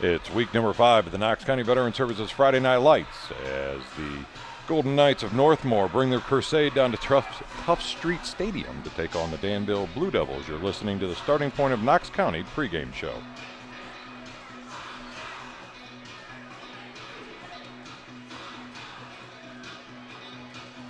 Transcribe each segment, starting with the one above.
It's week number 5 of the Knox County Veteran Services Friday Night Lights as the Golden Knights of Northmor bring their crusade down to Tough Street Stadium to take on the Danville Blue Devils. You're listening to the Starting Point of Knox County pregame show.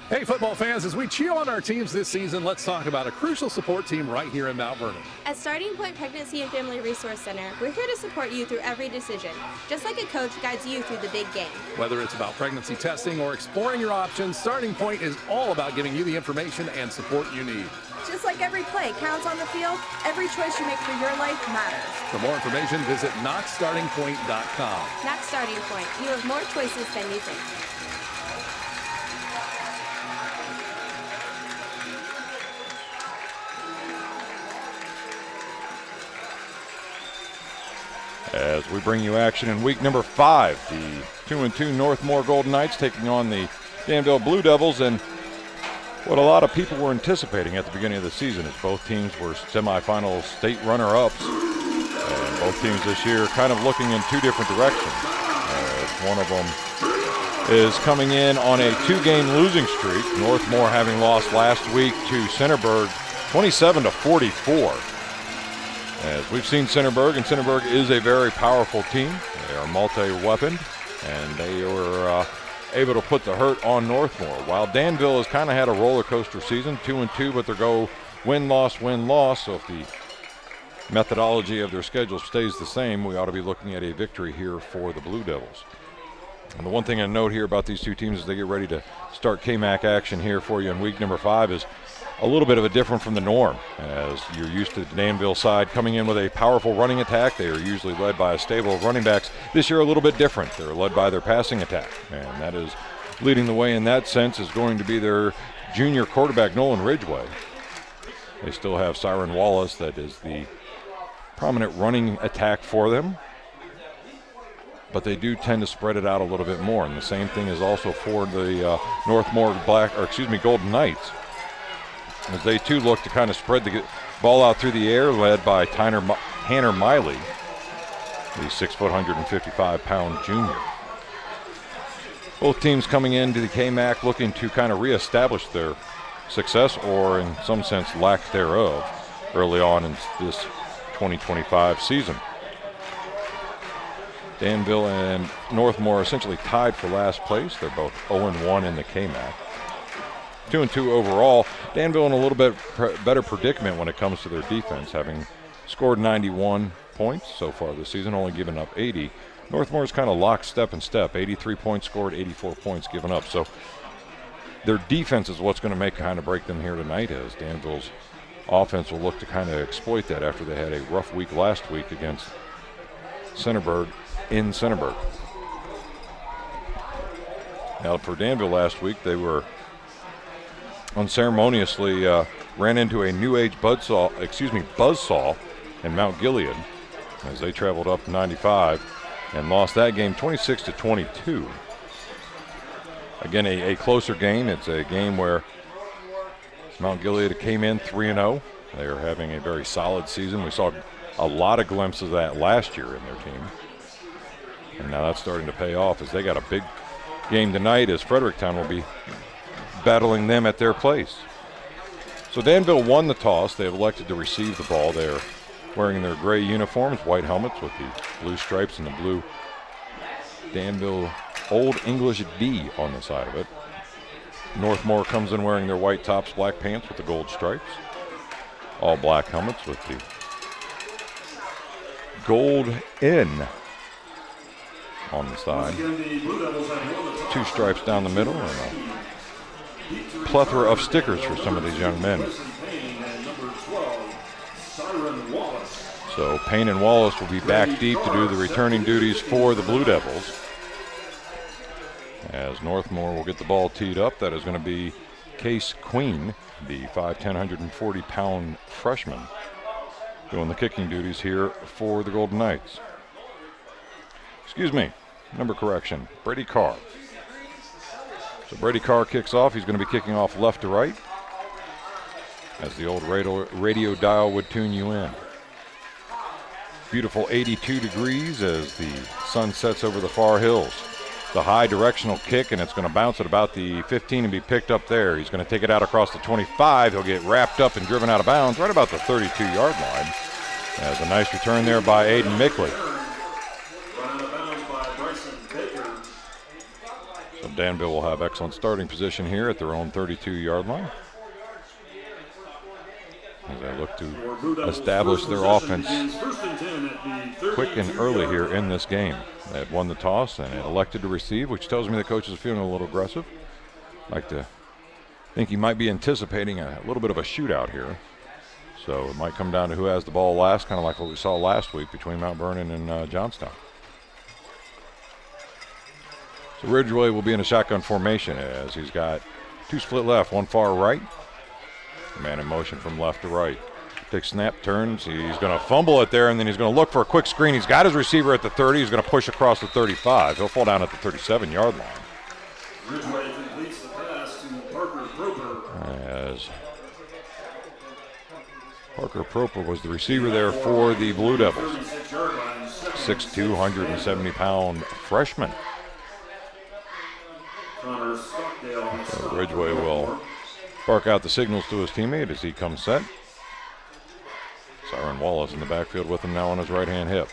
Hey, football fans, as we cheer on our teams this season, let's talk about a crucial support team right here in Mount Vernon. At Starting Point Pregnancy and Family Resource Center, we're here to support you through every decision, just like a coach guides you through the big game. Whether it's about pregnancy testing or exploring your options, Starting Point is all about giving you the information and support you need. Just like every play counts on the field, every choice you make for your life matters. For more information, visit knoxstartingpoint.com. Knox Starting Point, you have more choices than you think. As we bring you action in week number 5, the 2-2 Northmor Golden Knights taking on the Danville Blue Devils, and what a lot of people were anticipating at the beginning of the season is both teams were semifinal state runner-ups, and both teams this year kind of looking in two different directions. One of them is coming in on a 2-game losing streak, Northmor having lost last week to Centerburg 27-44. As we've seen Centerburg, and Centerburg is a very powerful team. They are multi-weaponed, and they were able to put the hurt on Northmor. While Danville has kind of had a roller coaster season, 2-2, but they go win-loss. So if the methodology of their schedule stays the same, we ought to be looking at a victory here for the Blue Devils. And the one thing I note here about these two teams as they get ready to start KMAC action here for you in week number 5 is a little bit of a different from the norm, as you're used to the Danville side coming in with a powerful running attack. They are usually led by a stable of running backs. This year a little bit different. They're led by their passing attack, and that is leading the way in that sense is going to be their junior quarterback, Nolan Ridgway. They still have Siren Wallace, that is the prominent running attack for them, but they do tend to spread it out a little bit more, and the same thing is also for the Northmor Golden Knights, as they too look to kind of spread the ball out through the air, led by Tanner Miley, the 6', 155-pound junior. Both teams coming into the KMAC looking to kind of reestablish their success, or in some sense lack thereof, early on in this 2025 season. Danville and Northmor essentially tied for last place. They're both 0-1 in the KMAC. 2-2 overall. Danville in a little bit better predicament when it comes to their defense, having scored 91 points so far this season, only given up 80. Northmore's kind of lockstep and step, 83 points scored, 84 points given up. So their defense is what's going to kind of break them here tonight, as Danville's offense will look to kind of exploit that after they had a rough week last week against Centerburg in Centerburg. Now for Danville last week, they were unceremoniously ran into a New Age buzzsaw in Mount Gilead as they traveled up 95 and lost that game 26-22. Again, a closer game. It's a game where Mount Gilead came in 3-0. They are having a very solid season. We saw a lot of glimpses of that last year in their team, and now that's starting to pay off as they got a big game tonight, as Fredericktown will be battling them at their place. So Danville won the toss. They have elected to receive the ball. They're wearing their gray uniforms, white helmets with the blue stripes and the blue Danville Old English D on the side of it. Northmor comes in wearing their white tops, black pants with the gold stripes. All black helmets with the gold N on the side. 2 stripes down the middle, and a plethora of stickers for some of these young men. So Payne and Wallace will be back deep to do the returning duties for the Blue Devils, as Northmor will get the ball teed up. That is going to be Case Queen, the 5'10", 140-pound freshman, doing the kicking duties here for the Golden Knights. Number correction, Brady Carr. So Brady Carr kicks off. He's going to be kicking off left to right, as the old radio dial would tune you in. Beautiful 82 degrees as the sun sets over the far hills. The high directional kick, and it's going to bounce at about the 15 and be picked up there. He's going to take it out across the 25. He'll get wrapped up and driven out of bounds right about the 32-yard line. As a nice return there by Aiden Mickley. So Danville will have excellent starting position here at their own 32-yard line, as they look to establish their offense quick and early here in this game. They had won the toss and elected to receive, which tells me the coach is feeling a little aggressive. Like to think he might be anticipating a little bit of a shootout here. So it might come down to who has the ball last, kind of like what we saw last week between Mount Vernon and Johnstown. So Ridgeway will be in a shotgun formation as he's got two split left, one far right. Man in motion from left to right. Big snap, turns, he's going to fumble it there, and then he's going to look for a quick screen. He's got his receiver at the 30. He's going to push across the 35. He'll fall down at the 37-yard line. Ridgeway completes the pass to Parker Proper. As Parker Proper was the receiver there for the Blue Devils. 6'2", 170-pound freshman. So Ridgeway will bark out the signals to his teammate as he comes set. Siren Wallace in the backfield with him now on his right-hand hip.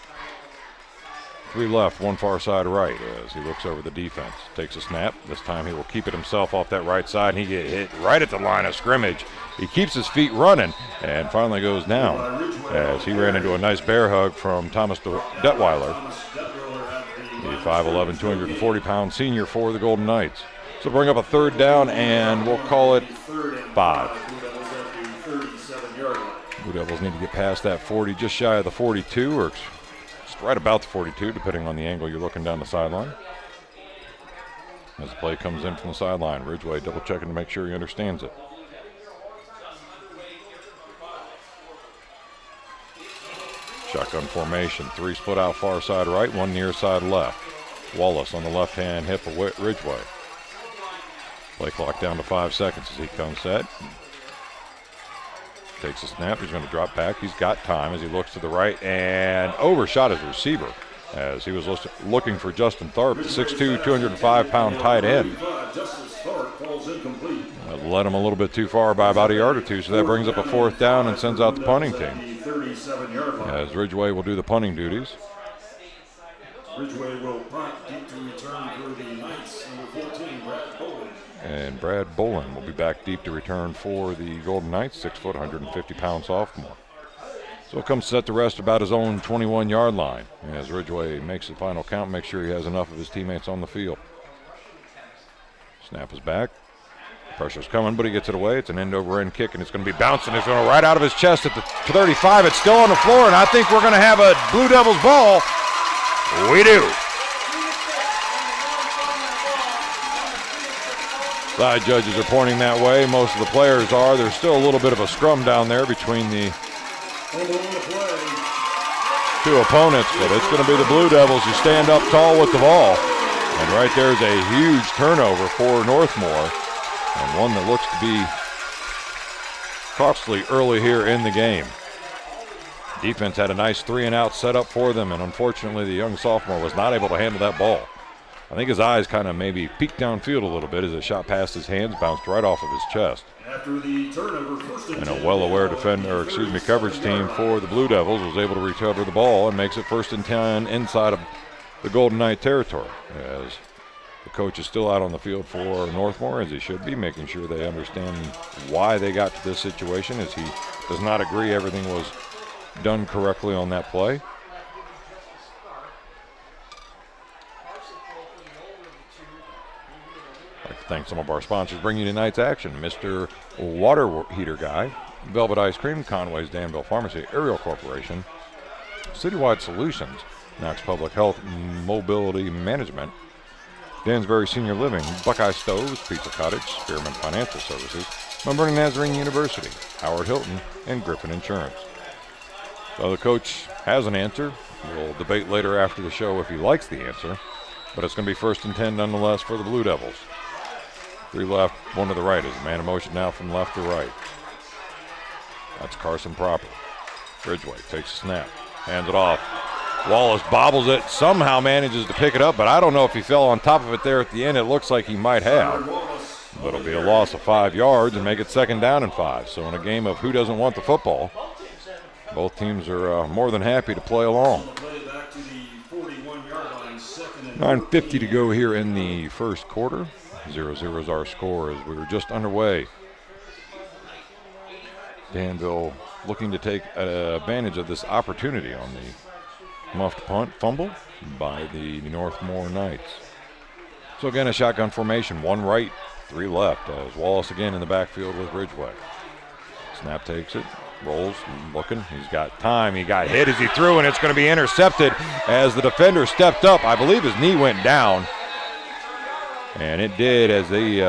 Three left, one far side right as he looks over the defense. Takes a snap. This time he will keep it himself off that right side, and he get hit right at the line of scrimmage. He keeps his feet running and finally goes down as he ran into a nice bear hug from Thomas Detweiler, the 5'11", 240-pound senior for the Golden Knights. So bring up a third down, and we'll call it 5. Blue Devils need to get past that 40, just shy of the 42, or just right about the 42, depending on the angle you're looking down the sideline. As the play comes in from the sideline, Ridgeway double checking to make sure he understands it. Shotgun formation, three split out far side right, one near side left. Wallace on the left-hand hip of Ridgeway. Play clock down to 5 seconds as he comes set. Takes a snap, he's going to drop back. He's got time as he looks to the right and overshot his receiver as he was looking for Justin Tharp, the 6'2", 205-pound tight end. Led him a little bit too far by about a yard or two, so that brings up a fourth down and sends out the punting team. As Ridgeway will do the punting duties. Ridgeway will punt deep to return for the Knights, number 14, Brad Bowen. And Brad Bolin will be back deep to return for the Golden Knights, 6 foot, 150-pound sophomore. So he'll come set the rest about his own 21-yard line as Ridgeway makes the final count, make sure he has enough of his teammates on the field. Snap is back. Pressure's coming, but he gets it away. It's an end-over-end kick, and it's going to be bouncing. It's going to right out of his chest at the 35. It's still on the floor, and I think we're going to have a Blue Devils ball. We do. Side judges are pointing that way. Most of the players are. There's still a little bit of a scrum down there between the two opponents, but it's going to be the Blue Devils who stand up tall with the ball. And right there's a huge turnover for Northmor, and one that looks to be costly early here in the game. Defense had a nice 3-and-out setup for them, and unfortunately the young sophomore was not able to handle that ball. I think his eyes kind of maybe peeked downfield a little bit as it shot past his hands, bounced right off of his chest. After the turnover, first and a well-aware coverage team for the Blue Devils was able to recover the ball and makes it 1st and 10 inside of the Golden Knight territory. As the coach is still out on the field for Northmor, as he should be, making sure they understand why they got to this situation, as he does not agree everything was done correctly on that play. I'd like to thank some of our sponsors bringing you tonight's action. Mr. Water Heater Guy, Velvet Ice Cream, Conway's Danville Pharmacy, Ariel Corporation, Citywide Solutions, Knox Public Health Mobility Management, Dansbury Senior Living, Buckeye Stoves, Pizza Cottage, Spearman Financial Services, Mount Vernon Nazarene University, Howard Hilton, and Griffin Insurance. So the coach has an answer. We'll debate later after the show if he likes the answer, but it's going to be 1st and 10 nonetheless for the Blue Devils. 3 left, 1 to the right as a man in motion now from left to right. That's Carson Proper. Ridgeway takes a snap, Hands it off. Wallace bobbles it, somehow manages to pick it up, but I don't know if he fell on top of it there at the end. It looks like he might have. But it'll be a loss of 5 yards and make it 2nd down and 5. So in a game of who doesn't want the football, both teams are more than happy to play along. 9:50 to go here in the first quarter. 0-0 is our score as we were just underway. Danville looking to take advantage of this opportunity on the muffed punt fumble by the Northmor Knights. So again, a shotgun formation, 1 right, 3 left, as Wallace again in the backfield with Ridgeway. Snap takes it, rolls, looking, he's got time, he got hit as he threw, and it's going to be intercepted as the defender stepped up. I believe his knee went down, and it did as they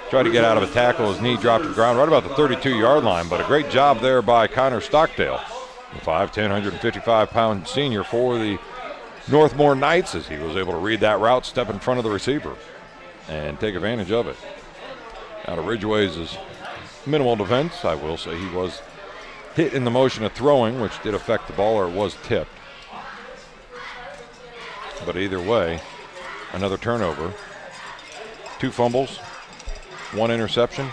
tried to get out of a tackle. His knee dropped to the ground right about the 32-yard line, but a great job there by Connor Stockdale, the 5'10", 155-pound senior for the Northmor Knights, as he was able to read that route, step in front of the receiver, and take advantage of it. Out of Ridgeway's is minimal defense. I will say he was hit in the motion of throwing, which did affect the ball, or it was tipped. But either way, another turnover. 2 fumbles, 1 interception,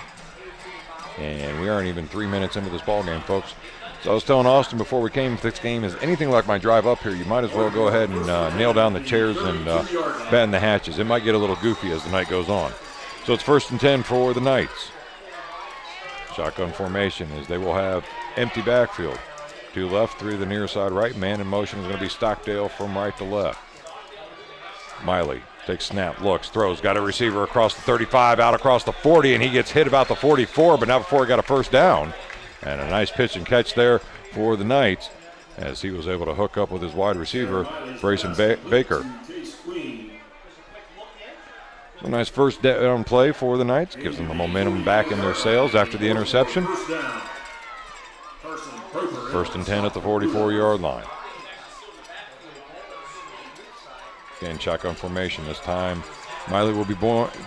and we aren't even 3 minutes into this ball game, folks. So I was telling Austin before we came, if this game is anything like my drive up here, you might as well go ahead and nail down the chairs and batten the hatches. It might get a little goofy as the night goes on. So it's 1st and 10 for the Knights. Shotgun formation as they will have empty backfield. 2 left, 3 to the near side right. Man in motion is going to be Stockdale from right to left. Miley takes snap, looks, throws, got a receiver across the 35, out across the 40, and he gets hit about the 44, but not before he got a 1st down. And a nice pitch and catch there for the Knights as he was able to hook up with his wide receiver, Brayson Baker. A nice 1st down play for the Knights. Gives them the momentum back in their sails after the interception. 1st and 10 at the 44-yard line. Again, shotgun formation this time. Miley will be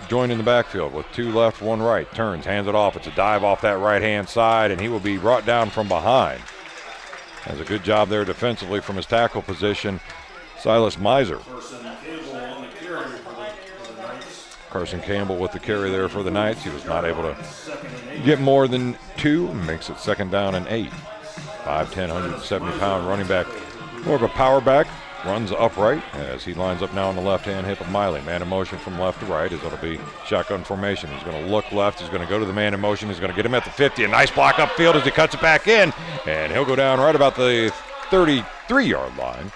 joined in the backfield with 2 left, 1 right. Turns, hands it off. It's a dive off that right-hand side, and he will be brought down from behind. Has a good job there defensively from his tackle position, Silas Miser. Carson Campbell with the carry there for the Knights. He was not able to get more than 2. Makes it 2nd down and 8. 5'10", 170-pound running back. More of a power back. Runs upright as he lines up now on the left-hand hip of Miley. Man in motion from left to right as it'll be shotgun formation. He's going to look left. He's going to go to the man in motion. He's going to get him at the 50. A nice block upfield as he cuts it back in. And he'll go down right about the 33-yard line.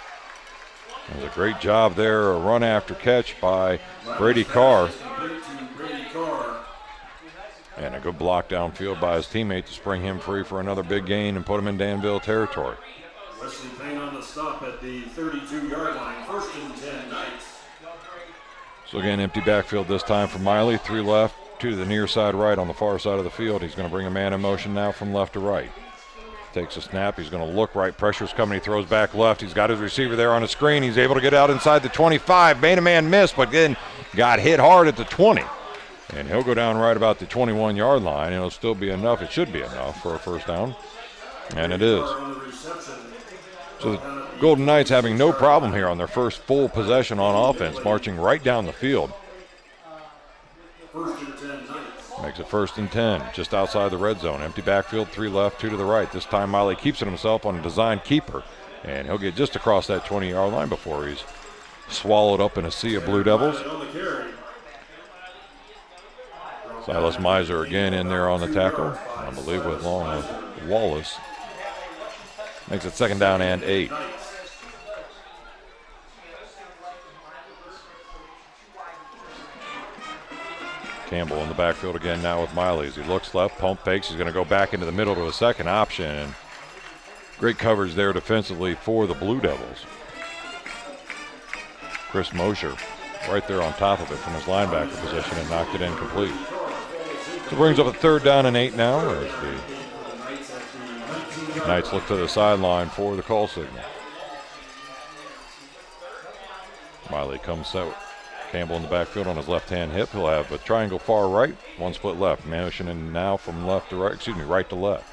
It was a great job there. A run after catch by Brady Carr. And a good block downfield by his teammate to spring him free for another big gain and put him in Danville territory. Wesley Payne on the stop at the 32-yard line. 1st and 10 Knights. So again, empty backfield this time for Miley. 3 left, 2 to the near side right on the far side of the field. He's going to bring a man in motion now from left to right. Takes a snap. He's going to look right. Pressure's coming. He throws back left. He's got his receiver there on a screen. He's able to get out inside the 25. Made a man miss, but then got hit hard at the 20. And he'll go down right about the 21-yard line. It'll still be enough. It should be enough for a 1st down. And it is. So the Golden Knights having no problem here on their first full possession on offense, marching right down the field. 1st and 10 Knights. Makes it 1st and 10, just outside the red zone. Empty backfield, 3 left, 2 to the right. This time Miley keeps it himself on a design keeper, and he'll get just across that 20-yard line before he's swallowed up in a sea of Blue Devils. Silas Miser again in there on the tackle, I believe with Wallace. Makes it 2nd down and 8. Campbell in the backfield again now with Miley as he looks left, pump fakes. He's going to go back into the middle to a 2nd option. And great coverage there defensively for the Blue Devils. Chris Mosher right there on top of it from his linebacker position and knocked it in complete. So brings up a 3rd down and 8 now as the Knights look to the sideline for the call signal. Miley comes out. Campbell in the backfield on his left-hand hip. He'll have a triangle far right, 1 split left. Motioning now from left to right, right to left.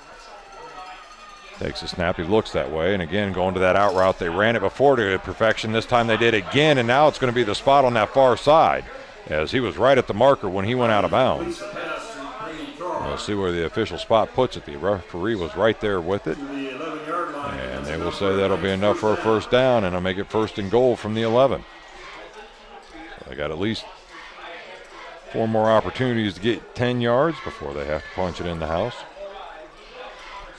Takes a snap, he looks that way, and again going to that out route. They ran it before to perfection. This time they did again, and now it's going to be the spot on that far side, as he was right at the marker when he went out of bounds. We'll see where the official spot puts it. The referee was right there with it, and they will say that'll be enough for a first down, and it'll make it 1st and goal from the 11. So they got at least 4 more opportunities to get 10 yards before they have to punch it in the house.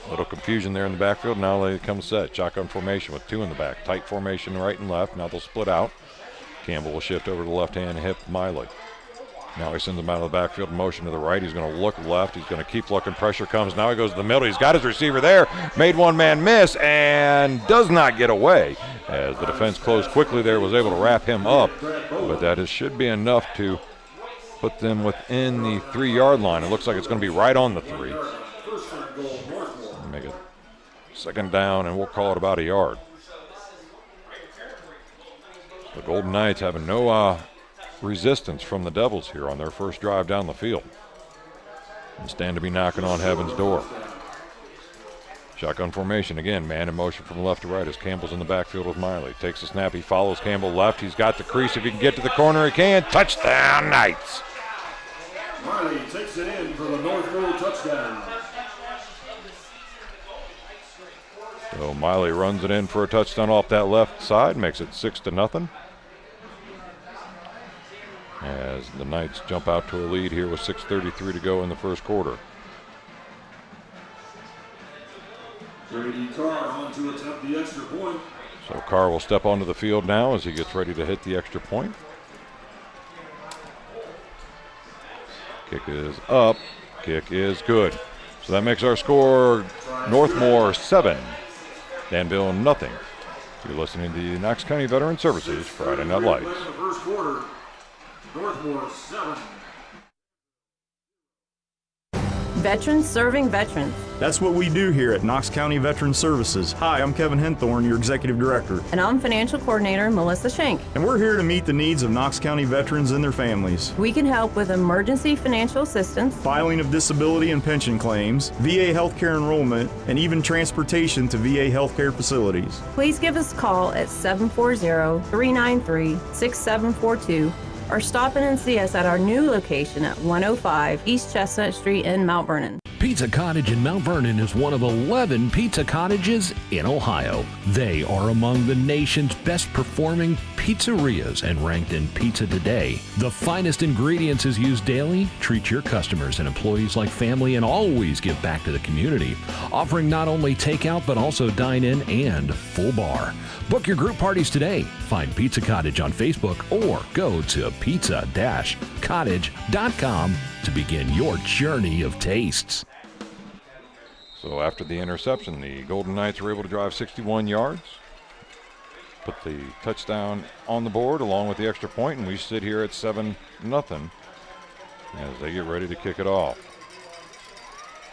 A little confusion there in the backfield. Now they come set. Shotgun formation with 2 in the back. Tight formation right and left. Now they'll split out. Campbell will shift over to the left-hand hip. Miley. Now he sends him out of the backfield. Motion to the right. He's going to look left. He's going to keep looking. Pressure comes. Now he goes to the middle. He's got his receiver there. Made one man miss and does not get away. As the defense closed quickly there, was able to wrap him up. But that should be enough to put them within the 3-yard line. It looks like it's going to be right on the 3. Make it 2nd down, and we'll call it about a yard. The Golden Knights having no resistance from the Devils here on their first drive down the field. And stand to be knocking on heaven's door. Shotgun formation again, man in motion from left to right as Campbell's in the backfield with Miley. Takes a snap, he follows Campbell left. He's got the crease. If he can get to the corner, he can. Touchdown, Knights. Miley takes it in for the Northmor touchdown. So Miley runs it in for a touchdown off that left side, makes it 6-0. As the Knights jump out to a lead here with 6:33 to go in the first quarter. Brady Carr on to attempt the extra point. So Carr will step onto the field now as he gets ready to hit the extra point. Kick is up. Kick is good. So that makes our score Northmor 7, Danville 0. You're listening to the Knox County Veteran Services Friday Night Lights. In the first quarter, Northmor 7. Veterans serving veterans. That's what we do here at Knox County Veteran Services. Hi, I'm Kevin Henthorne, your Executive Director. And I'm Financial Coordinator Melissa Schenk. And we're here to meet the needs of Knox County veterans and their families. We can help with emergency financial assistance, Filing of disability and pension claims, VA healthcare enrollment, and even transportation to VA healthcare facilities. Please give us a call at 740-393-6742 or stop in and see us at our new location at 105 East Chestnut Street in Mount Vernon. Pizza Cottage in Mount Vernon is one of 11 pizza cottages in Ohio. They are among the nation's best performing pizzerias and ranked in Pizza Today. The finest ingredients is used daily. Treat your customers and employees like family and always give back to the community, offering not only takeout but also dine-in and full bar. Book your group parties today. Find Pizza Cottage on Facebook or go to pizza-cottage.com to begin your journey of tastes. So after the interception, the Golden Knights were able to drive 61 yards, put the touchdown on the board along with the extra point, and we sit here at 7-0 as they get ready to kick it off.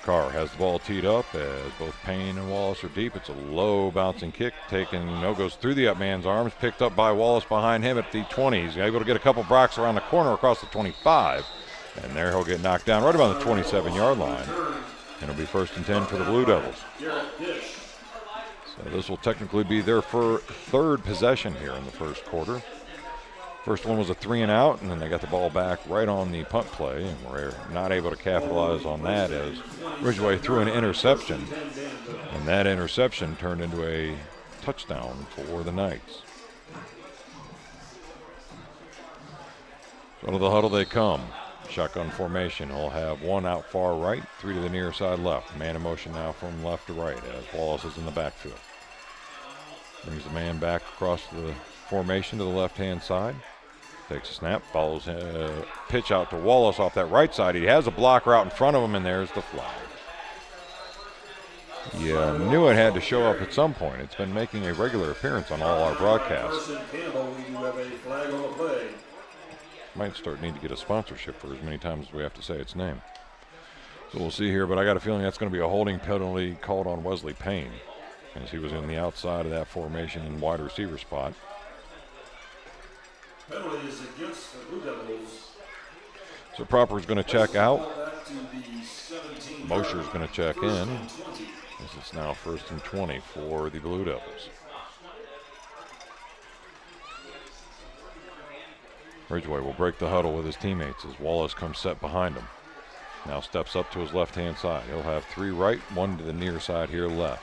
Carr has the ball teed up as both Payne and Wallace are deep. It's a low bouncing kick taken, goes through the up man's arms, picked up by Wallace behind him at the 20. He's able to get a couple blocks around the corner across the 25, and there he'll get knocked down right about the 27-yard line. And it'll be 1st and 10 for the Blue Devils. So this will technically be their third possession here in the first quarter. First one was a 3-and-out, and then they got the ball back right on the punt play, and we're not able to capitalize on that as Ridgeway threw an interception, and that interception turned into a touchdown for the Knights. So to the huddle they come. Shotgun formation. He'll have one out far right, 3 to the near side left. Man in motion now from left to right as Wallace is in the backfield. Brings the man back across the formation to the left-hand side. Takes a snap, follows pitch out to Wallace off that right side. He has a blocker out in front of him, and there's the flag. Yeah, knew it had to show up at some point. It's been making a regular appearance on all our broadcasts. Might need to get a sponsorship for as many times as we have to say its name. So we'll see here, but I got a feeling that's going to be a holding penalty called on Wesley Payne as he was in the outside of that formation in wide receiver spot. Penalty is against the Blue Devils. So Proper's going to check out. Mosher's going to check in. As it's now 1st and 20 for the Blue Devils. Ridgway will break the huddle with his teammates as Wallace comes set behind him. Now steps up to his left-hand side. He'll have 3 right, 1 to the near side here left.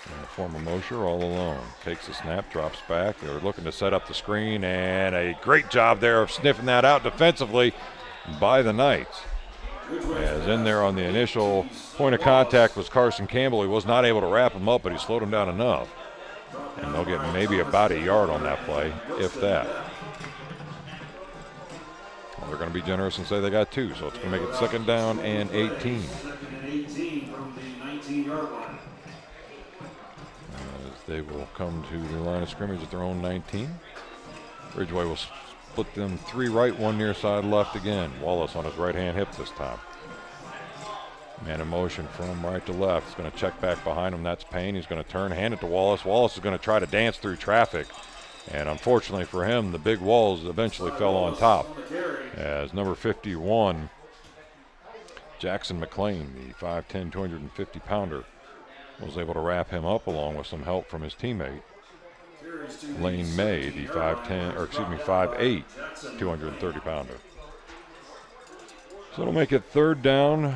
And former Mosher all alone. Takes a snap, drops back. They're looking to set up the screen, and a great job there of sniffing that out defensively by the Knights. As in there on the initial point of contact was Carson Campbell. He was not able to wrap him up, but he slowed him down enough. And they'll get maybe about a yard on that play, if that. Well, they're going to be generous and say they got 2, so it's going to make it 2nd down and 18. 2nd and 18 from the 19-yard line. As they will come to the line of scrimmage at their own 19. Ridgway will split them 3 right, 1 near side left again. Wallace on his right-hand hip this time. Man in motion from right to left. He's going to check back behind him. That's Payne. He's going to turn, hand it to Wallace. Wallace is going to try to dance through traffic. And unfortunately for him, the big walls eventually fell on top. As number 51, Jackson McLean, the 5'10", 250-pounder, was able to wrap him up along with some help from his teammate, Lane May, the 5'8", 230-pounder. So it'll make it 3rd down.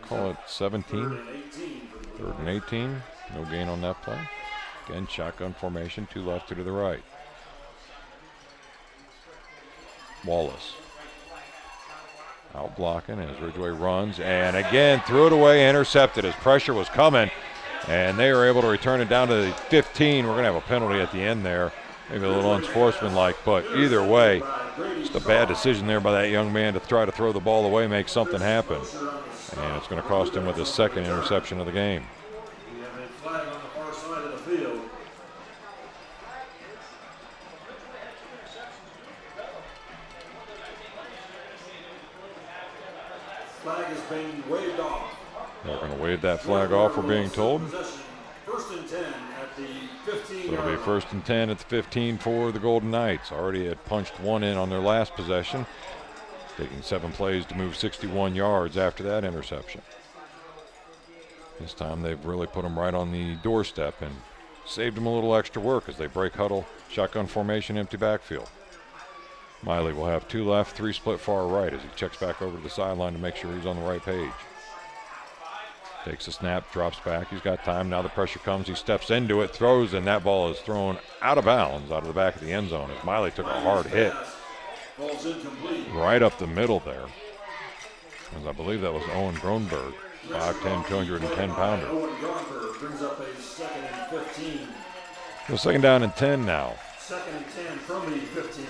Call it 17. 3rd and 18. No gain on that play. Again, shotgun formation, 2 left, 2 to the right. Wallace out blocking as Ridgway runs, and again threw it away, intercepted as pressure was coming, and they were able to return it down to the 15. We're going to have a penalty at the end there, maybe a little unsportsmanlike, but either way, just a bad decision there by that young man to try to throw the ball away, make something happen, and it's going to cost him with his 2nd interception of the game. We have a flag on the far side of the field. Flag is being waved off. They're going to wave that flag off, we're being told. 1st and 10 at the 15. So it'll be 1st and 10 at the 15 for the Golden Knights. Already had punched 1 in on their last possession, taking 7 plays to move 61 yards after that interception. This time they've really put them right on the doorstep and saved them a little extra work as they break huddle, shotgun formation, empty backfield. Miley will have 2 left, 3 split far right as he checks back over to the sideline to make sure he's on the right page. Takes a snap, drops back. He's got time. Now the pressure comes. He steps into it, throws, and that ball is thrown out of bounds out of the back of the end zone as Miley took a hard hit right up the middle there. As I believe that was Owen Gronberg, 5'10", 210-pounder. Owen Gronberg brings up a 2nd and 15. So 2nd down and 10 now. 2nd and 10 from the 15.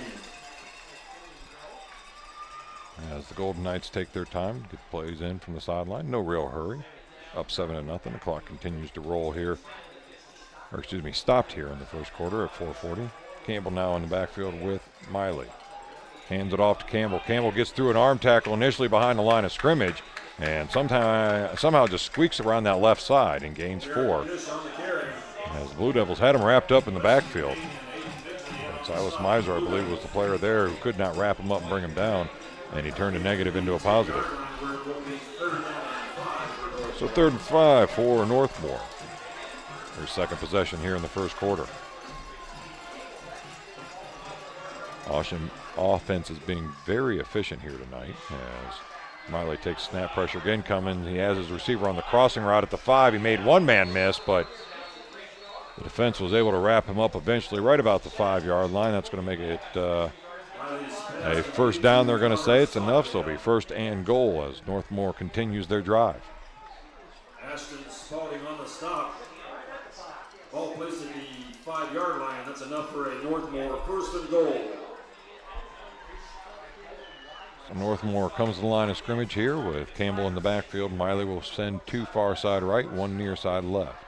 As the Golden Knights take their time, get plays in from the sideline. No real hurry. Up 7-0. The clock continues to roll here. Or excuse me, stopped here in the 1st quarter at 4:40. Campbell now in the backfield with Miley. Hands it off to Campbell. Campbell gets through an arm tackle initially behind the line of scrimmage and somehow just squeaks around that left side and gains 4. As the Blue Devils had him wrapped up in the backfield. And Silas Miser, I believe, was the player there who could not wrap him up and bring him down, and he turned a negative into a positive. So 3rd and 5 for Northmor. Their 2nd possession here in the 1st quarter. Ocean offense is being very efficient here tonight as Miley takes snap pressure again coming. He has his receiver on the crossing route at the 5. He made 1 man miss, but the defense was able to wrap him up eventually right about the 5-yard line. That's going to make it a 1st down, they're going to say. It's enough, so it'll be 1st and goal as Northmor continues their drive. Ashton Spalding on the stop. Ball placed at the 5-yard line. That's enough for a Northmor 1st and goal. So Northmor comes to the line of scrimmage here with Campbell in the backfield. Miley will send 2 far side right, 1 near side left.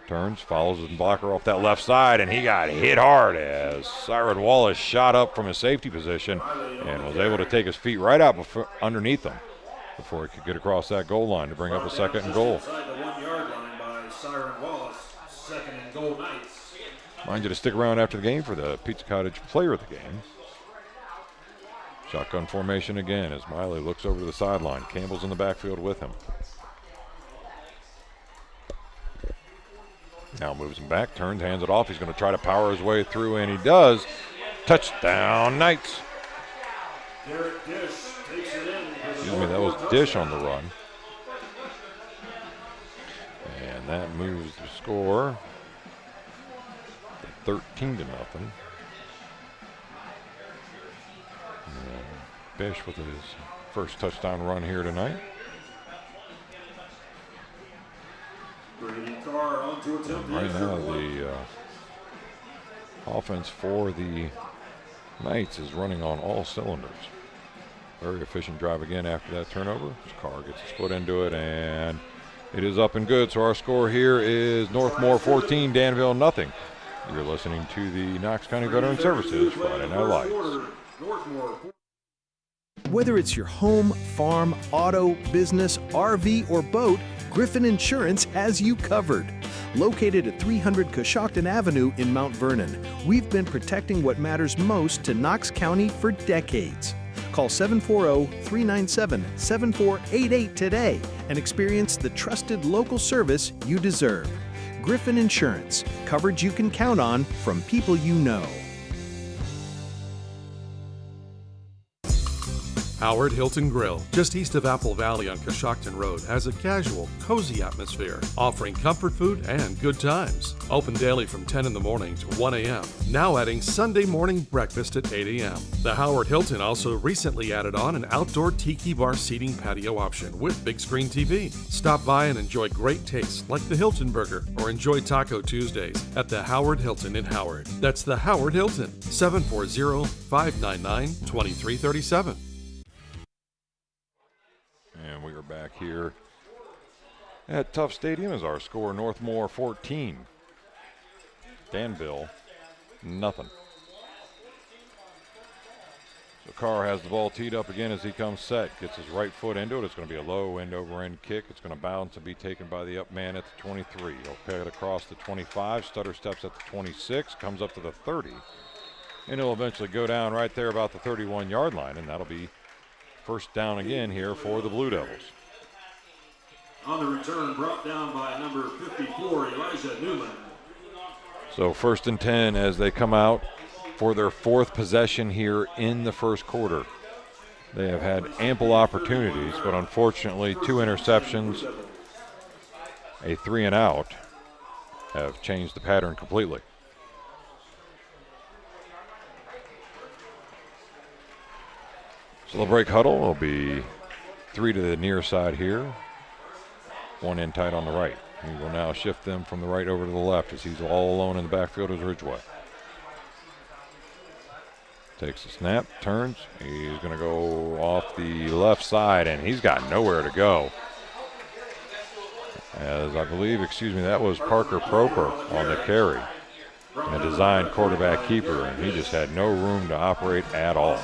Turns, follows his blocker off that left side, and he got hit hard as Siren Wallace shot up from his safety position and was able to take his feet right out underneath him before he could get across that goal line to bring up a 2nd and goal. Inside the 1-yard line by Siren Wallace. 2nd and goal Knights. Mind you to stick around after the game for the Pizza Cottage player of the game. Shotgun formation again as Miley looks over to the sideline. Campbell's in the backfield with him. Now moves him back, turns, hands it off. He's going to try to power his way through, and he does. Touchdown, Knights. Derek Dish takes it in. Excuse me, that was Dish on the run. And that moves the score to 13-0. Bish with his first touchdown run here tonight. Right now the offense for the Knights is running on all cylinders. Very efficient drive again after that turnover. Carr gets his foot into it, and it is up and good. So our score here is Northmor 14, Danville nothing. You're listening to the Knox County Veteran Services Friday Night Lights. Whether it's your home, farm, auto, business, RV, or boat, Griffin Insurance has you covered. Located at 300 Coshocton Avenue in Mount Vernon, we've been protecting what matters most to Knox County for decades. Call 740-397-7488 today and experience the trusted local service you deserve. Griffin Insurance, coverage you can count on from people you know. Howard Hilton Grill, just east of Apple Valley on Coshocton Road, has a casual, cozy atmosphere, offering comfort food and good times. Open daily from 10 in the morning to 1 a.m., now adding Sunday morning breakfast at 8 a.m. The Howard Hilton also recently added on an outdoor tiki bar seating patio option with big screen TV. Stop by and enjoy great tastes like the Hilton Burger or enjoy Taco Tuesdays at the Howard Hilton in Howard. That's the Howard Hilton, 740-599-2337. And we are back here at Tough Stadium as our score Northmor 14, Danville nothing. So Carr has the ball teed up again as he comes set, gets his right foot into it. It's going to be a low end over end kick. It's going to bounce and be taken by the up man at the 23. He'll cut it across the 25, stutter steps at the 26, comes up to the 30, and he'll eventually go down right there about the 31-yard line, and that'll be first down again here for the Blue Devils. On the return, brought down by number 54, Elijah Newman. So 1st and 10 as they come out for their fourth possession here in the first quarter. They have had ample opportunities, but unfortunately 2 interceptions, a 3 and out, have changed the pattern completely. So the break huddle will be 3 to the near side here, 1 in tight on the right. He will now shift them from the right over to the left as he's all alone in the backfield as Ridgeway. Takes the snap, turns. He's going to go off the left side, and he's got nowhere to go. As I believe, that was Parker Proper on the carry, a designed quarterback keeper, and he just had no room to operate at all.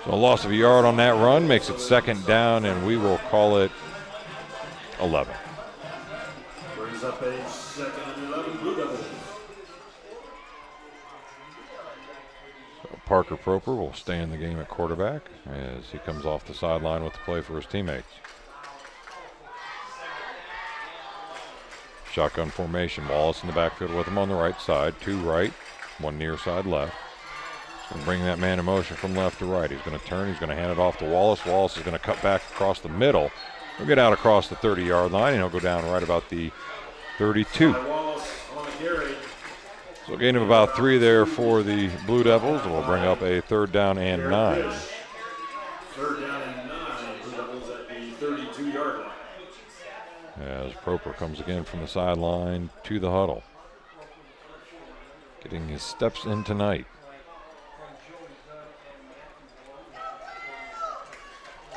So a loss of a yard on that run makes it 2nd down, and we will call it 11. Brings up a 2nd and 11 Blue Devils. So Parker Proper will stay in the game at quarterback as he comes off the sideline with the play for his teammates. Shotgun formation, Wallace in the backfield with him on the right side, 2 right, 1 near side left. He's going to bring that man in motion from left to right. He's going to turn. He's going to hand it off to Wallace. Wallace is going to cut back across the middle. He'll get out across the 30-yard line, and he'll go down right about the 32. So a gain of about 3 there for the Blue Devils, and we'll bring up a 3rd down and 9. 3rd down and 9. Blue Devils at the 32-yard line. As Proper comes again from the sideline to the huddle. Getting his steps in tonight.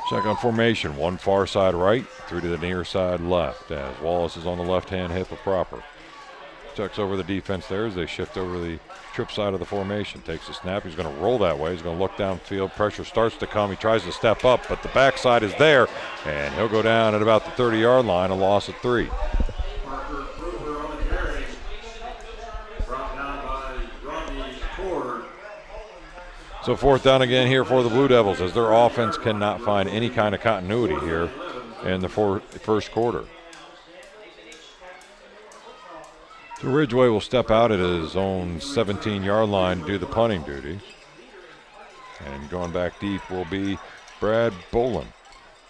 Shotgun formation, 1 far side right, 3 to the near side left, as Wallace is on the left-hand hip of Proper. Checks over the defense there as they shift over the trip side of the formation. Takes a snap, he's going to roll that way, he's going to look downfield, pressure starts to come, he tries to step up, but the backside is there, and he'll go down at about the 30-yard line, a loss of 3. Parker Proper on the carry, brought down by Rodney Ford. So 4th down again here for the Blue Devils as their offense cannot find any kind of continuity here in the first quarter. So Ridgway will step out at his own 17-yard line to do the punting duties. And going back deep will be Brad Bolin.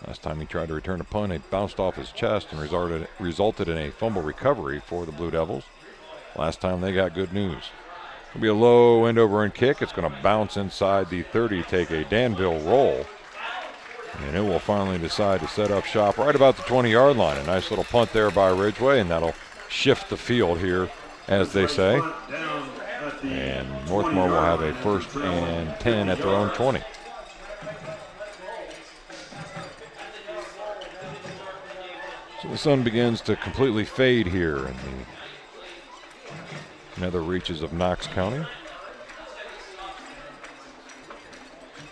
Last time he tried to return a punt, it bounced off his chest and resulted in a fumble recovery for the Blue Devils. Last time they got good news. It'll be a low end over end kick. It's going to bounce inside the 30, take a Danville roll. And it will finally decide to set up shop right about the 20-yard line. A nice little punt there by Ridgway, and that'll shift the field here, as they say. And Northmor will have a 1st and 10 at their own 20. So the sun begins to completely fade here in the nether reaches of Knox County.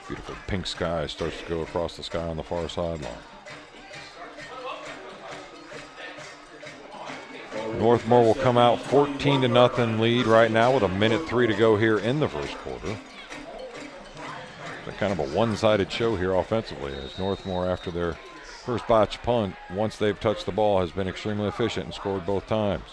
Beautiful pink sky starts to go across the sky on the far sideline. Northmor will come out 14-0 lead right now with 1:03 to go here in the first quarter. It's kind of a one-sided show here offensively as Northmor, after their first botch punt, once they've touched the ball, has been extremely efficient and scored both times.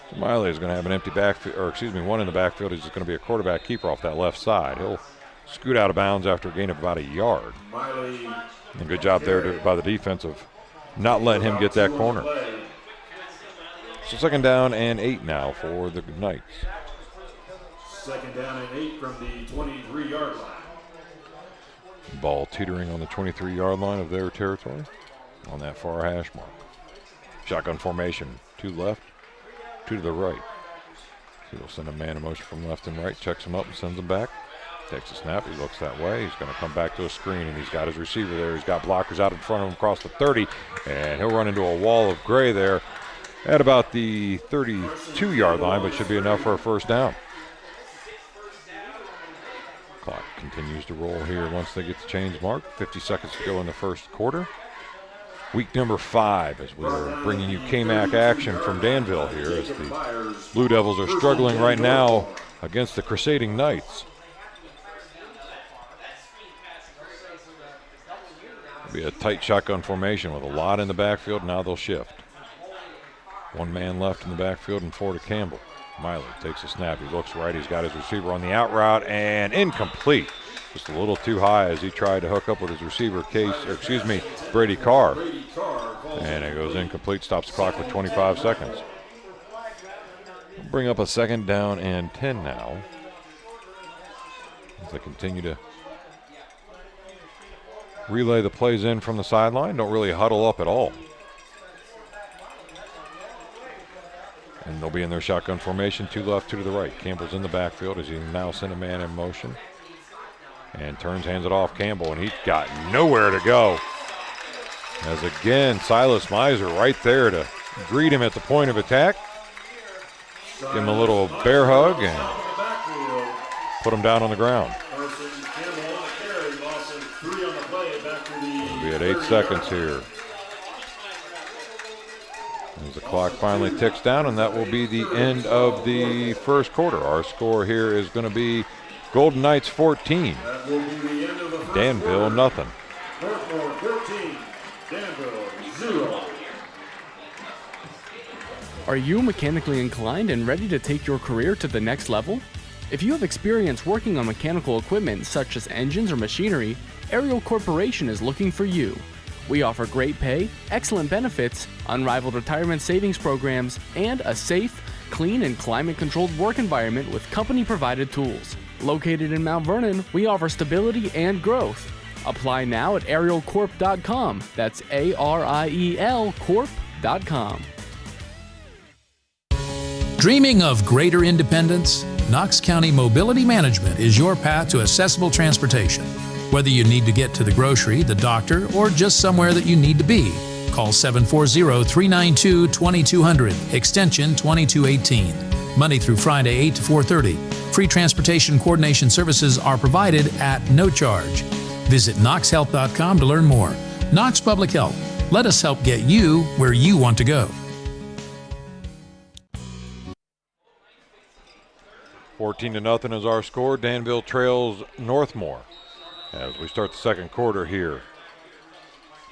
So Miley is going to have an empty backfield, or excuse me, one in the backfield. He's just going to be a quarterback keeper off that left side. He'll scoot out of bounds after a gain of about a yard. And good job there by the defense of not letting him get that corner. So 2nd down and 8 now for the Knights. 2nd down and 8 from the 23-yard line. Ball teetering on the 23-yard line of their territory on that far hash mark. Shotgun formation, 2 left, 2 to the right. He'll send a man in motion from left and right, checks him up and sends him back. Takes a snap, he looks that way. He's going to come back to a screen, and he's got his receiver there. He's got blockers out in front of him across the 30, and he'll run into a wall of gray there at about the 32-yard line, but should be enough for a 1st down. Clock continues to roll here once they get the change mark. 50 seconds to go in the first quarter. Week number 5 as we're bringing you KMAC action from Danville here as the Blue Devils are struggling right now against the Crusading Knights. It'll be a tight shotgun formation with a lot in the backfield. Now they'll shift. 1 man left in the backfield and 4 to Campbell. Miley takes a snap. He looks right. He's got his receiver on the out route and incomplete. Just a little too high as he tried to hook up with his receiver, Brady Carr. And it goes incomplete, stops the clock with 25 seconds. We'll bring up a 2nd down and 10 now as they continue to relay the plays in from the sideline. Don't really huddle up at all. And they'll be in their shotgun formation, 2 left, 2 to the right. Campbell's in the backfield as he now sent a man in motion. And turns, hands it off Campbell, and he's got nowhere to go. As again, Silas Miser right there to greet him at the point of attack. Give him a little bear hug and put him down on the ground. We'll be at 8 seconds here. As the clock finally ticks down, and that will be the end of the first quarter. Our score here is going to be Golden Knights 14, Danville nothing. Northmor 14, Danville 0. Are you mechanically inclined and ready to take your career to the next level? If you have experience working on mechanical equipment such as engines or machinery, Ariel Corporation is looking for you. We offer great pay, excellent benefits, unrivaled retirement savings programs, and a safe, clean, and climate-controlled work environment with company-provided tools. Located in Mount Vernon, we offer stability and growth. Apply now at arielcorp.com. That's ARIEL Corp.com. Dreaming of greater independence? Knox County Mobility Management is your path to accessible transportation. Whether you need to get to the grocery, the doctor, or just somewhere that you need to be, call 740-392-2200, extension 2218. Monday through Friday, 8 to 4:30. Free transportation coordination services are provided at no charge. Visit knoxhealth.com to learn more. Knox Public Health. Let us help get you where you want to go. 14-0 is our score. Danville trails Northmor as we start the second quarter here.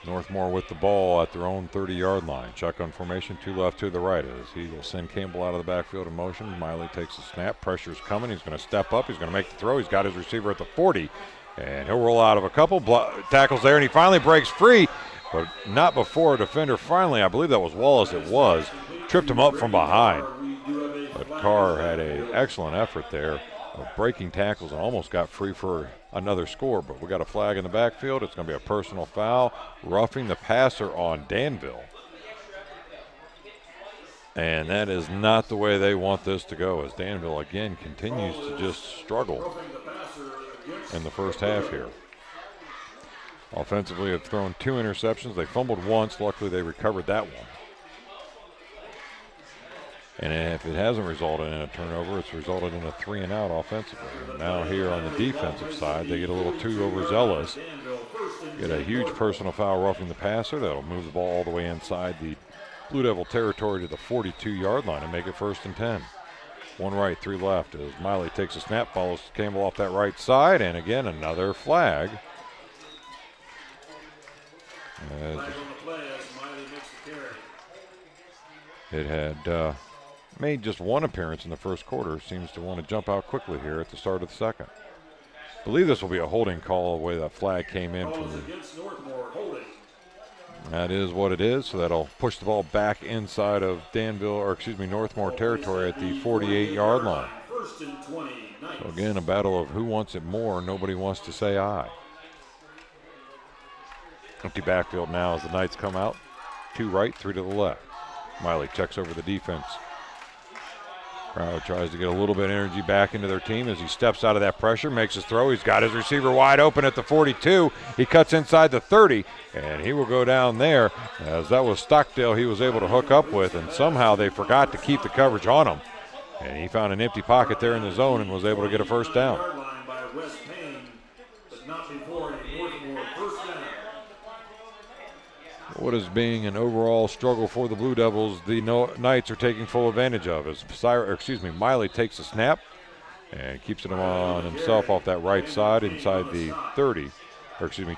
Northmor with the ball at their own 30-yard line. Shotgun formation, 2 left, 2 to the right. As he will send Campbell out of the backfield in motion. Miley takes the snap. Pressure's coming. He's going to step up. He's going to make the throw. He's got his receiver at the 40. And he'll roll out of a couple. Tackles there, and he finally breaks free. But not before a defender finally, I believe that was Wallace, it was, tripped him up from behind. But Carr had an excellent effort there of breaking tackles and almost got free for another score. But we got a flag in the backfield. It's going to be a personal foul, roughing the passer on Danville. And that is not the way they want this to go, as Danville again continues to just struggle in the first half here. Offensively, have thrown 2 interceptions. They fumbled once. Luckily, they recovered that one. And if it hasn't resulted in a turnover, it's resulted in a 3-and-out offensively. And now here on the defensive side, they get a little too overzealous. Get a huge personal foul roughing the passer. That'll move the ball all the way inside the Blue Devil territory to the 42-yard line and make it 1st and 10. 1 right, 3 left as Miley takes a snap, follows Campbell off that right side, and again another flag. It had made just 1 appearance in the first quarter. Seems to want to jump out quickly here at the start of the second. I believe this will be a holding call the way that flag came in from the. That is what it is, so that'll push the ball back inside of Northmor territory at the 48-yard line. So again, a battle of who wants it more. Nobody wants to say aye. Empty backfield now as the Knights come out. 2 right, 3 to the left. Miley checks over the defense. Crowd tries to get a little bit of energy back into their team as he steps out of that pressure, makes his throw. He's got his receiver wide open at the 42. He cuts inside the 30, and he will go down there as that was Stockdale he was able to hook up with, and somehow they forgot to keep the coverage on him. And he found an empty pocket there in the zone and was able to get a first down. What is being an overall struggle for the Blue Devils, the Knights are taking full advantage of. As Miley takes a snap and keeps it on himself off that right side inside the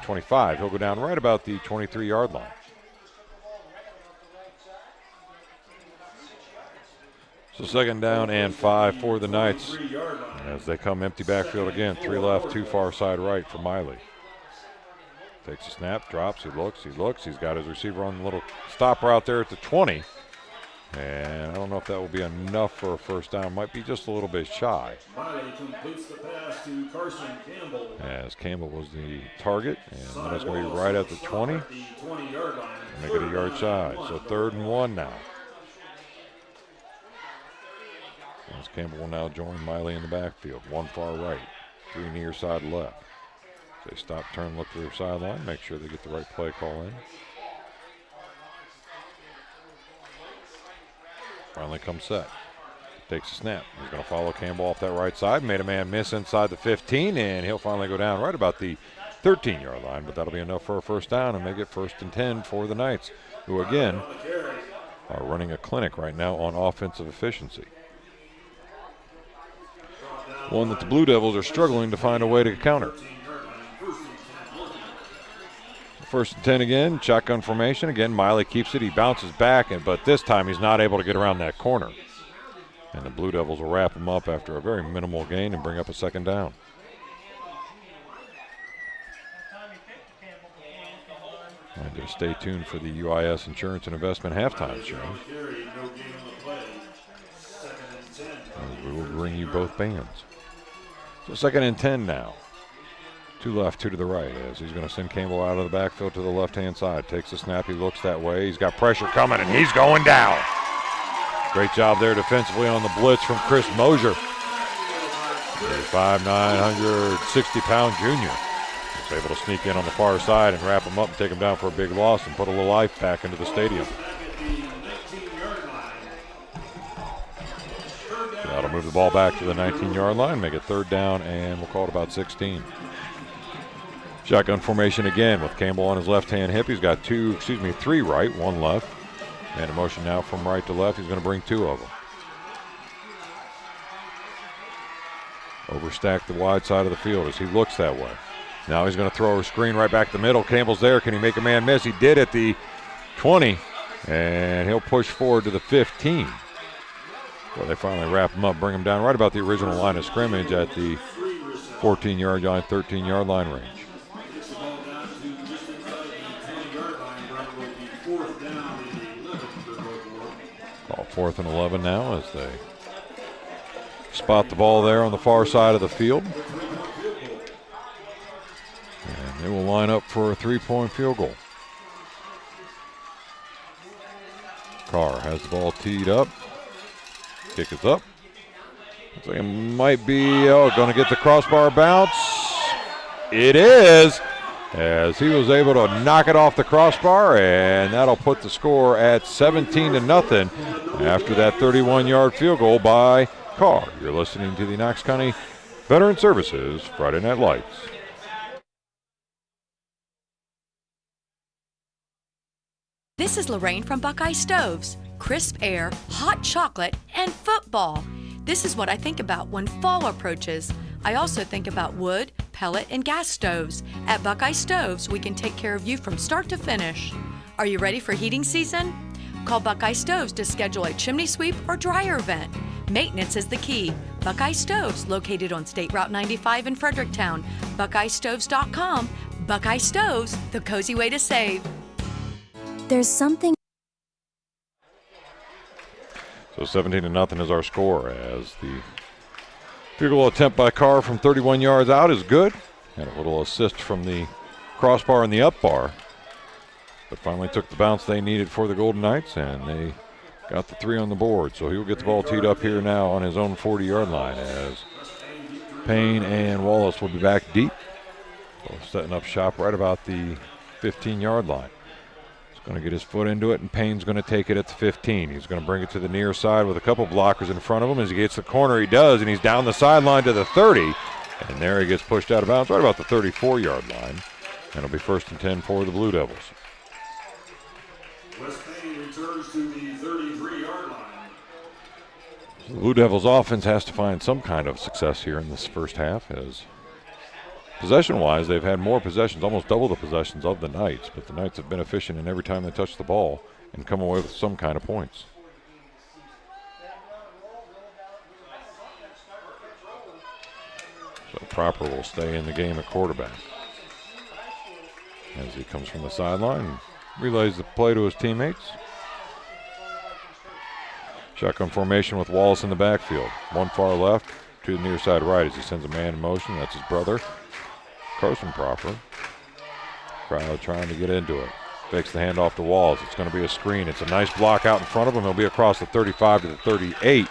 25. He'll go down right about the 23-yard line. So 2nd down and 5 for the Knights as they come empty backfield again. 3 left, 2 far side right for Miley. Takes a snap, drops, he looks. He's got his receiver on the little stopper out there at the 20. And I don't know if that will be enough for a first down. Might be just a little bit shy. Miley completes the pass to Carson Campbell. As Campbell was the target, and that's going to be right at the 20. Make it a yard shy. So 3rd and 1 now. As Campbell will now join Miley in the backfield. 1 far right, 3 near side left. They stop, turn, look to their sideline, make sure they get the right play call in. Finally comes set. Takes a snap. He's going to follow Campbell off that right side. Made a man miss inside the 15, and he'll finally go down right about the 13-yard line, but that'll be enough for a first down and make it 1st and 10 for the Knights, who again are running a clinic right now on offensive efficiency. One that the Blue Devils are struggling to find a way to counter. 1st and 10 again, shotgun formation. Again, Miley keeps it. He bounces back, but this time he's not able to get around that corner. And the Blue Devils will wrap him up after a very minimal gain and bring up a 2nd down. And just stay tuned for the UIS Insurance and Investment halftime show. As we will bring you both bands. So 2nd and 10 now. 2 left, 2 to the right, as he's going to send Campbell out of the backfield to the left-hand side. Takes a snap, he looks that way. He's got pressure coming, and he's going down. Great job there defensively on the blitz from Chris Mosier. 5'9", 160-pound junior. He's able to sneak in on the far side and wrap him up and take him down for a big loss and put a little life back into the stadium. That'll move the ball back to the 19-yard line, make it 3rd down, and we'll call it about 16. Shotgun formation again with Campbell on his left-hand hip. He's got 3 right, 1 left. And a motion now from right to left. He's going to bring 2 of them. overstacked the wide side of the field as he looks that way. Now he's going to throw a screen right back the middle. Campbell's there. Can he make a man miss? He did at the 20, and he'll push forward to the 15. Well, they finally wrap him up, bring him down right about the original line of scrimmage at the 14-yard line, 13-yard line range. Call 4th and 11 now as they spot the ball there on the far side of the field. And they will line up for a 3-point field goal. Carr has the ball teed up. Kick is up. Looks like it might be, going to get the crossbar bounce. It is, as he was able to knock it off the crossbar, and that'll put the score at 17-0 after that 31-yard field goal by Carr. You're listening to the Knox County Veteran Services Friday Night Lights. This is Lorraine from Buckeye Stoves. Crisp air, hot chocolate, and football. This is what I think about when fall approaches. I also think about wood, pellet, and gas stoves. At Buckeye Stoves, we can take care of you from start to finish. Are you ready for heating season? Call Buckeye Stoves to schedule a chimney sweep or dryer event. Maintenance is the key. Buckeye Stoves, located on State Route 95 in Fredericktown. BuckeyeStoves.com. Buckeye Stoves, the cozy way to save. There's something. So 17-0 is our score as the field goal attempt by Carr from 31 yards out is good. Had a little assist from the crossbar and the up bar, but finally took the bounce they needed for the Golden Knights, and they got the 3 on the board. So he'll get the ball teed up here now on his own 40-yard line as Payne and Wallace will be back deep. So setting up shop right about the 15-yard line. Going to get his foot into it, and Payne's going to take it at the 15. He's going to bring it to the near side with a couple blockers in front of him. As he gets the corner, he does, and he's down the sideline to the 30. And there he gets pushed out of bounds right about the 34-yard line. And it'll be 1st and 10 for the Blue Devils. West Payne returns to the 33-yard line. So the Blue Devils offense has to find some kind of success here in this first half, as possession-wise, they've had more possessions, almost double the possessions of the Knights, but the Knights have been efficient in every time they touch the ball and come away with some kind of points. So Proper will stay in the game at quarterback as he comes from the sideline and relays the play to his teammates. Shotgun formation with Wallace in the backfield. One far left, to the near side right as he sends a man in motion. That's his brother, Carson Proper. Crowd trying to get into it. Fakes the handoff to Wallace. It's going to be a screen. It's a nice block out in front of him. He'll be across the 35 to the 38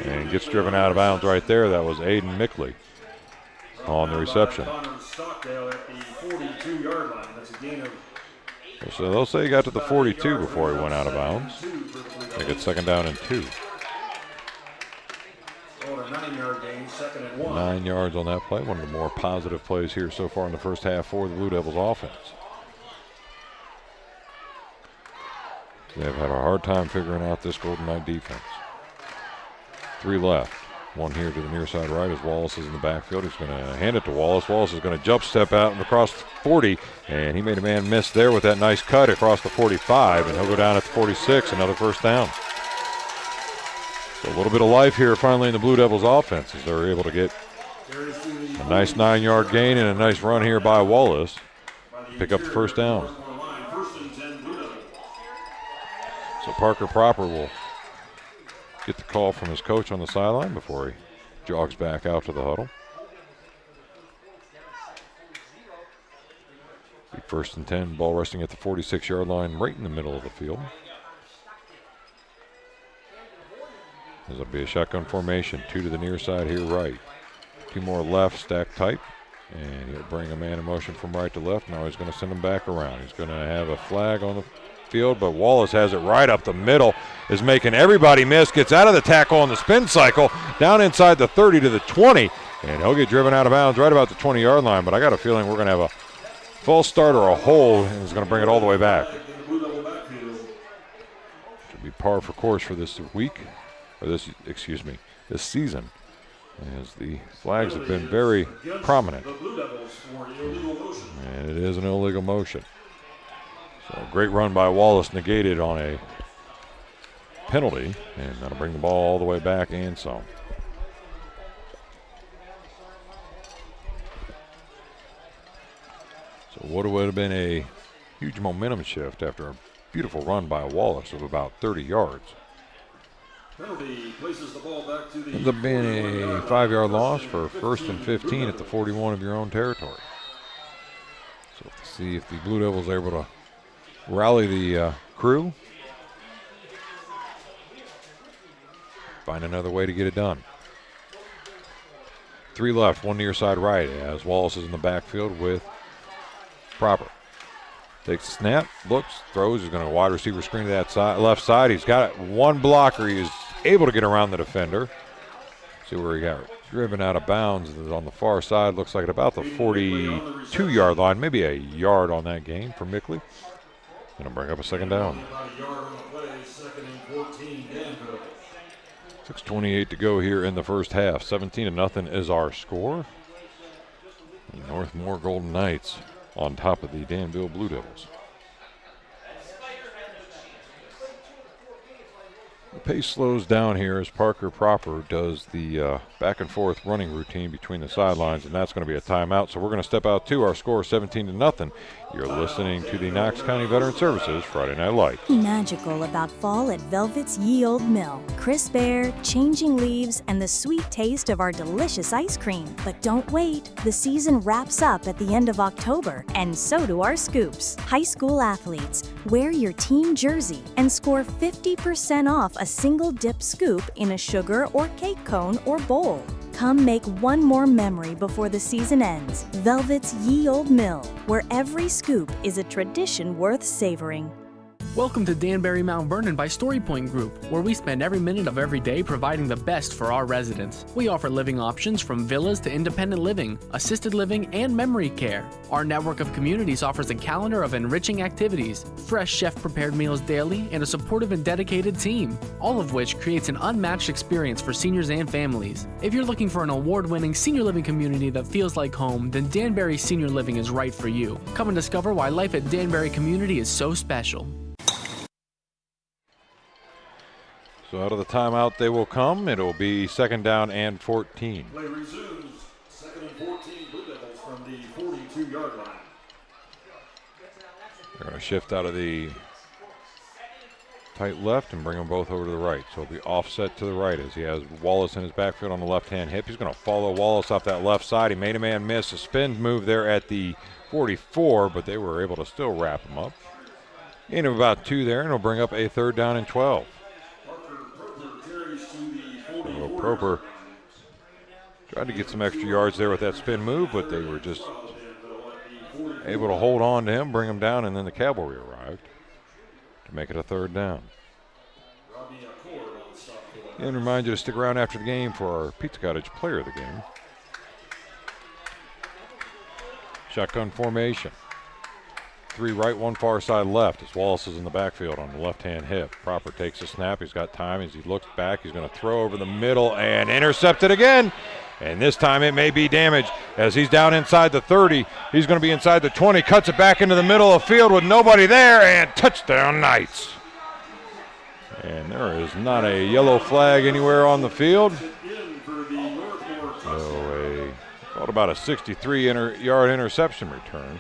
and gets driven out of bounds right there. That was Aiden Mickley on the reception. Stockdale at the 42-yard line. That's a gain of. So they'll say he got to the 42 before he went out of bounds. They get 2nd down and 2. A 9-yard gain, 2nd and 1. 9 yards on that play. One of the more positive plays here so far in the first half for the Blue Devils offense. They've had a hard time figuring out this Golden Knight defense. 3 left. One here to the near side right as Wallace is in the backfield. He's going to hand it to Wallace. Wallace is going to jump step out and across the 40, and he made a man miss there with that nice cut across the 45, and he'll go down at the 46, another 1st down. So a little bit of life here finally in the Blue Devils offense as they're able to get a nice 9-yard gain and a nice run here by Wallace. Pick up the 1st down. So Parker Proper will get the call from his coach on the sideline before he jogs back out to the huddle. Be 1st and 10, ball resting at the 46-yard line right in the middle of the field. This will be a shotgun formation. 2 to the near side here right. 2 more left, stacked tight. And he'll bring a man in motion from right to left. Now he's going to send him back around. He's going to have a flag on the field, but Wallace has it right up the middle, is making everybody miss, gets out of the tackle on the spin cycle, down inside the 30 to the 20, and he'll get driven out of bounds right about the 20-yard line, but I got a feeling we're going to have a false start or a hold, and he's going to bring it all the way back. Should be par for course for this week, or this season, as the flags have been very prominent. The Blue Devils for illegal motion. And it is an illegal motion. So great run by Wallace, negated on a penalty, and that'll bring the ball all the way back and some. So what would have been a huge momentum shift after a beautiful run by Wallace of about 30 yards. Penalty places the ball back to the Ends up being a 5-yard loss for 1st and 15 at the 41 of your own territory. So let's see if the Blue Devils are able to rally the crew. Find another way to get it done. 3 left, 1 near side right, as Wallace is in the backfield with Proper. Takes the snap, looks, throws. He's going to wide receiver screen to that side, left side. He's got one blocker. He is able to get around the defender. See where he got driven out of bounds. On the far side, looks like at about the 42-yard line, maybe a yard on that gain for Mickley. Going to bring up a second down. 6:28 to go here in the first half. 17-0 is our score. The Northmor Golden Knights on top of the Danville Blue Devils. The pace slows down here as Parker Proper does the back and forth running routine between the sidelines, and that's going to be a timeout. So we're going to step out to our score, 17-0. You're listening to the Knox County Veteran Services Friday Night Lights. Magical about fall at Velvet's Ye Old Mill. Crisp air, changing leaves, and the sweet taste of our delicious ice cream. But don't wait. The season wraps up at the end of October, and so do our scoops. High school athletes, wear your team jersey and score 50% off a single dip scoop in a sugar or cake cone or bowl. Come make one more memory before the season ends. Velvet's Ye Old Mill, where every scoop is a tradition worth savoring. Welcome to Danbury Mount Vernon by StoryPoint Group, where we spend every minute of every day providing the best for our residents. We offer living options from villas to independent living, assisted living, and memory care. Our network of communities offers a calendar of enriching activities, fresh chef-prepared meals daily, and a supportive and dedicated team, all of which creates an unmatched experience for seniors and families. If you're looking for an award-winning senior living community that feels like home, then Danbury Senior Living is right for you. Come and discover why life at Danbury Community is so special. So out of the timeout they will come. It'll be 2nd down and 14. Play resumes. 2nd and 14, Blue Devils from the 42-yard line. They're going to shift out of the tight left and bring them both over to the right. So it'll be offset to the right as he has Wallace in his backfield on the left-hand hip. He's going to follow Wallace off that left side. He made a man miss. A spin move there at the 44, but they were able to still wrap him up. Gain of about 2 there, and it'll bring up a 3rd down and 12. Proper tried to get some extra yards there with that spin move, but they were just able to hold on to him, bring him down, and then the cavalry arrived to make it a 3rd down. And remind you to stick around after the game for our Pizza Cottage player of the game. Shotgun formation. 3 right, 1 far side left as Wallace is in the backfield on the left-hand hip. Proper takes a snap. He's got time as he looks back. He's going to throw over the middle and intercepted again. And this time it may be damaged as he's down inside the 30. He's going to be inside the 20. Cuts it back into the middle of the field with nobody there, and touchdown Knights. And there is not a yellow flag anywhere on the field. So called about a 63-yard interception return.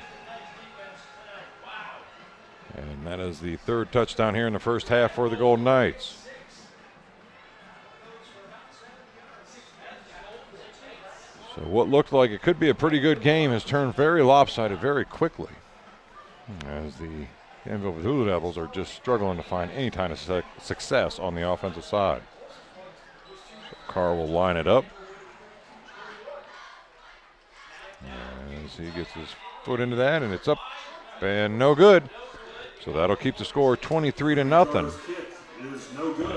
And that is the 3rd touchdown here in the first half for the Golden Knights. So what looked like it could be a pretty good game has turned very lopsided very quickly, as the Danville Blue Devils are just struggling to find any kind of success on the offensive side. So Carr will line it up. As he gets his foot into that, and it's up and no good. So that'll keep the score 23-0.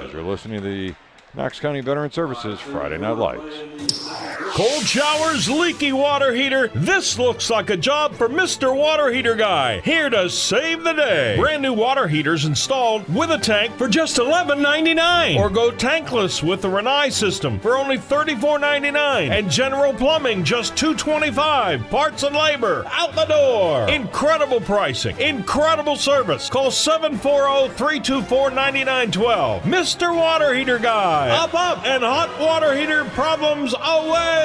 As you're listening to the Knox County Veteran Services Friday Night Lights. Cold showers, leaky water heater. This looks like a job for Mr. Water Heater Guy, here to save the day. Brand new water heaters installed with a tank for just $11.99. Or go tankless with the Renai system for only $34.99. And general plumbing just $225. Parts and labor out the door. Incredible pricing, incredible service. Call 740-324-9912. Mr. Water Heater Guy. Up and hot water heater problems away.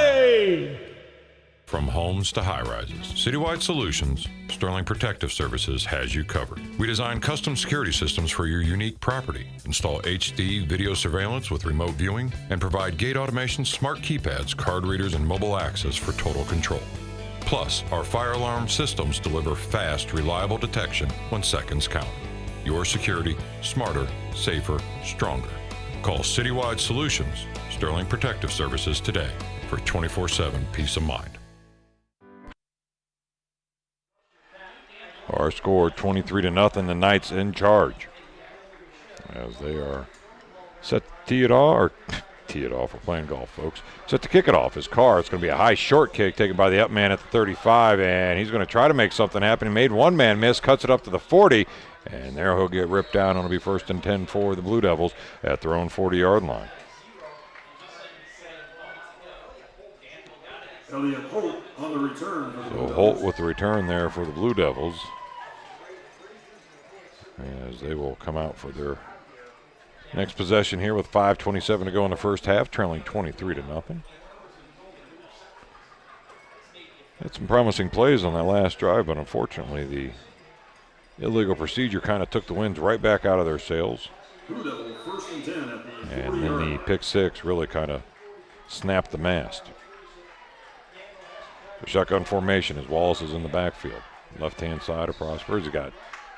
From homes to high-rises, Citywide Solutions, Sterling Protective Services has you covered. We design custom security systems for your unique property, install HD video surveillance with remote viewing, and provide gate automation, smart keypads, card readers, and mobile access for total control. Plus, our fire alarm systems deliver fast, reliable detection when seconds count. Your security, smarter, safer, stronger. Call Citywide Solutions, Sterling Protective Services today for 24/7 peace of mind. Our score 23-0. The Knights in charge as they are set to tee it off, or tee it off. We're playing golf, folks. Set to kick it off. His car. It's going to be a high short kick taken by the up man at the 35, and he's going to try to make something happen. He made one man miss, cuts it up to the 40, and there he'll get ripped down. It'll be 1st and 10 for the Blue Devils at their own 40-yard line. Elliot Holt on the return. So Holt with the return there for the Blue Devils, as they will come out for their next possession here with 5:27 to go in the first half, trailing 23-0. Had some promising plays on that last drive, but unfortunately the illegal procedure kind of took the winds right back out of their sails. Blue Devil, 1st and 10 at the And then the pick six really kind of snapped the mast. The shotgun formation as Wallace is in the backfield. Left-hand side of Prosper. He's got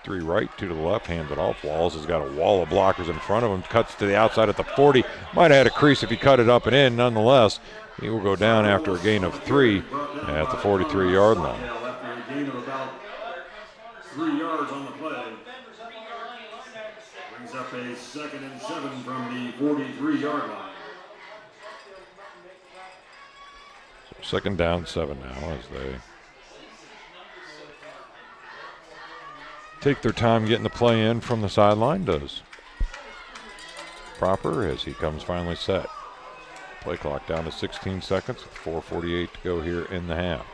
3 right, 2 to the left, hands it off. Wallace has got a wall of blockers in front of him. Cuts to the outside at the 40. Might have had a crease if he cut it up and in. Nonetheless, he will go down after a gain of 3 at the 43-yard line. After a gain of about 3 yards on the play. Brings up a 2nd and 7 from the 43-yard line. 2nd down, 7 now as they take their time getting the play in from the sideline. Does Proper as he comes finally set. Play clock down to 16 seconds with 4:48 to go here in the half.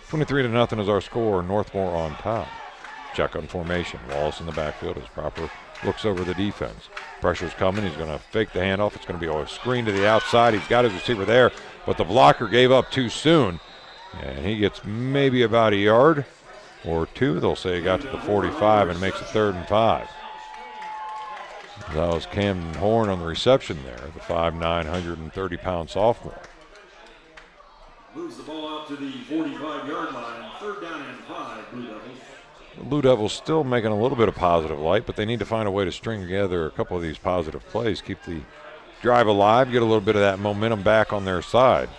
23-0 is our score. Northmor on top. Shotgun formation. Wallace in the backfield as Proper looks over the defense. Pressure's coming. He's going to fake the handoff. It's going to be a screen to the outside. He's got his receiver there, but the blocker gave up too soon, and he gets maybe about a yard or 2. They'll say he got to the 45 and makes it 3rd and 5. That was Camden Horn on the reception there, the 5'9", 130-pound sophomore. Moves the ball out to the 45-yard line. 3rd down and 5, Blue Devils. The Blue Devils still making a little bit of positive light, but they need to find a way to string together a couple of these positive plays, keep the drive alive, get a little bit of that momentum back on their side.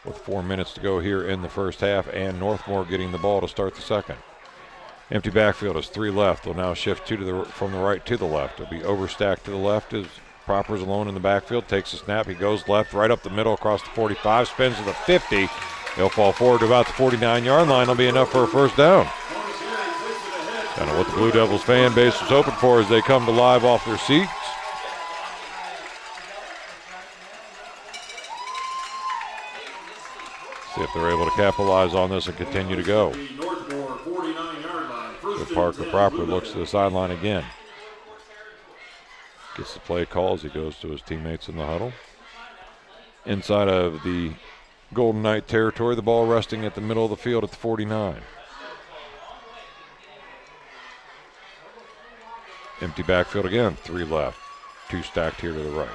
With 4 minutes to go here in the first half, and Northmor getting the ball to start the second. Empty backfield is 3 left. They'll now shift 2 from the right to the left. It'll be overstacked to the left as Proper's alone in the backfield, takes a snap. He goes left, right up the middle across the 45, spins to the 50. He'll fall forward to about the 49-yard line. It'll be enough for a 1st down. Kind of what the Blue Devils fan base was hoping for as they come to live off their seats. See if they're able to capitalize on this and continue to go. So Parker Proper looks to the sideline again. Gets the play call as he goes to his teammates in the huddle. Inside of the Golden Knight territory, the ball resting at the middle of the field at the 49. Empty backfield again, 3 left, 2 stacked here to the right.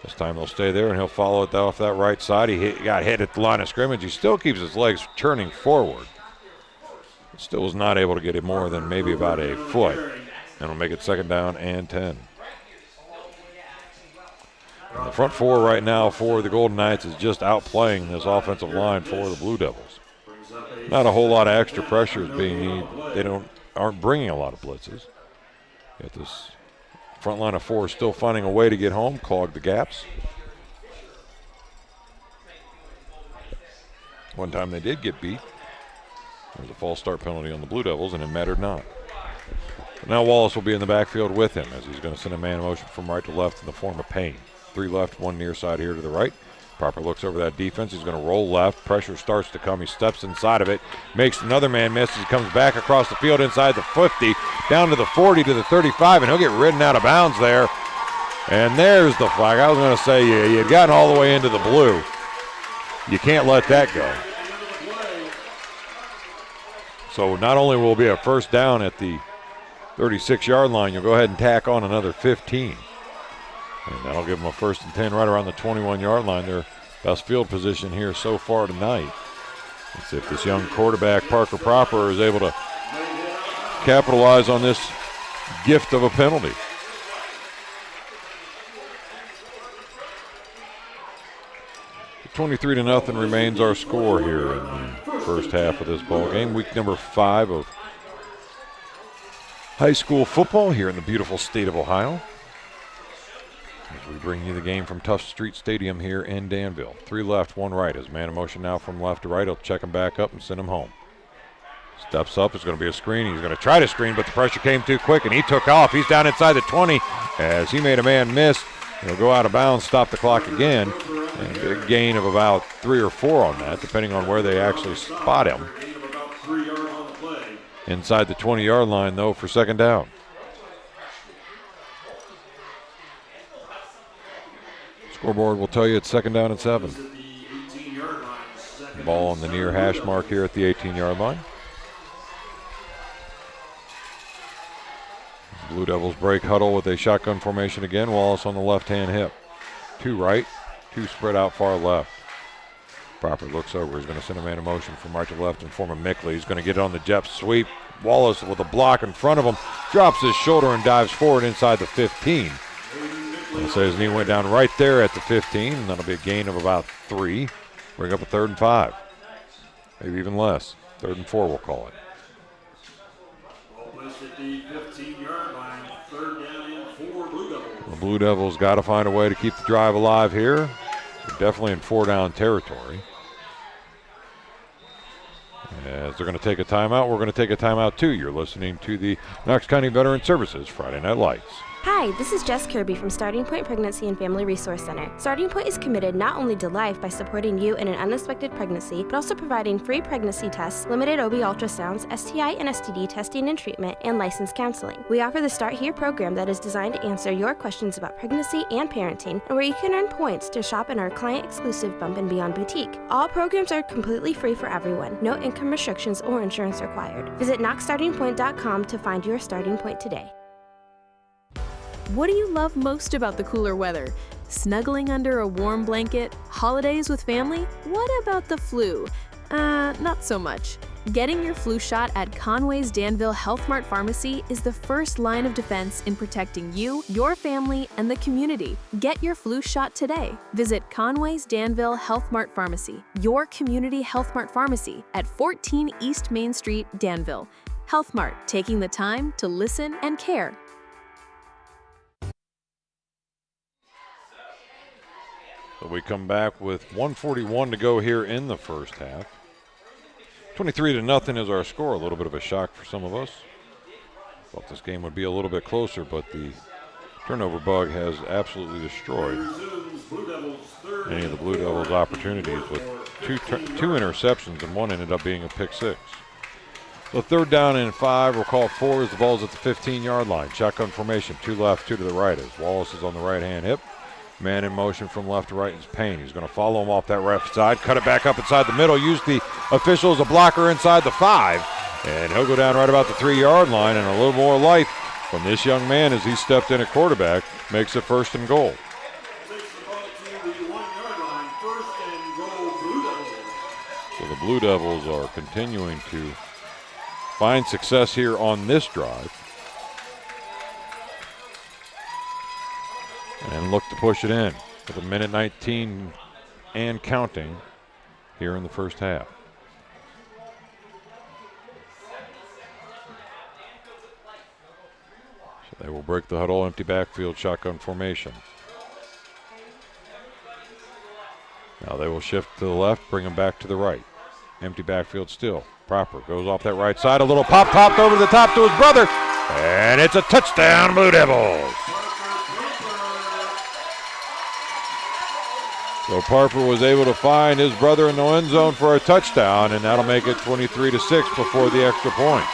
This time they'll stay there, and he'll follow it off that right side. He got hit at the line of scrimmage. He still keeps his legs turning forward. Still was not able to get it more than maybe about a foot, and will make it 2nd down and 10. And the front 4 right now for the Golden Knights is just outplaying this offensive line for the Blue Devils. Not a whole lot of extra pressure is being needed. They aren't bringing a lot of blitzes. Yet this front line of 4 is still finding a way to get home, clog the gaps. One time they did get beat. There was a false start penalty on the Blue Devils, and it mattered not. But now Wallace will be in the backfield with him as he's going to send a man in motion from right to left in the form of Payne. 3 left, 1 near side here to the right. Proper looks over that defense. He's going to roll left. Pressure starts to come. He steps inside of it. Makes another man miss. He comes back across the field inside the 50, down to the 40 to the 35, and he'll get ridden out of bounds there. And there's the flag. I was going to say you'd gotten all the way into the blue. You can't let that go. So not only will it be a first down at the 36-yard line, you'll go ahead and tack on another 15. And that'll give them a 1st and 10 right around the 21-yard line. Their best field position here so far tonight. Let's see if this young quarterback, Parker Proper, is able to capitalize on this gift of a penalty. $23-0 remains our score here in the first half of this ball game. Week number 5 of high school football here in the beautiful state of Ohio. As we bring you the game from Tufts Street Stadium here in Danville. 3 left, 1 right. As man in motion now from left to right. He'll check him back up and send him home. Steps up. It's going to be a screen. He's going to try to screen, but the pressure came too quick, and he took off. He's down inside the 20 as he made a man miss. He'll go out of bounds, stop the clock again, and a big gain of about 3 or 4 on that, depending on where they actually spot him. Inside the 20-yard line, though, for second down. Scoreboard will tell you it's second down and 7. Ball on the near hash mark here at the 18-yard line. Blue Devils break huddle with a shotgun formation again. Wallace on the left-hand hip. 2 right, 2 spread out far left. Proper looks over. He's going to send a man in motion from right to left in form of Mickley. He's going to get it on the jet sweep. Wallace with a block in front of him. Drops his shoulder and dives forward inside the 15. So his knee went down right there at the 15, and that'll be a gain of about 3. Bring up a 3rd and 5. Maybe even less. 3rd and 4, we'll call it. Ball placed at the 15-yard line. 3rd down and 4 Blue Devils. The Blue Devils got to find a way to keep the drive alive here. They're definitely in 4-down territory. As they're going to take a timeout, we're going to take a timeout too. You're listening to the Knox County Veteran Services Friday Night Lights. Hi, this is Jess Kirby from Starting Point Pregnancy and Family Resource Center. Starting Point is committed not only to life by supporting you in an unexpected pregnancy, but also providing free pregnancy tests, limited OB ultrasounds, STI and STD testing and treatment, and licensed counseling. We offer the Start Here program that is designed to answer your questions about pregnancy and parenting, and where you can earn points to shop in our client-exclusive Bump and Beyond boutique. All programs are completely free for everyone, no income restrictions or insurance required. Visit knoxstartingpoint.com to find your starting point today. What do you love most about the cooler weather? Snuggling under a warm blanket? Holidays with family? What about the flu? Not so much. Getting your flu shot at Conway's Danville Health Mart Pharmacy is the first line of defense in protecting you, your family, and the community. Get your flu shot today. Visit Conway's Danville Health Mart Pharmacy, your community Health Mart pharmacy at 14 East Main Street, Danville. Health Mart, taking the time to listen and care. So we come back with 1:41 to go here in the first half. 23-0 is our score. A little bit of a shock for some of us. Thought this game would be a little bit closer, but the turnover bug has absolutely destroyed any of the Blue Devils' opportunities with two interceptions, and one ended up being a pick 6. So 3rd down and 5. We'll call it 4 as the ball's at the 15-yard line. Shotgun formation, 2 left, 2 to the right as Wallace is on the right-hand hip. Man in motion from left to right is Payne. He's going to follow him off that left side, cut it back up inside the middle, use the official as a blocker inside the 5, and he'll go down right about the 3-yard line, and a little more life from this young man as he stepped in at quarterback, makes it 1st and goal. So the Blue Devils are continuing to find success here on this drive. And look to push it in with 1:19 and counting here in the first half. So they will break the huddle, empty backfield, shotgun formation. Now they will shift to the left, bring them back to the right. Empty backfield still. Proper goes off that right side. A little popped over the top to his brother. And it's a touchdown, Blue Devils. So Parker was able to find his brother in the end zone for a touchdown, and that'll make it 23-6 before the extra point.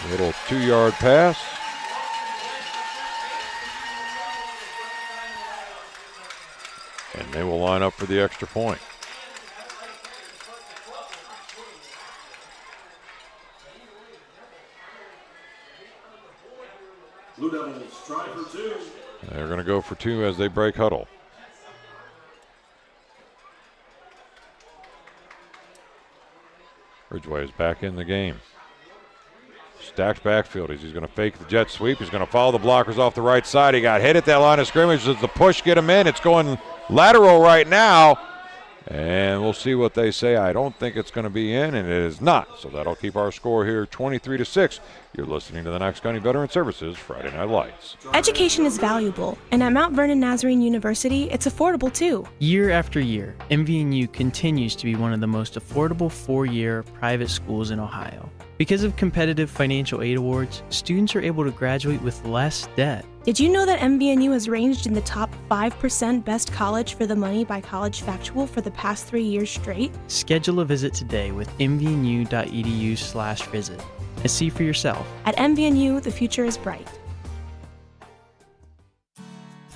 A little 2-yard pass. And they will line up for the extra point. Blue Devils try for 2. They're going to go for 2 as they break huddle. Ridgway is back in the game. Stacked backfield. He's going to fake the jet sweep. He's going to follow the blockers off the right side. He got hit at that line of scrimmage. Does the push get him in? It's going lateral right now. And we'll see what they say. I don't think it's going to be in, and it is not. So that'll keep our score here 23-6. You're listening to the Knox County Veteran Services Friday Night Lights. Education is valuable, and at Mount Vernon Nazarene University, it's affordable too. Year after year, MVNU continues to be one of the most affordable 4-year private schools in Ohio. Because of competitive financial aid awards, students are able to graduate with less debt. Did you know that MVNU has ranged in the top 5% best college for the money by College Factual for the past 3 years straight? Schedule a visit today with mvnu.edu/visit and see for yourself. At MVNU, the future is bright.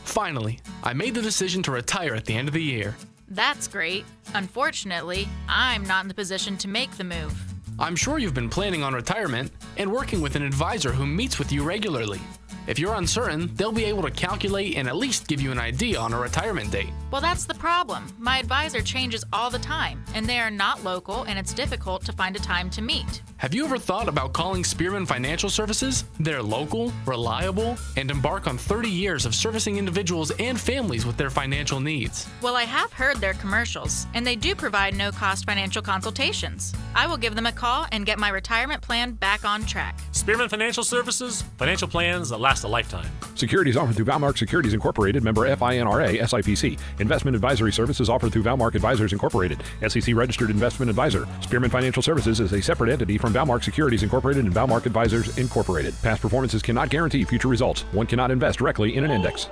Finally, I made the decision to retire at the end of the year. That's great. Unfortunately, I'm not in the position to make the move. I'm sure you've been planning on retirement and working with an advisor who meets with you regularly. If you're uncertain, they'll be able to calculate and at least give you an idea on a retirement date. Well, that's the problem. My advisor changes all the time, and they are not local, and it's difficult to find a time to meet. Have you ever thought about calling Spearman Financial Services? They're local, reliable, and embark on 30 years of servicing individuals and families with their financial needs. Well, I have heard their commercials, and they do provide no-cost financial consultations. I will give them a call and get my retirement plan back on track. Spearman Financial Services, financial plans that last a lifetime. Securities offered through Valmark Securities Incorporated, member FINRA, SIPC. Investment advisory services offered through Valmark Advisors Incorporated, SEC registered investment advisor. Spearman Financial Services is a separate entity from Valmark Securities Incorporated and Valmark Advisors Incorporated. Past performances cannot guarantee future results. One cannot invest directly in an index.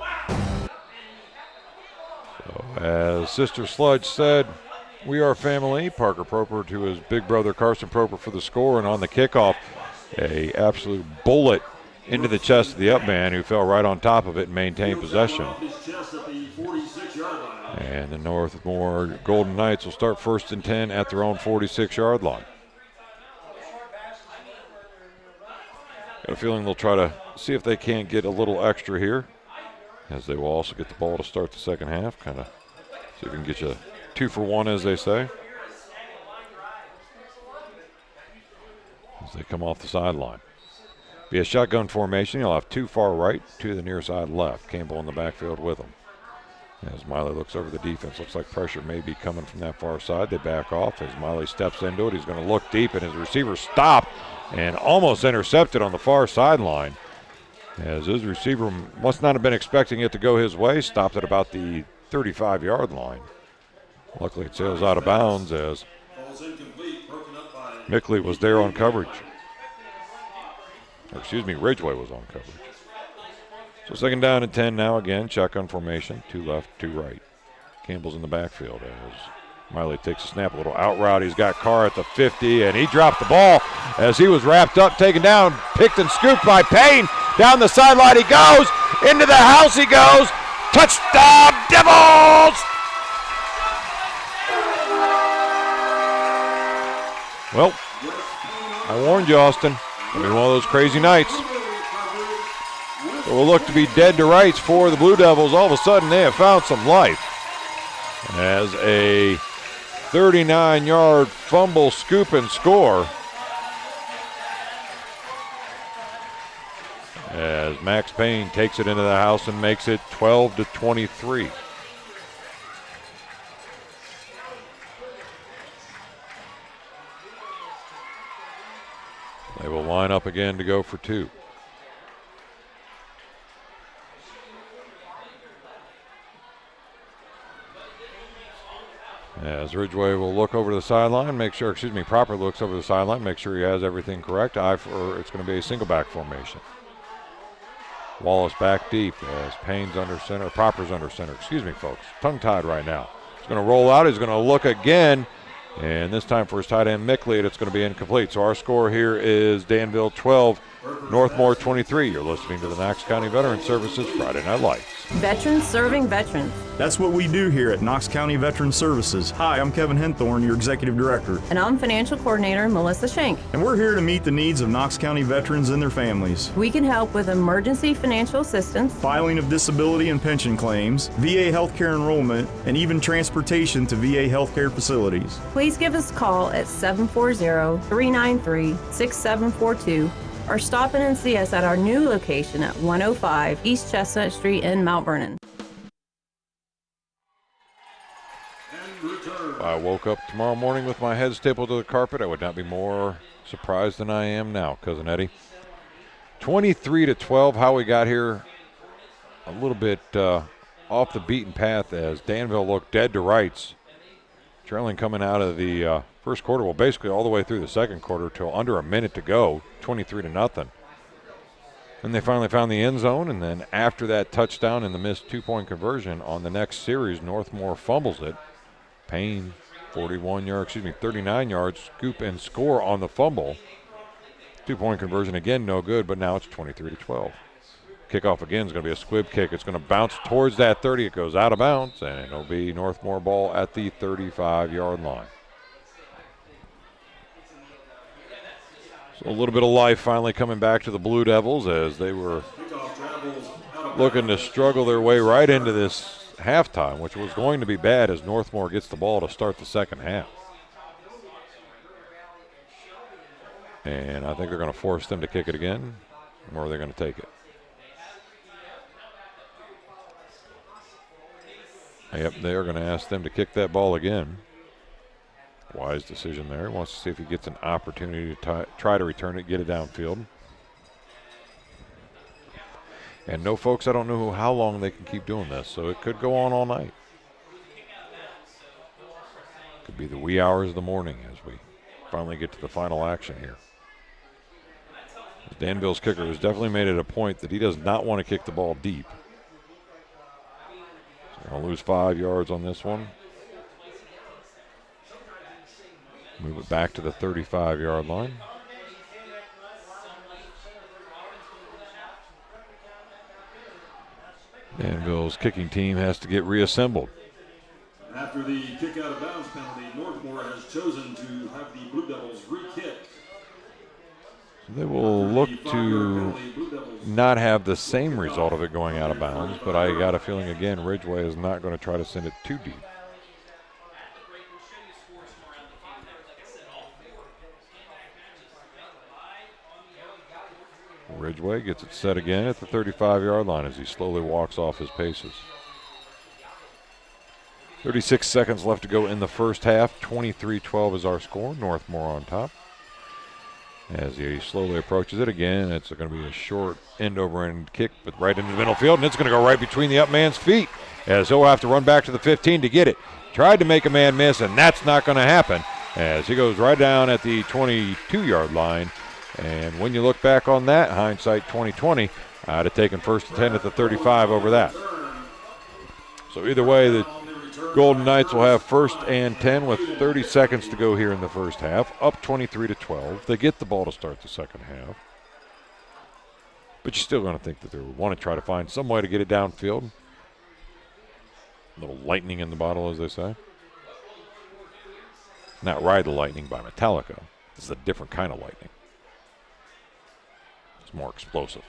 So, as Sister Sludge said, we are family. Parker Proper to his big brother Carson Proper for the score, and on the kickoff, a absolute bullet into the chest of the up man, who fell right on top of it and maintained possession. And the Northmor Golden Knights will start 1st and 10 at their own 46-yard line. Got a feeling they'll try to see if they can't get a little extra here, as they will also get the ball to start the second half. Kind of see if we can get you 2 for 1, as they say, as they come off the sideline. Be a shotgun formation. You'll have 2 far right, 2 to the near side left. Campbell in the backfield with them. As Miley looks over the defense, looks like pressure may be coming from that far side. They back off as Miley steps into it. He's going to look deep, and his receiver stopped and almost intercepted on the far sideline, as his receiver must not have been expecting it to go his way. Stopped at about the 35-yard line. Luckily, it sails out of bounds as Mickley was there on coverage. Ridgway was on coverage. So 2nd down and 10 now again. Shotgun formation. 2 left, 2 right. Campbell's in the backfield as Miley takes a snap, a little out route. He's got Carr at the 50, and he dropped the ball as he was wrapped up, taken down, picked and scooped by Payne. Down the sideline he goes. Into the house he goes. Touchdown, Devils! Well, I warned you, Austin. It's been one of those crazy nights. It will look to be dead to rights for the Blue Devils. All of a sudden, they have found some life. As a 39-yard fumble, scoop, and score. As Max Payne takes it into the house and makes it 12-23. They will line up again to go for 2. As Ridgway will look over to the sideline, Proper looks over the sideline, make sure he has everything correct. It's going to be a single back formation. Wallace back deep as Payne's under center, Proper's under center. Excuse me, folks. Tongue-tied right now. He's going to roll out. He's going to look again. And this time for his tight end, Mickley, it's going to be incomplete. So our score here is Danville 12, Northmor 23. You're listening to the Knox County Veteran Services Friday Night Lights. Veterans serving veterans. That's what we do here at Knox County Veteran Services. Hi, I'm Kevin Henthorne, your Executive Director. And I'm Financial Coordinator Melissa Schenk. And we're here to meet the needs of Knox County veterans and their families. We can help with emergency financial assistance, filing of disability and pension claims, VA healthcare enrollment, and even transportation to VA healthcare facilities. Please give us a call at 740-393-6742 or stop in and see us at our new location at 105 East Chestnut Street in Mount Vernon. If I woke up tomorrow morning with my head stapled to the carpet, I would not be more surprised than I am now, Cousin Eddie. 23-12, how we got here a little bit off the beaten path as Danville looked dead to rights. Trailing coming out of the first quarter, well, basically all the way through the second quarter till under a minute to go, 23-0. And they finally found the end zone, and then after that touchdown and the missed two-point conversion on the next series, Northmor fumbles it. Payne, 39 yards, scoop and score on the fumble. Two-point conversion again, no good, but now it's 23-12. Kickoff again is going to be a squib kick. It's going to bounce towards that 30. It goes out of bounds, and it'll be Northmor ball at the 35-yard line. So a little bit of life finally coming back to the Blue Devils as they were looking to struggle their way right into this halftime, which was going to be bad as Northmor gets the ball to start the second half. And I think they're going to force them to kick it again, or they're going to take it. Yep, they're going to ask them to kick that ball again. Wise decision there. He wants to see if he gets an opportunity to try to return it, get it downfield. And no, folks, I don't know how long they can keep doing this, so it could go on all night. Could be the wee hours of the morning as we finally get to the final action here. Danville's kicker has definitely made it a point that he does not want to kick the ball deep. So going to lose 5 yards on this one. Move it back to the 35-yard line. Danville's kicking team has to get reassembled. After the kick out of bounds penalty, Northmor has chosen to have the Blue Devils re-kick. So they will look to not have the same result of it going out of bounds, but I got a feeling, again, Ridgway is not going to try to send it too deep. Ridgway gets it set again at the 35-yard line as he slowly walks off his paces. 36 seconds left to go in the first half. 23-12 is our score. Northmor on top. As he slowly approaches it again, it's going to be a short end-over-end kick, but right into the middle field, and it's going to go right between the up man's feet as he'll have to run back to the 15 to get it. Tried to make a man miss, and that's not going to happen as he goes right down at the 22-yard line. And when you look back on that, hindsight 2020, I'd have taken first and 10 at the 35 over that. So either way, the Golden Knights will have first and 10 with 30 seconds to go here in the first half, up 23-12. They get the ball to start the second half. But you're still going to think that they want to try to find some way to get it downfield. A little lightning in the bottle, as they say. Not Ride the Lightning by Metallica. This is a different kind of lightning. More explosive.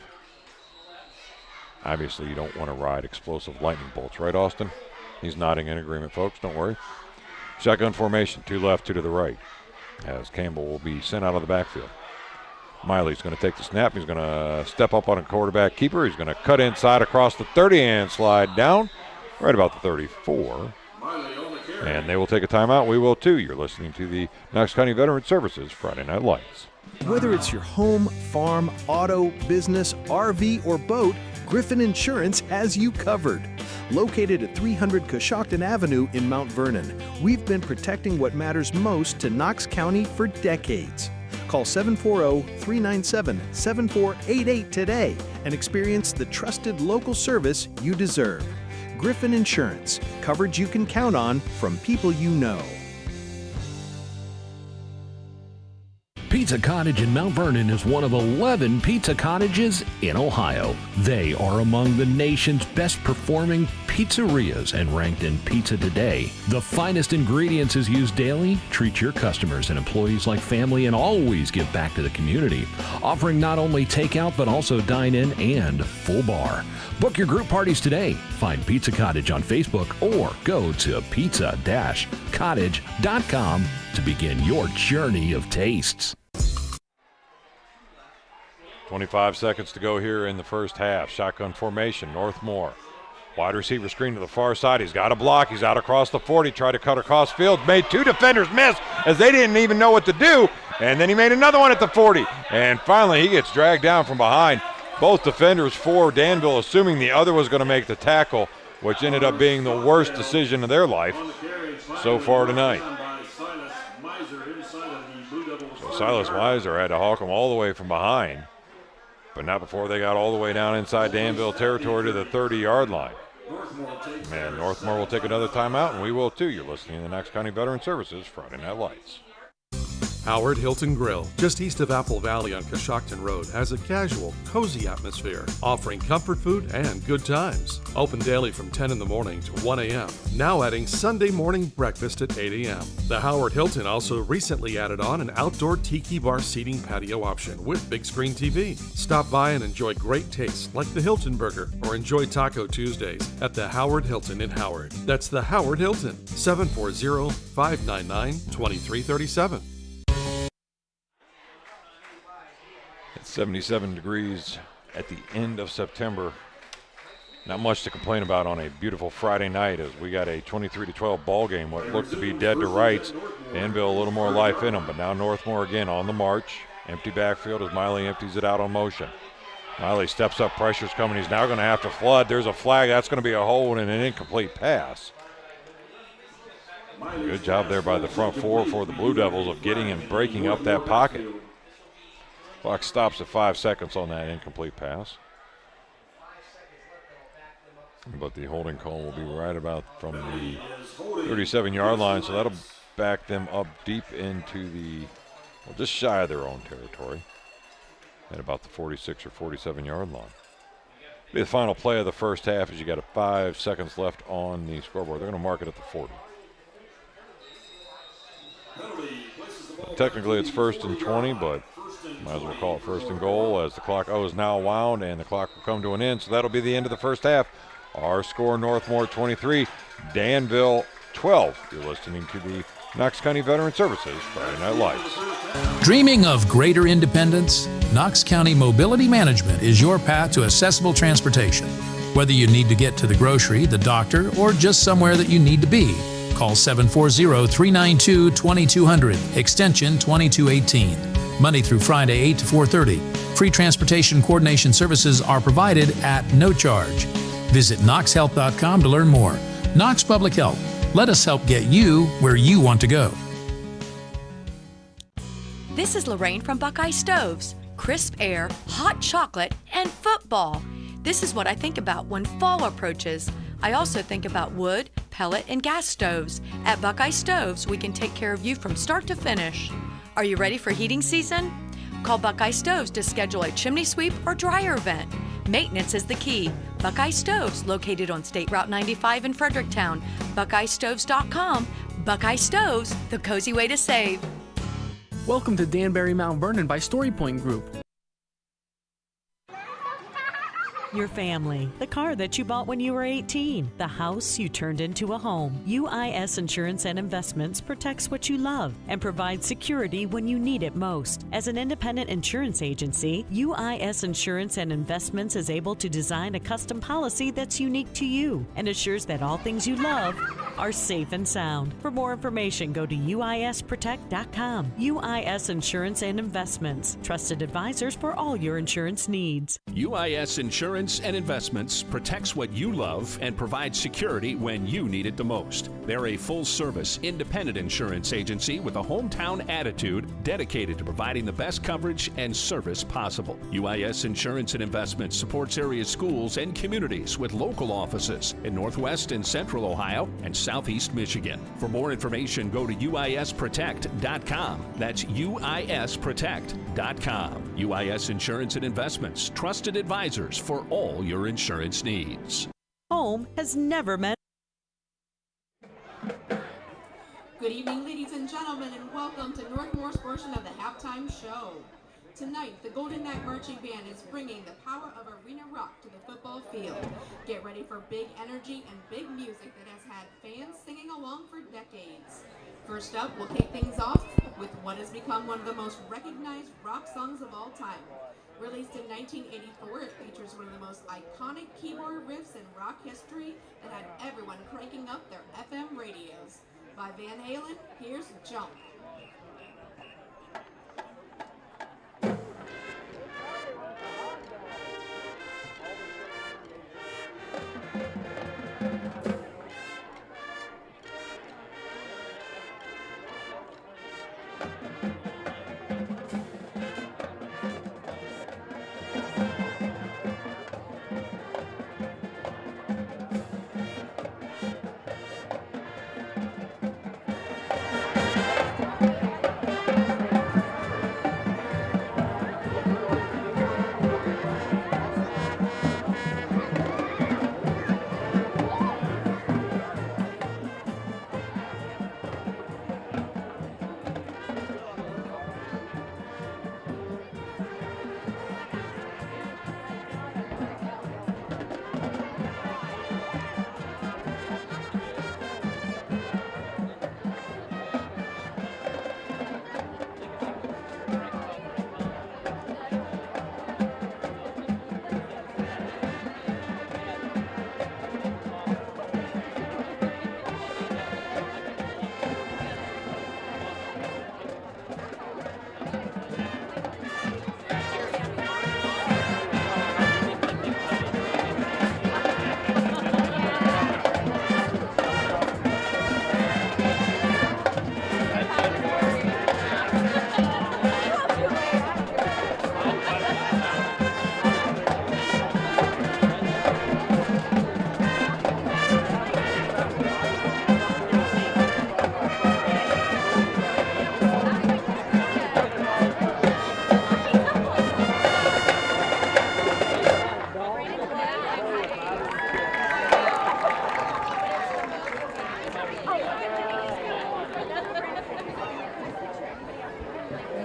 Obviously, you don't want to ride explosive lightning bolts, right, Austin? He's nodding in agreement, folks. Don't worry. Shotgun formation, 2 left, 2 to the right, as Campbell will be sent out of the backfield. Miley's going to take the snap. He's going to step up on a quarterback keeper. He's going to cut inside across the 30 and slide down right about the 34. And they will take a timeout. We will too. You're listening to the Knox County Veteran Services Friday Night Lights. Whether it's your home, farm, auto, business, RV, or boat, Griffin Insurance has you covered. Located at 300 Coshocton Avenue in Mount Vernon, we've been protecting what matters most to Knox County for decades. Call 740-397-7488 today and experience the trusted local service you deserve. Griffin Insurance, coverage you can count on from people you know. Pizza Cottage in Mount Vernon is one of 11 pizza cottages in Ohio. They are among the nation's best performing pizzerias and ranked in Pizza Today. The finest ingredients is used daily. Treat your customers and employees like family and always give back to the community. Offering not only takeout but also dine-in and full bar. Book your group parties today. Find Pizza Cottage on Facebook or go to pizza-cottage.com to begin your journey of tastes. 25 seconds to go here in the first half. Shotgun formation, Northmor. Wide receiver screen to the far side. He's got a block. He's out across the 40. Tried to cut across field. Made two defenders miss as they didn't even know what to do. And then he made another one at the 40. And finally he gets dragged down from behind. Both defenders for Danville assuming the other was going to make the tackle, which ended up being the worst decision of their life so far tonight. So Silas Weiser had to hawk him all the way from behind, but not before they got all the way down inside Danville territory to the 30-yard line. Man, Northmor will take another timeout, and we will too. You're listening to the Knox County Veteran Services Friday Night Lights. Howard Hilton Grill, just east of Apple Valley on Coshocton Road, has a casual, cozy atmosphere, offering comfort food and good times. Open daily from 10 in the morning to 1 a.m., now adding Sunday morning breakfast at 8 a.m. The Howard Hilton also recently added on an outdoor tiki bar seating patio option with big screen TV. Stop by and enjoy great tastes like the Hilton Burger or enjoy Taco Tuesdays at the Howard Hilton in Howard. That's the Howard Hilton, 740-599-2337. 77 degrees at the end of September. Not much to complain about on a beautiful Friday night as we got a 23-12 ball game. What looked to be dead to rights. Danville a little more life in them, but now Northmor again on the march. Empty backfield as Miley empties it out on motion. Miley steps up, pressure's coming. He's now going to have to flood. There's a flag. That's going to be a hold and an incomplete pass. Good job there by the front four for the Blue Devils of getting and breaking up that pocket. Clock stops at 5 seconds on that incomplete pass. But the holding call will be right about from the 37-yard line, so that'll back them up deep into the, well, just shy of their own territory at about the 46 or 47-yard line. Be the final play of the first half as you got 5 seconds left on the scoreboard. They're going to mark it at the 40. Technically it's 1st and 20, but might as well call it 1st and goal as the clock is now wound and the clock will come to an end. So that'll be the end of the first half. Our score, Northmor 23, Danville 12. You're listening to the Knox County Veteran Services Friday Night Lights. Dreaming of greater independence? Knox County Mobility Management is your path to accessible transportation. Whether you need to get to the grocery, the doctor, or just somewhere that you need to be, call 740-392-2200, extension 2218. Monday through Friday, 8 to 4:30. Free transportation coordination services are provided at no charge. Visit knoxhealth.com to learn more. Knox Public Health. Let us help get you where you want to go. This is Lorraine from Buckeye Stoves. Crisp air, hot chocolate, and football. This is what I think about when fall approaches. I also think about wood, pellet, and gas stoves. At Buckeye Stoves, we can take care of you from start to finish. Are you ready for heating season? Call Buckeye Stoves to schedule a chimney sweep or dryer event. Maintenance is the key. Buckeye Stoves, located on State Route 95 in Fredericktown. BuckeyeStoves.com. Buckeye Stoves, the cozy way to save. Welcome to Danbury Mount Vernon by StoryPoint Group. Your family, the car that you bought when you were 18, the house you turned into a home. UIS Insurance and Investments protects what you love and provides security when you need it most. As an independent insurance agency, UIS Insurance and Investments is able to design a custom policy that's unique to you and assures that all things you love are safe and sound. For more information, go to uisprotect.com. UIS Insurance and Investments, trusted advisors for all your insurance needs. UIS Insurance and Investments protects what you love and provides security when you need it the most. They're a full-service, independent insurance agency with a hometown attitude dedicated to providing the best coverage and service possible. UIS Insurance and Investments supports area schools and communities with local offices in Northwest and Central Ohio and Southeast Michigan. For more information, go to uisprotect.com. That's uisprotect.com. UIS Insurance and Investments, trusted advisors for all your insurance needs. Home has never met. Good evening, ladies and gentlemen, and welcome to Northmor's portion of the halftime show. Tonight, the Golden Knight Marching Band is bringing the power of arena rock to the football field. Get ready for big energy and big music that has had fans singing along for decades. First up, we'll kick things off with what has become one of the most recognized rock songs of all time. Released in 1984, it features one of the most iconic keyboard riffs in rock history that had everyone cranking up their FM radios. By Van Halen, here's Jump.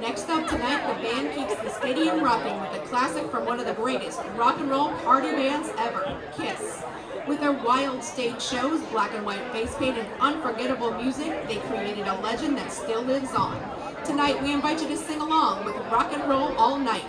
Next up tonight, the band keeps the stadium rocking with a classic from one of the greatest rock and roll party bands ever, Kiss. With their wild stage shows, black and white face paint, and unforgettable music, they created a legend that still lives on. Tonight, we invite you to sing along with Rock and Roll All Night.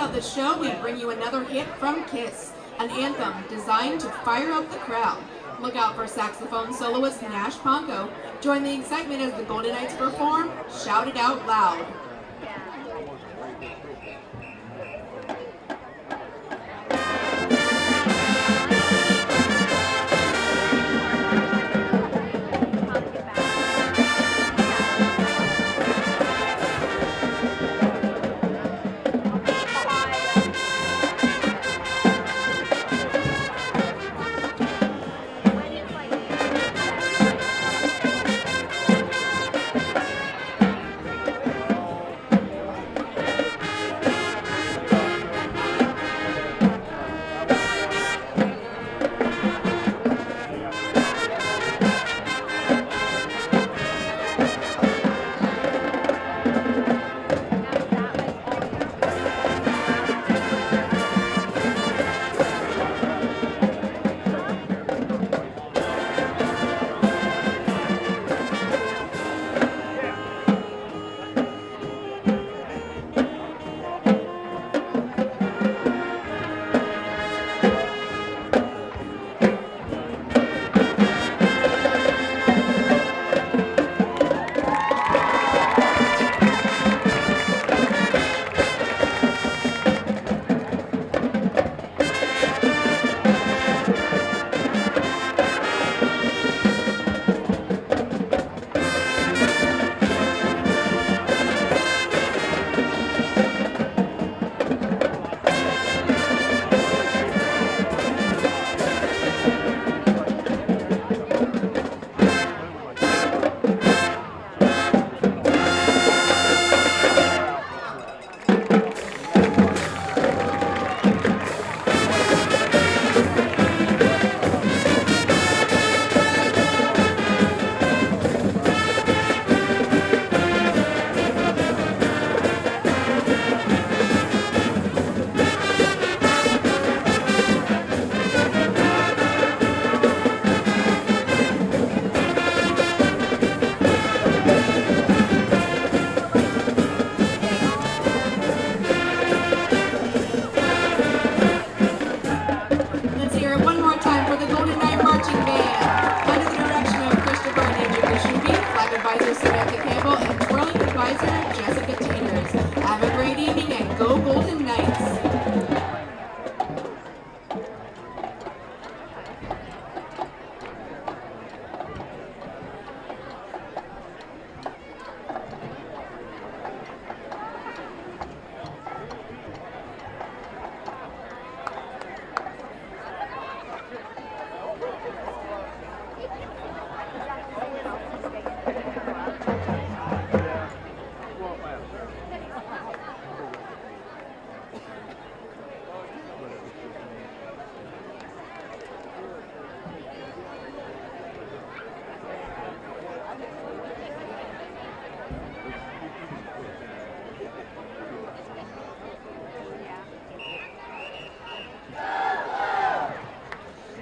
out the show, we bring you another hit from Kiss, an anthem designed to fire up the crowd. Look out for saxophone soloist Nash Ponko. Join the excitement as the Golden Knights perform Shout It Out Loud.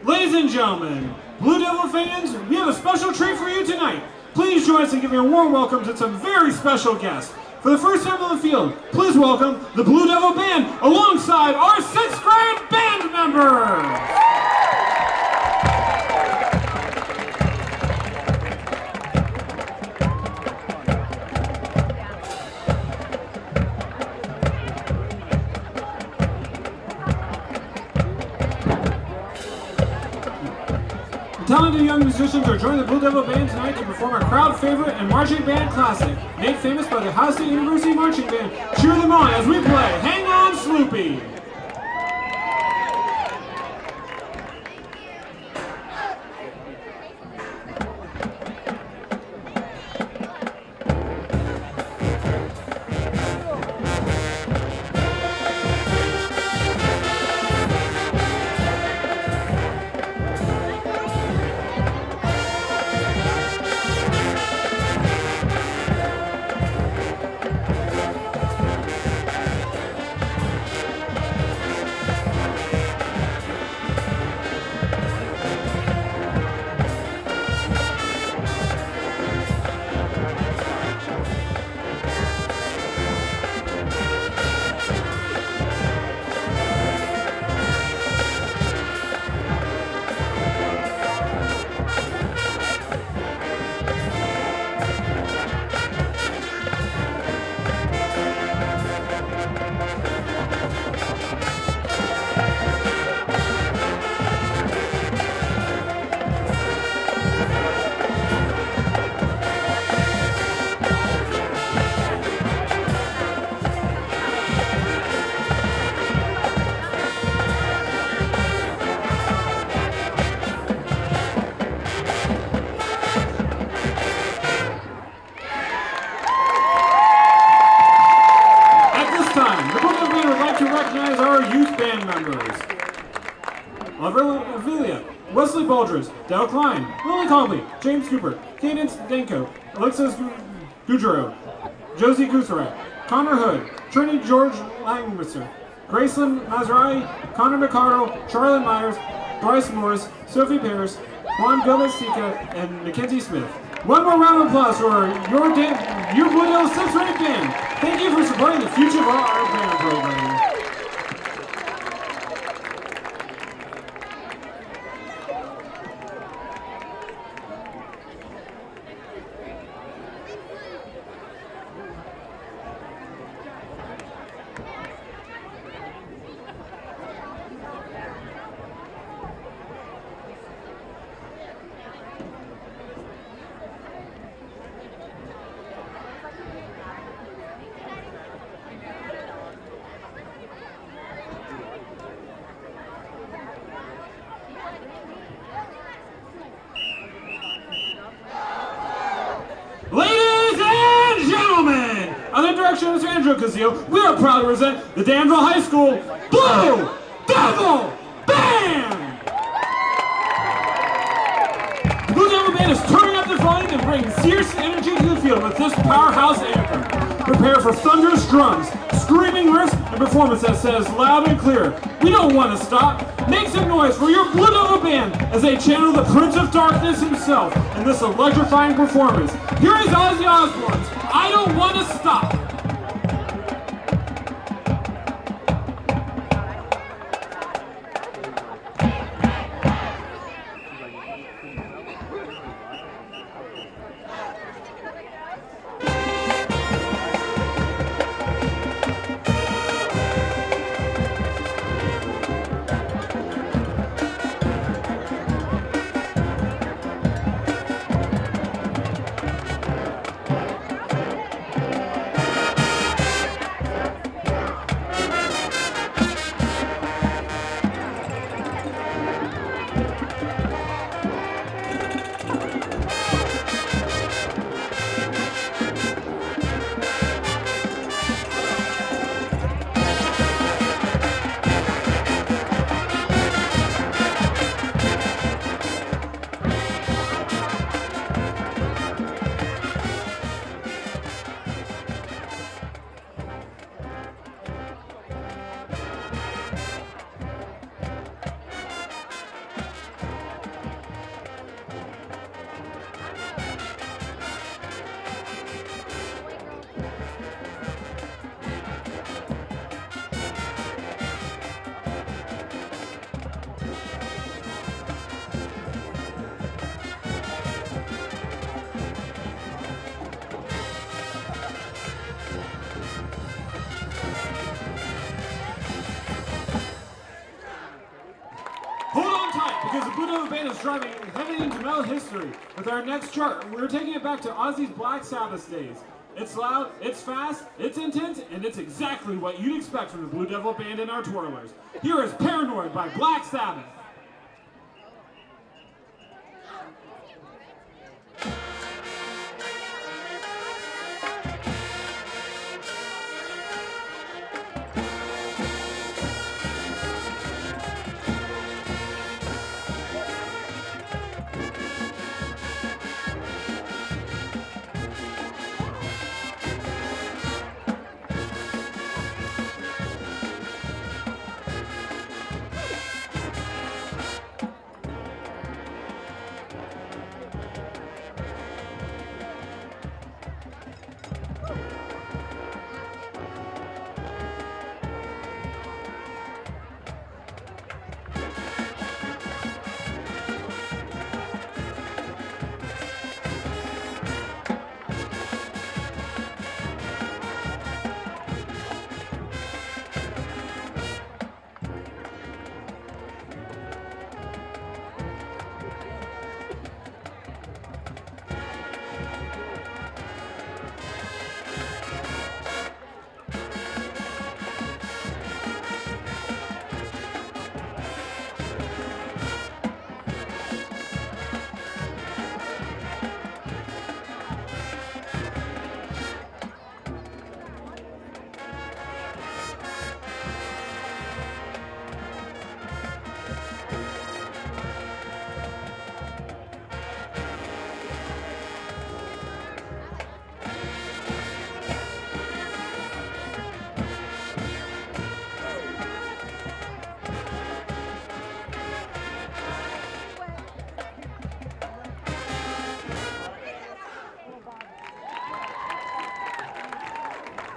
Ladies and gentlemen, Blue Devil fans, we have a special treat for you tonight. Please join us in giving a warm welcome to some very special guests. For the first time on the field, please welcome the Blue Devil Band alongside our 6th grade band members. Talented young musicians are joining the Blue Devil Band tonight to perform a crowd favorite and marching band classic, made famous by the Ohio State University Marching Band. Cheer them on as we play Hang On Sloopy! recognize our youth band members. Avilia, Wesley Baldress, Dale Klein, Lily Conley, James Cooper, Cadence Danko, Alexis Goudreau, Josie Gusarak, Connor Hood, Trinity George Langmisser, Graceland Mazerai, Connor McCardle, Charlotte Myers, Bryce Morris, Sophie Paris, Juan Gomez-Sika, and Mackenzie Smith. One more round of applause for your Blue Devils 6th ranked band. Thank you for supporting the future of our band program. Mr. Andrew Castillo, we are proud to present the Danville High School Blue Devil Band! The Blue Devil Band is turning up the volume and bringing serious energy to the field with this powerhouse anthem. Prepare for thunderous drums, screaming riffs, and performance that says loud and clear, we don't want to stop. Make some noise for your Blue Devil Band as they channel the Prince of Darkness himself in this electrifying performance. Here is Ozzy Osbourne's I Don't Want to Stop. Because the Blue Devil Band is driving heavily into metal history. With our next chart, we're taking it back to Ozzy's Black Sabbath days. It's loud, it's fast, it's intense, and it's exactly what you'd expect from the Blue Devil Band and our twirlers. Here is Paranoid by Black Sabbath.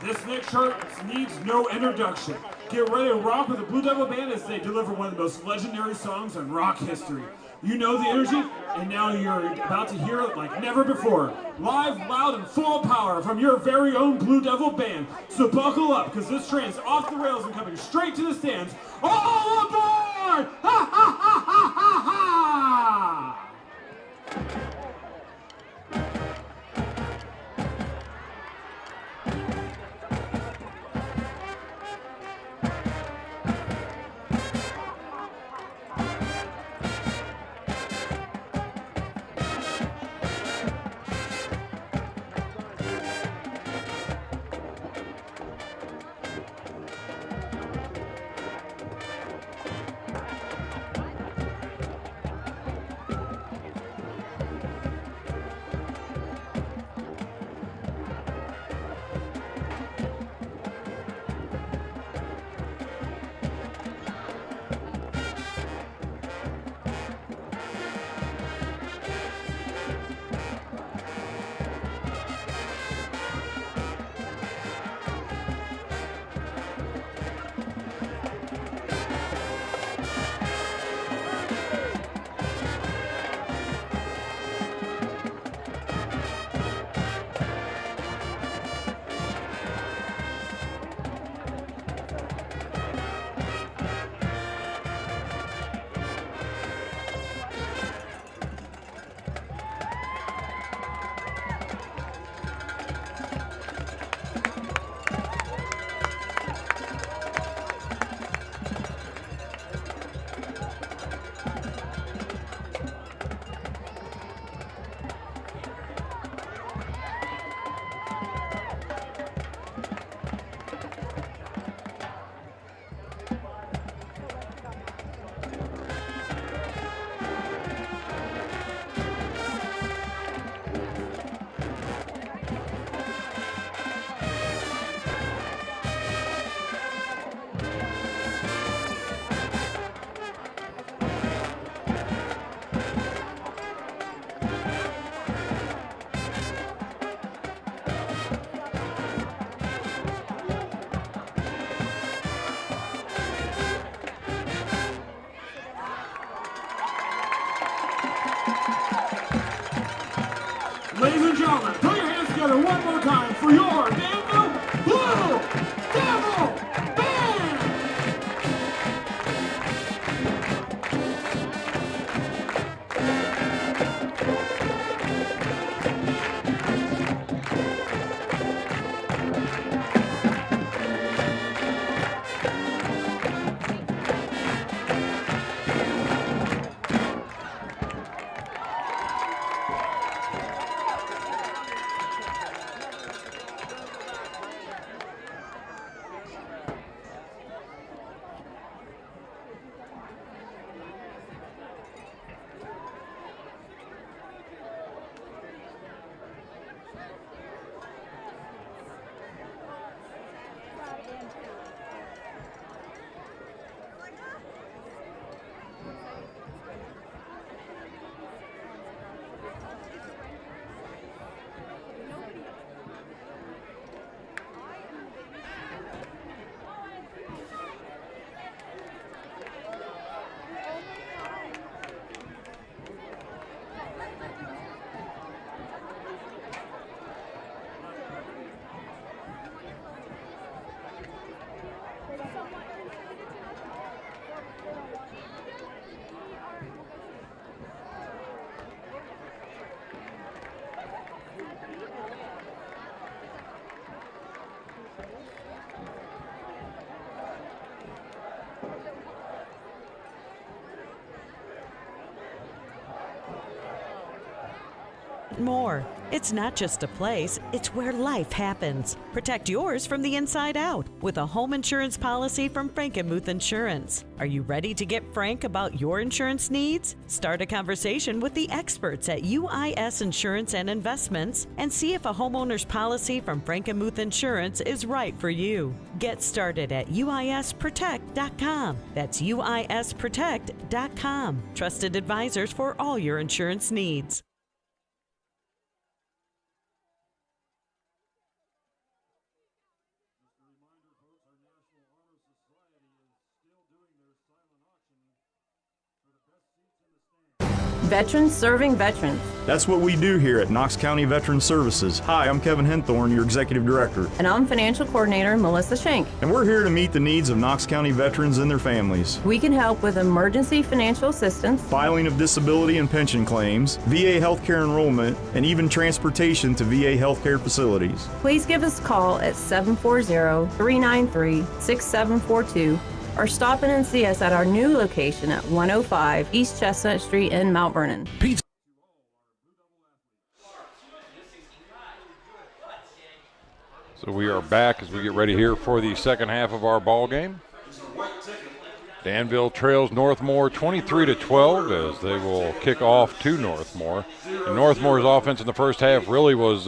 This next chart needs no introduction. Get ready to rock with the Blue Devil Band as they deliver one of the most legendary songs in rock history. You know the energy, and now you're about to hear it like never before. Live, loud, and full of power from your very own Blue Devil Band. So buckle up, because this train's off the rails and coming straight to the stands. All aboard! Ha ha ha ha ha ha! Ladies and gentlemen, put your hands together one more time for your Danville Blue Devil Band! More. It's not just a place, it's where life happens. Protect yours from the inside out with a home insurance policy from Frankenmuth Insurance. Are you ready to get frank about your insurance needs? Start a conversation with the experts at UIS Insurance and Investments and see if a homeowner's policy from Frankenmuth Insurance is right for you. Get started at uisprotect.com. That's uisprotect.com. Trusted advisors for all your insurance needs. Veterans serving veterans. That's what we do here at Knox County Veteran Services. Hi, I'm Kevin Henthorne, your Executive Director. And I'm Financial Coordinator Melissa Schenk. And we're here to meet the needs of Knox County veterans and their families. We can help with emergency financial assistance, filing of disability and pension claims, VA healthcare enrollment, and even transportation to VA healthcare facilities. Please give us a call at 740-393-6742 or stop in and see us at our new location at 105 East Chestnut Street in Mount Vernon. Pizza. So we are back as we get ready here for the second half of our ball game. Danville trails Northmor 23-12 as they will kick off to Northmor. And Northmor's offense in the first half really was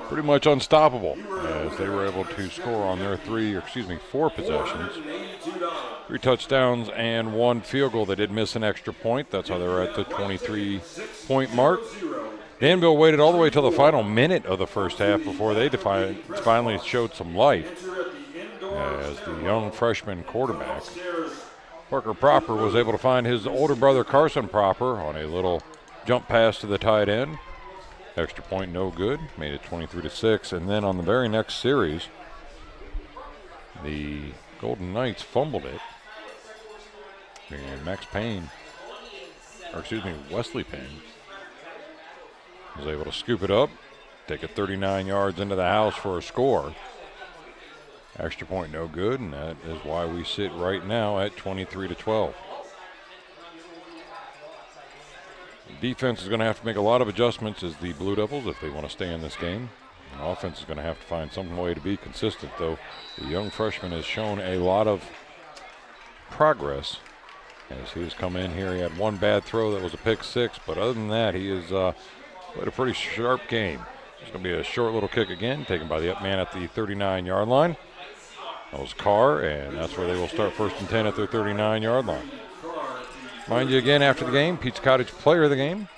pretty much unstoppable as they were able to score on their four possessions. 3 touchdowns and 1 field goal. They did miss an extra point. That's how they were at the 23-point mark. Danville waited all the way till the final minute of the first half before they finally showed some life as the young freshman quarterback, Parker Proper, was able to find his older brother Carson Proper on a little jump pass to the tight end. Extra point no good, made it 23-6. And then on the very next series, the Golden Knights fumbled it. And Wesley Payne was able to scoop it up, take it 39 yards into the house for a score. Extra point no good, and that is why we sit right now at 23-12. Defense is going to have to make a lot of adjustments as the Blue Devils if they want to stay in this game. And offense is going to have to find some way to be consistent, though the young freshman has shown a lot of progress as he has come in here. He had one bad throw that was a pick six, but other than that, he has played a pretty sharp game. It's going to be a short little kick again, taken by the up man at the 39-yard line. That was Carr, and that's where they will start 1st and 10 at their 39-yard line. Mind you, again, after the game, Pizza Cottage player of the game.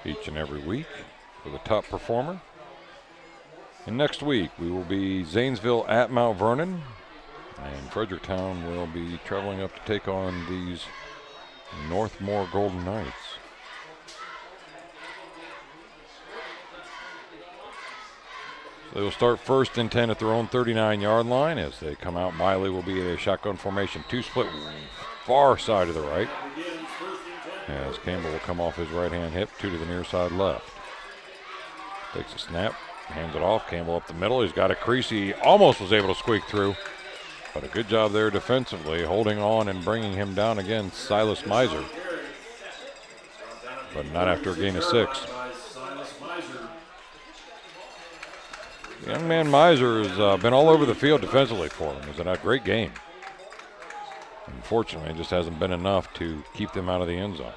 Each and every week for the top performer. And next week, we will be Zanesville at Mount Vernon, and Fredericktown will be traveling up to take on these Northmor Golden Knights. They will start 1st and 10 at their own 39-yard line. As they come out, Miley will be in a shotgun formation, 2-split far side to the right. As Campbell will come off his right-hand hip, 2 to the near side left. Takes a snap, hands it off. Campbell up the middle. He's got a crease. He almost was able to squeak through. But a good job there defensively, holding on and bringing him down again, Silas Miser. But not after a gain of 6. Young man Miser has been all over the field defensively for him. He's had a great game. Unfortunately, it just hasn't been enough to keep them out of the end zone.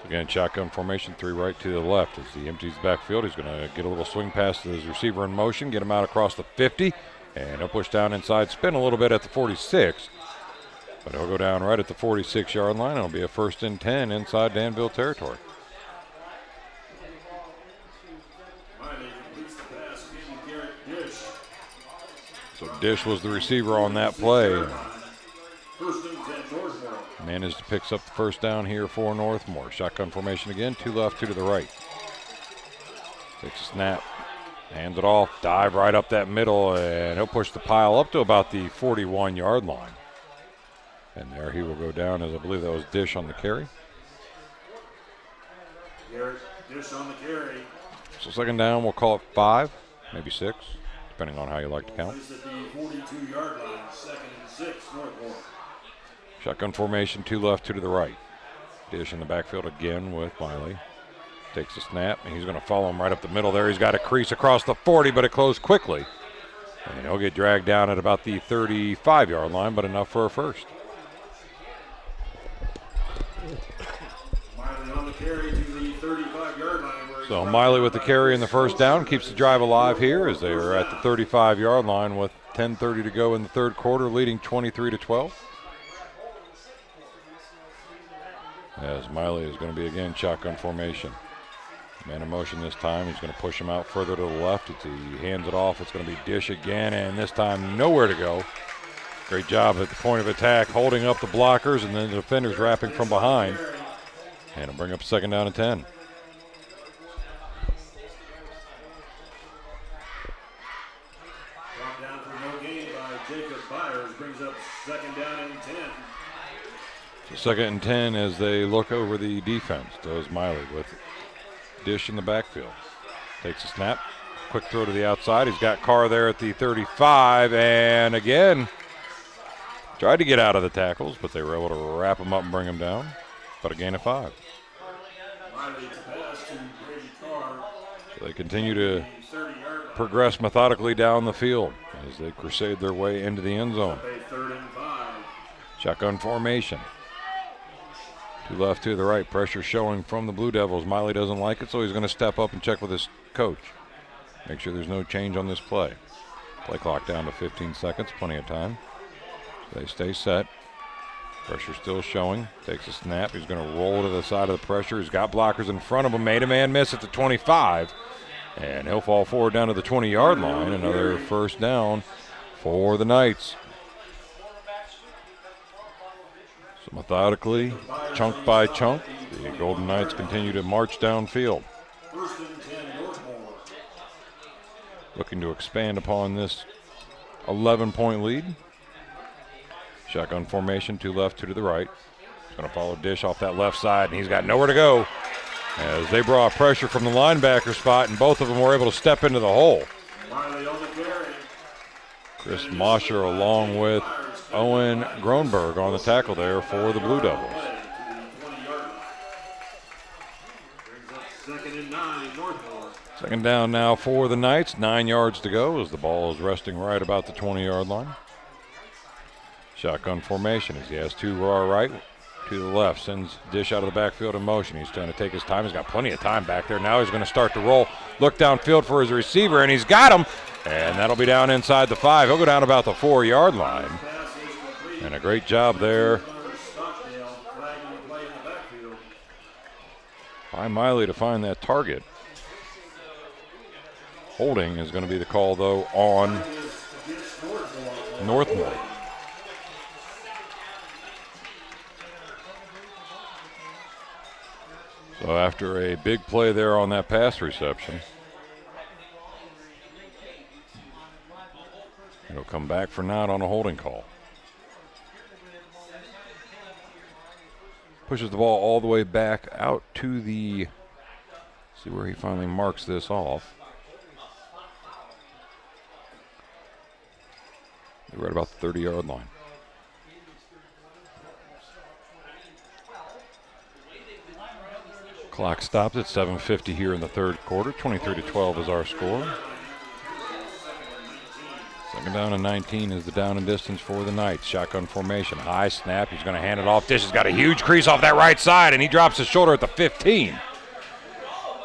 Again, shotgun formation, 3 right, 2 to the left. As he empties the backfield, he's going to get a little swing pass to his receiver in motion, get him out across the 50, and he'll push down inside, spin a little bit at the 46. But he'll go down right at the 46-yard line. It'll be a 1st and 10 inside Danville territory. So Dish was the receiver on that play. Managed to pick up the first down here for Northmor. Shotgun formation again, 2 left, 2 to the right. Takes a snap, hands it off, dive right up that middle, and he'll push the pile up to about the 41-yard line. And there he will go down, as I believe that was Dish on the carry. Dish on the carry. So 2nd down, we'll call it 5, maybe 6. Depending on how you like to count. At the 42-yard line, 2nd and 6, Northmor. Shotgun formation, 2 left, 2 to the right. Dish in the backfield again with Miley. Takes a snap, and he's going to follow him right up the middle there. He's got a crease across the 40, but it closed quickly. And he'll get dragged down at about the 35-yard line, but enough for a first. Miley on the carry to the 35-yard line. So Miley with the carry in the first down keeps the drive alive here as they are at the 35-yard line with 10:30 to go in the third quarter, leading 23-12. As Miley is going to be again shotgun formation. Man in motion this time. He's going to push him out further to the left. As he hands it off, it's going to be Dish again, and this time nowhere to go. Great job at the point of attack, holding up the blockers, and then the defenders wrapping from behind. And it'll bring up 2nd down and 10. Brought down for no gain by Jacob Byers, brings up 2nd down and 10. So 2nd and 10 as they look over the defense. Does Miley with Dish in the backfield. Takes a snap, quick throw to the outside. He's got Carr there at the 35, and again, tried to get out of the tackles, but they were able to wrap him up and bring him down. But a gain of 5. So they continue to progress methodically down the field as they crusade their way into the end zone. Shotgun formation. 2 left, 2 to the right. Pressure showing from the Blue Devils. Miley doesn't like it, so he's going to step up and check with his coach. Make sure there's no change on this play. Play clock down to 15 seconds, plenty of time. So they stay set. Pressure still showing. Takes a snap. He's going to roll to the side of the pressure. He's got blockers in front of him. Made a man miss at the 25. And he'll fall forward down to the 20-yard line. Another 1st down for the Knights. So methodically, chunk by chunk, the Golden Knights continue to march downfield. Looking to expand upon this 11-point lead. Shotgun formation, 2 left, 2 to the right. He's going to follow Dish off that left side, and he's got nowhere to go as they brought pressure from the linebacker spot, and both of them were able to step into the hole. Chris Mosher along with Owen Gronberg on the tackle there for the Blue Devils. 2nd down now for the Knights. 9 yards to go as the ball is resting right about the 20-yard line. Shotgun formation as he has 2 raw right, 2 to the left. Sends Dish out of the backfield in motion. He's trying to take his time. He's got plenty of time back there. Now he's going to start to roll. Look downfield for his receiver, and he's got him. And that'll be down inside the 5. He'll go down about the 4-yard line. And a great job there by Miley to find that target. Holding is going to be the call, though, on Northmor. So after a big play there on that pass reception, it'll come back for not on a holding call. Pushes the ball all the way back out to the, see where he finally marks this off. They're right about the 30-yard line. Clock stops at 7:50 here in the 3rd quarter. 23-12 is our score. 2nd down and 19 is the down and distance for the Knights. Shotgun formation, high snap. He's going to hand it off. Dish has got a huge crease off that right side, and he drops his shoulder at the 15.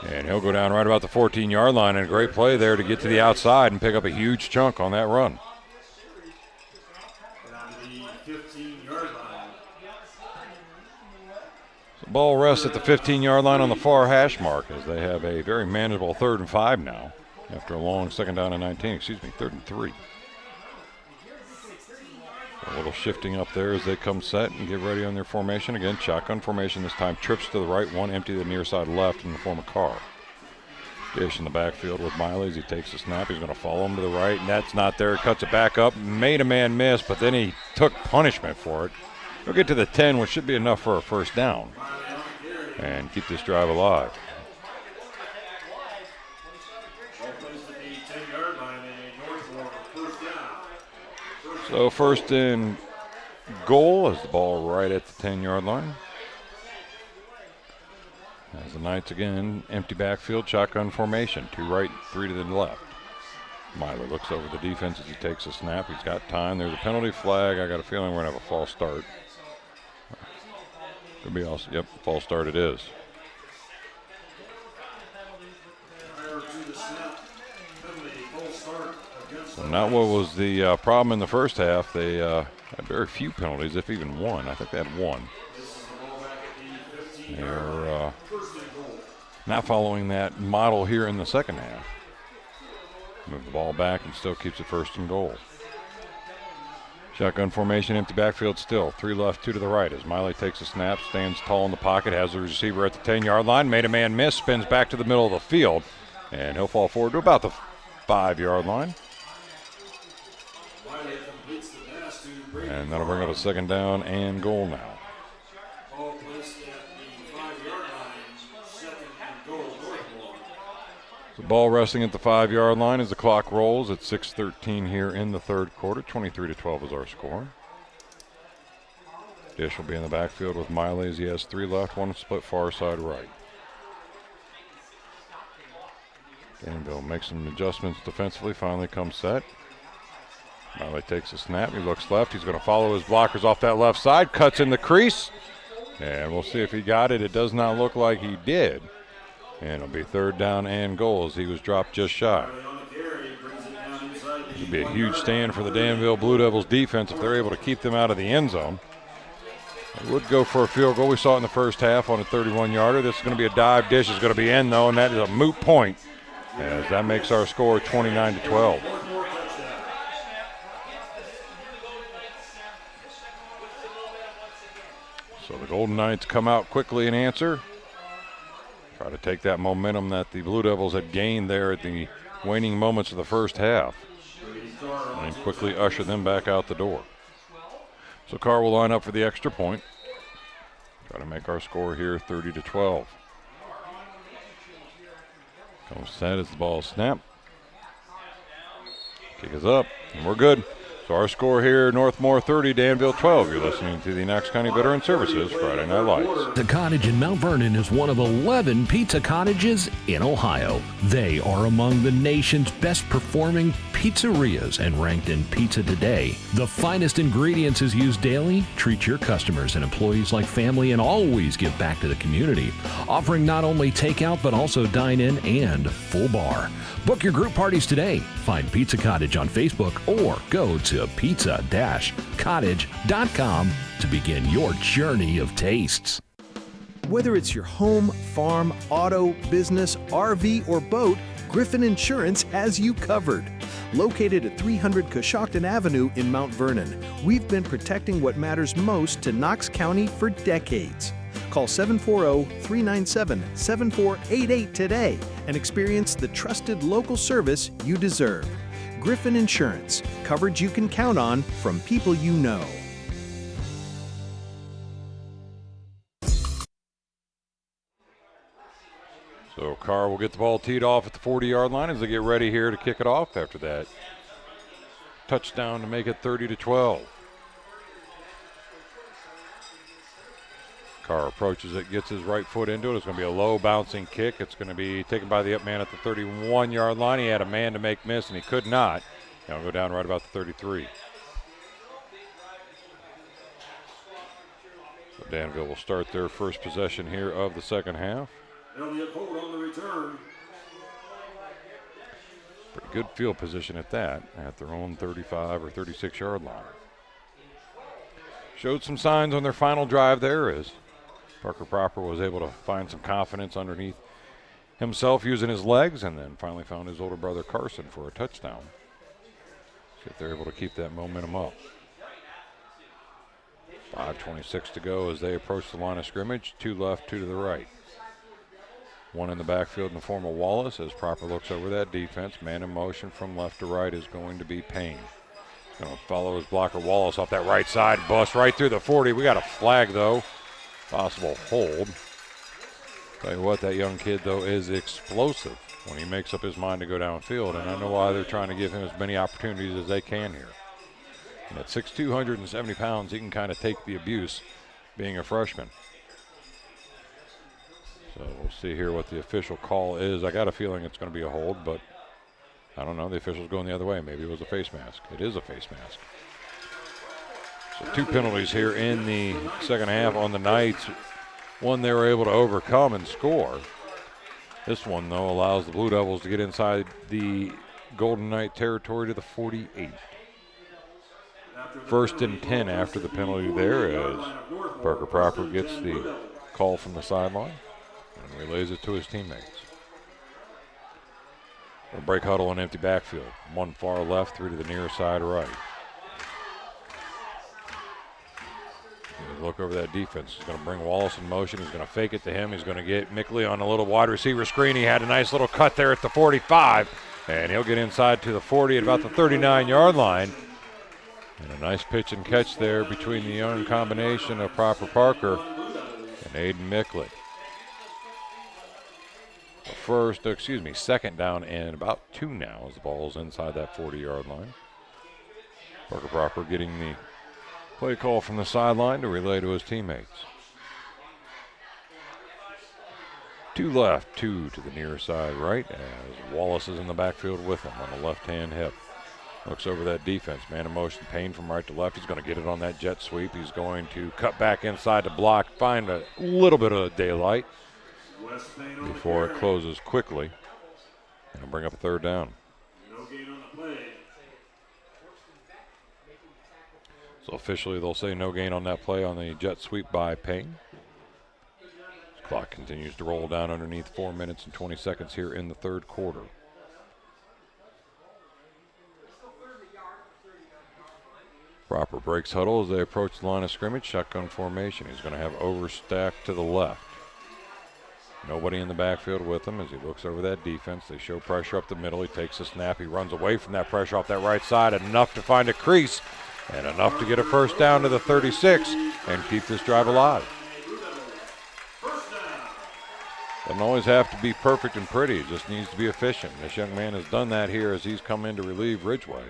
And he'll go down right about the 14-yard line, and a great play there to get to the outside and pick up a huge chunk on that run. The ball rests at the 15-yard line on the far hash mark as they have a very manageable 3rd and 5 now after a long 2nd down and 19, 3rd and 3. A little shifting up there as they come set and get ready on their formation. Again, shotgun formation this time. Trips to the right, 1 empty to the near side left in the form of Carr. Dish in the backfield with Miley as he takes a snap. He's going to follow him to the right, and that's not there. Cuts it back up, made a man miss, but then he took punishment for it. He'll get to the 10, which should be enough for a 1st down and keep this drive alive. So 1st and goal as the ball right at the 10-yard line. As the Knights again, empty backfield, shotgun formation. 2 right, 3 to the left. Miley looks over the defense as he takes a snap. He's got time. There's a penalty flag. I got a feeling we're going to have a false start. Could be also, yep, false start it is. So not what was the problem in the first half. They had very few penalties, if even one. I think they had 1. They're not following that model here in the second half. Move the ball back and still keeps it 1st and goal. Shotgun formation, empty backfield still. 3 left, 2 to the right as Miley takes a snap, stands tall in the pocket, has the receiver at the 10-yard line, made a man miss, spins back to the middle of the field, and he'll fall forward to about the 5-yard line. And that'll bring up a 2nd down and goal now. Ball placed at the 5-yard line, 2nd and goal, Northmor. The ball resting at the 5-yard line as the clock rolls at 6:13 here in the 3rd quarter. 23-12 is our score. Dish will be in the backfield with Miley as he has 3 left, 1 split far side right. Danville makes some adjustments defensively, finally comes set. Miley takes a snap, he looks left, he's going to follow his blockers off that left side, cuts in the crease, and we'll see if he got it. It does not look like he did. And it'll be 3rd down and goal as he was dropped just shy. This would be a huge stand for the Danville Blue Devils defense if they're able to keep them out of the end zone. They would go for a field goal. We saw it in the first half on a 31-yarder. This is going to be a dive dish. It's going to be in, though, and that is a moot point as that makes our score 29-12. So the Golden Knights come out quickly and answer. Try to take that momentum that the Blue Devils had gained there at the waning moments of the first half and quickly usher them back out the door. So Carr will line up for the extra point. Try to make our score here 30-12. Comes set as the ball is snapped. Kick is up, and we're good. So our score here, Northmor 30, Danville 12. You're listening to the Knox County Veteran Services Friday Night Lights. The Cottage in Mount Vernon is one of 11 pizza cottages in Ohio. They are among the nation's best performing pizzerias and ranked in Pizza Today. The finest ingredients is used daily. Treat your customers and employees like family and always give back to the community. Offering not only takeout but also dine-in and full bar. Book your group parties today. Find Pizza Cottage on Facebook or go to pizza-cottage.com to begin your journey of tastes. Whether it's your home, farm, auto, business, RV, or boat, Griffin Insurance has you covered. Located at 300 Coshocton Avenue in Mount Vernon, we've been protecting what matters most to Knox County for decades. Call 740-397-7488 today and experience the trusted local service you deserve. Griffin Insurance, coverage you can count on from people you know. So Carr will get the ball teed off at the 40-yard line as they get ready here to kick it off after that touchdown to make it 30-12. Carr approaches it, gets his right foot into it. It's going to be a low bouncing kick. It's going to be taken by the up man at the 31-yard line. He had a man to make miss, and he could not. Now go down right about the 33. So Danville will start their first possession here of the second half. Elliott Holt on the return. Pretty good field position at that, at their own 35 or 36-yard line. Showed some signs on their final drive there as Parker Proper was able to find some confidence underneath himself using his legs, and then finally found his older brother Carson for a touchdown. See if they're able to keep that momentum up. 5:26 to go as they approach the line of scrimmage. 2 left, 2 to the right. 1 in the backfield in the form of Wallace as Proper looks over that defense. Man in motion from left to right is going to be Payne. Going to follow his blocker Wallace off that right side, bust right through the 40. We got a flag though. Possible hold. Tell you what, that young kid though is explosive when he makes up his mind to go downfield, and I know why they're trying to give him as many opportunities as they can here. And at 6'2", 170 pounds, he can kind of take the abuse being a freshman. So we'll see here what the official call is. I got a feeling it's going to be a hold, but I don't know. The official's going the other way. Maybe it was a face mask. It is a face mask. So 2 penalties here in the second half on the Knights. One they were able to overcome and score. This one, though, allows the Blue Devils to get inside the Golden Knight territory to the 48. 1st and 10 after the penalty there as Parker Proper gets the call from the sideline and relays it to his teammates. A break huddle and empty backfield. 1 far left, 3 to the near side right. look over that defense. He's going to bring Wallace in motion. He's going to fake it to him. He's going to get Mickley on a little wide receiver screen. He had a nice little cut there at the 45, and he'll get inside to the 40 at about the 39-yard line. And a nice pitch and catch there between the young combination of Proper Parker and Aiden Mickley. Second down and about 2 now as the ball's inside that 40-yard line. Parker Proper getting the play call from the sideline to relay to his teammates. 2 left, 2 to the near side right as Wallace is in the backfield with him on the left-hand hip. Looks over that defense, man in motion, Payne from right to left. He's going to get it on that jet sweep. He's going to cut back inside to block, find a little bit of daylight before it closes quickly. And it'll bring up a third down. No gain on the play. So officially they'll say no gain on that play on the jet sweep by Payne. Clock continues to roll down underneath 4 minutes and 20 seconds here in the third quarter. Proper breaks huddle as they approach the line of scrimmage. Shotgun formation. He's going to have overstack to the left. Nobody in the backfield with him as he looks over that defense. They show pressure up the middle. He takes a snap. He runs away from that pressure off that right side. Enough to find a crease and enough to get a first down to the 36 and keep this drive alive. Doesn't always have to be perfect and pretty. It just needs to be efficient. This young man has done that here as he's come in to relieve Ridgeway.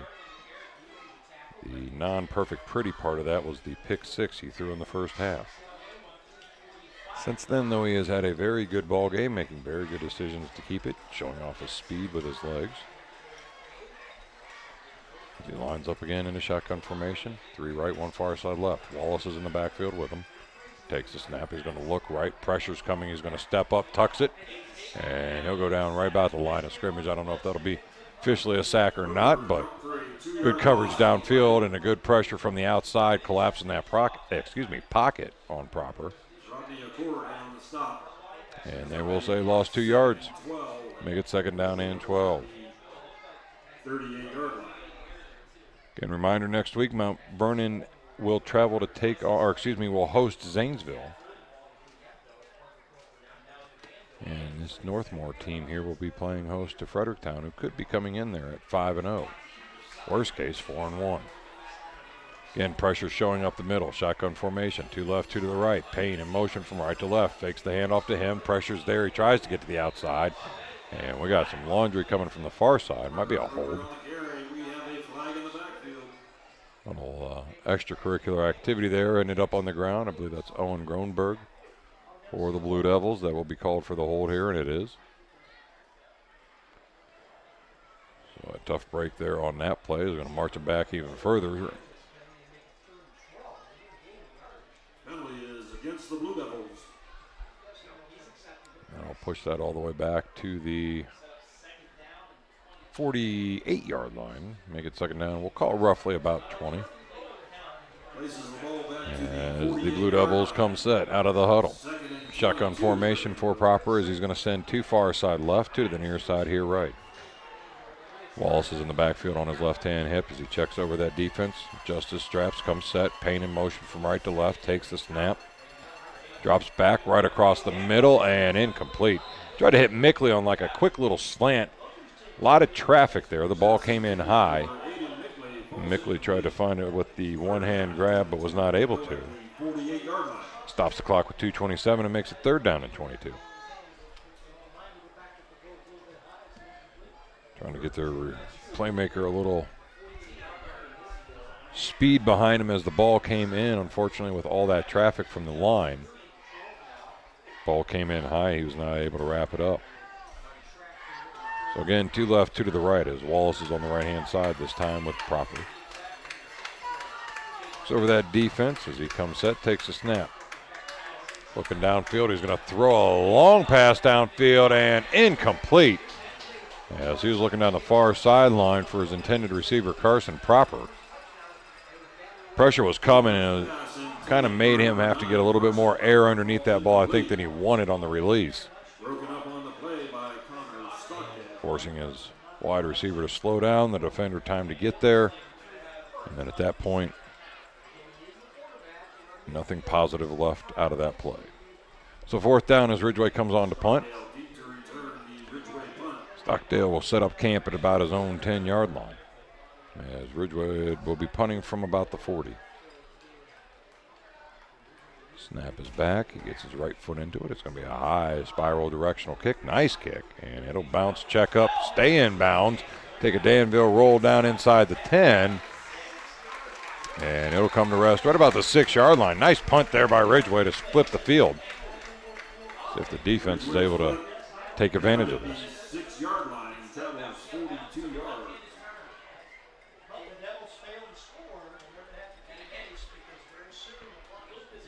The non-perfect pretty part of that was the pick 6 he threw in the first half. Since then, though, he has had a very good ball game, making very good decisions to keep it, showing off his speed with his legs. As he lines up again in a shotgun formation. 3 right, 1 far side left. Wallace is in the backfield with him. Takes the snap. He's going to look right. Pressure's coming. He's going to step up, tucks it, and he'll go down right about the line of scrimmage. I don't know if that'll be officially a sack or not, but good coverage downfield and a good pressure from the outside, collapsing that pocket on Proper. And they will say lost 2 yards. Make it second down and 12. 38-yard line. Again, reminder, next week Mount Vernon will travel to will host Zanesville. And this Northmor team here will be playing host to Fredericktown, who could be coming in there at 5-0. Worst case, 4-1. Again, pressure showing up the middle. Shotgun formation. 2 left, 2 to the right. Payne in motion from right to left. Fakes the handoff to him. Pressure's there. He tries to get to the outside. And we got some laundry coming from the far side. Might be a hold. A little extracurricular activity there. Ended up on the ground. I believe that's Owen Gronberg for the Blue Devils. That will be called for the hold here, and it is. So a tough break there on that play. They're going to march it back even further. Penalty is against the Blue Devils. And I'll push that all the way back to the 48-yard line. Make it second down. We'll call roughly about 20. As the Blue Devils come set out of the huddle. Shotgun formation for Proper as he's going to send 2 far side left, 2 to the near side here right. Wallace is in the backfield on his left-hand hip as he checks over that defense. Adjusts his straps, comes set. Payne in motion from right to left, takes the snap. Drops back right across the middle and incomplete. Tried to hit Mickley on like a quick little slant. A lot of traffic there. The ball came in high. Mickley tried to find it with the one-hand grab but was not able to. Stops the clock with 2:27 and makes it third down and 22. Trying to get their playmaker a little speed behind him as the ball came in. Unfortunately, with all that traffic from the line, ball came in high. He was not able to wrap it up. So again, 2 left, 2 to the right as Wallace is on the right-hand side this time with Proper. So over that defense as he comes set, takes a snap. Looking downfield, he's going to throw a long pass downfield and incomplete. As he was looking down the far sideline for his intended receiver, Carson Proper. Pressure was coming and it kind of made him have to get a little bit more air underneath that ball, I think, than he wanted on the release. Forcing his wide receiver to slow down, the defender time to get there. And then at that point, Nothing positive left out of that play. So 4th down as Ridgeway comes on to punt. Stockdale will set up camp at about his own 10-yard line, as Ridgeway will be punting from about the 40. Snap is back. He gets his right foot into it. It's going to be a high spiral directional kick. Nice kick. And it'll bounce, check up, stay in bounds. Take a Danville roll down inside the 10. And it'll come to rest right about the 6-yard line. Nice punt there by Ridgeway to split the field. See if the defense is able to take advantage of this. 6-yard line, that was 42 yards.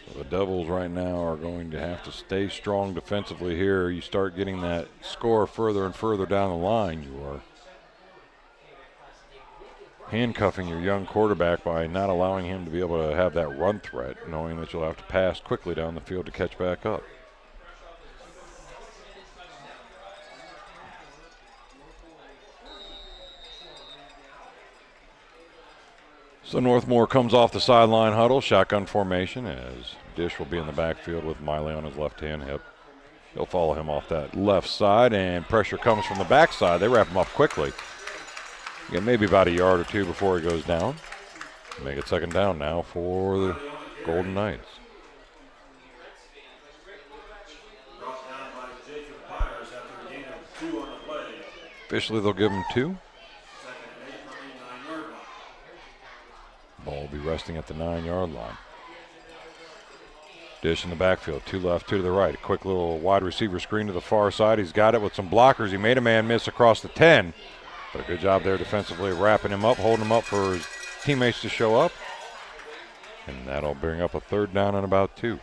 So the Devils right now are going to have to stay strong defensively here. You start getting that score further and further down the line, you are handcuffing your young quarterback by not allowing him to be able to have that run threat, knowing that you'll have to pass quickly down the field to catch back up. So Northmor comes off the sideline huddle, shotgun formation, as Dish will be in the backfield with Miley on his left-hand hip. He'll follow him off that left side, and pressure comes from the backside. They wrap him up quickly. Get maybe about a yard or two before he goes down. Make it 2nd down now for the Golden Knights. Officially, they'll give him 2. Ball will be resting at the 9-yard line. Dish in the backfield, 2 left, 2 to the right. A quick little wide receiver screen to the far side. He's got it with some blockers. He made a man miss across the 10. But a good job there defensively, wrapping him up, holding him up for his teammates to show up. And that'll bring up a 3rd down and about 2.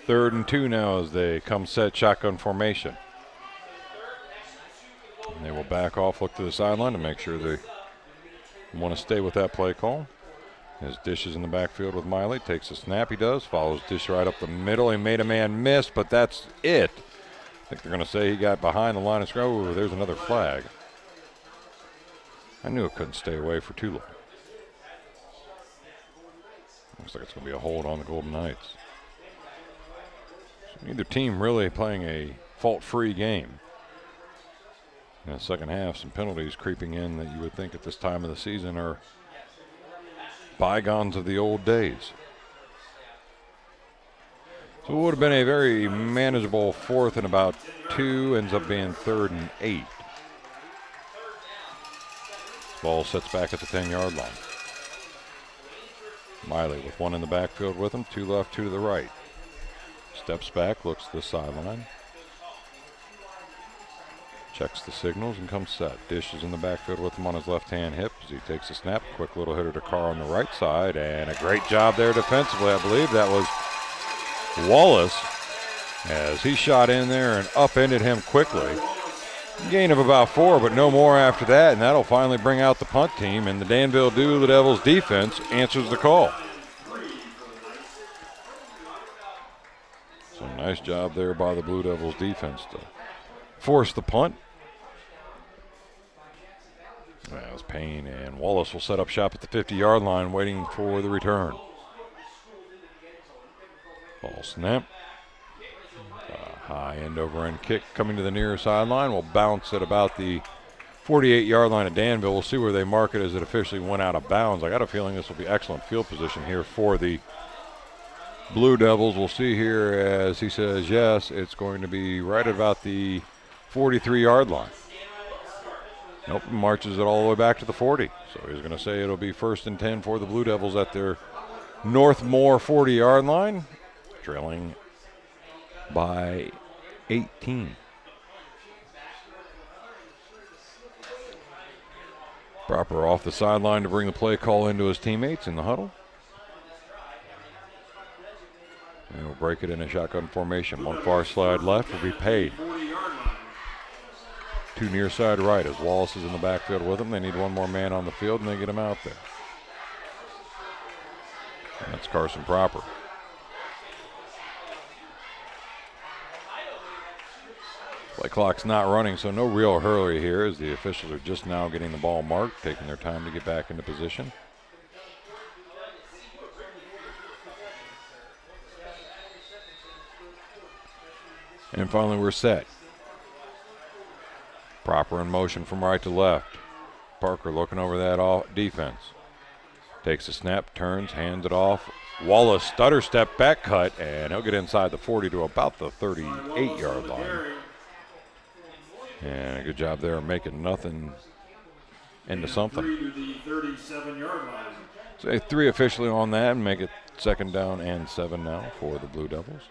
Third and 2 now as they come set shotgun formation. And they will back off, look to the sideline to make sure they want to stay with that play call. His Dish is in the backfield with Miley. Takes a snap, he does. Follows Dish right up the middle. He made a man miss, but that's it. I think they're going to say he got behind the line of scrimmage. Oh, there's another flag. I knew it couldn't stay away for too long. Looks like it's going to be a hold on the Golden Knights. So neither team really playing a fault-free game. In the second half, some penalties creeping in that you would think at this time of the season are bygones of the old days. So it would have been a very manageable 4th and about 2, ends up being 3rd and 8. Ball sets back at the 10-yard line. Miley with 1 in the backfield with him, 2 left, 2 to the right. Steps back, looks to the sideline. Checks the signals and comes set. Dish is in the backfield with him on his left-hand hip as he takes a snap. Quick little hitter to Carr on the right side, and a great job there defensively. I believe that was Wallace as he shot in there and upended him quickly. Gain of about 4, but no more after that, and that'll finally bring out the punt team, and the Danville Blue Devils defense answers the call. So nice job there by the Blue Devils defense to force the punt. That was Payne, and Wallace will set up shop at the 50-yard line waiting for the return. Ball snap. High end over end kick coming to the near sideline. Will bounce at about the 48-yard line of Danville. We'll see where they mark it as it officially went out of bounds. I got a feeling this will be excellent field position here for the Blue Devils. We'll see here as he says yes, it's going to be right at about the 43-yard line. Nope, marches it all the way back to the 40. So he's going to say it'll be 1st and 10 for the Blue Devils at their Northmor 40-yard line, trailing by 18. Proper off the sideline to bring the play call into his teammates in the huddle. And he'll break it in a shotgun formation. 1 far slide left will be paid. 2 near side right as Wallace is in the backfield with him. They need 1 more man on the field, and they get him out there. And that's Carson Proper. Play clock's not running, so no real hurry here as the officials are just now getting the ball marked, taking their time to get back into position. And finally we're set. Proper in motion from right to left. Parker looking over that defense. Takes a snap, turns, hands it off. Wallace stutter step back cut, and he'll get inside the 40 to about the 38-yard line. And a good job there of making nothing into something. 3 to the 37-yard line. So 3 officially on that and make it 2nd down and 7 now for the Blue Devils.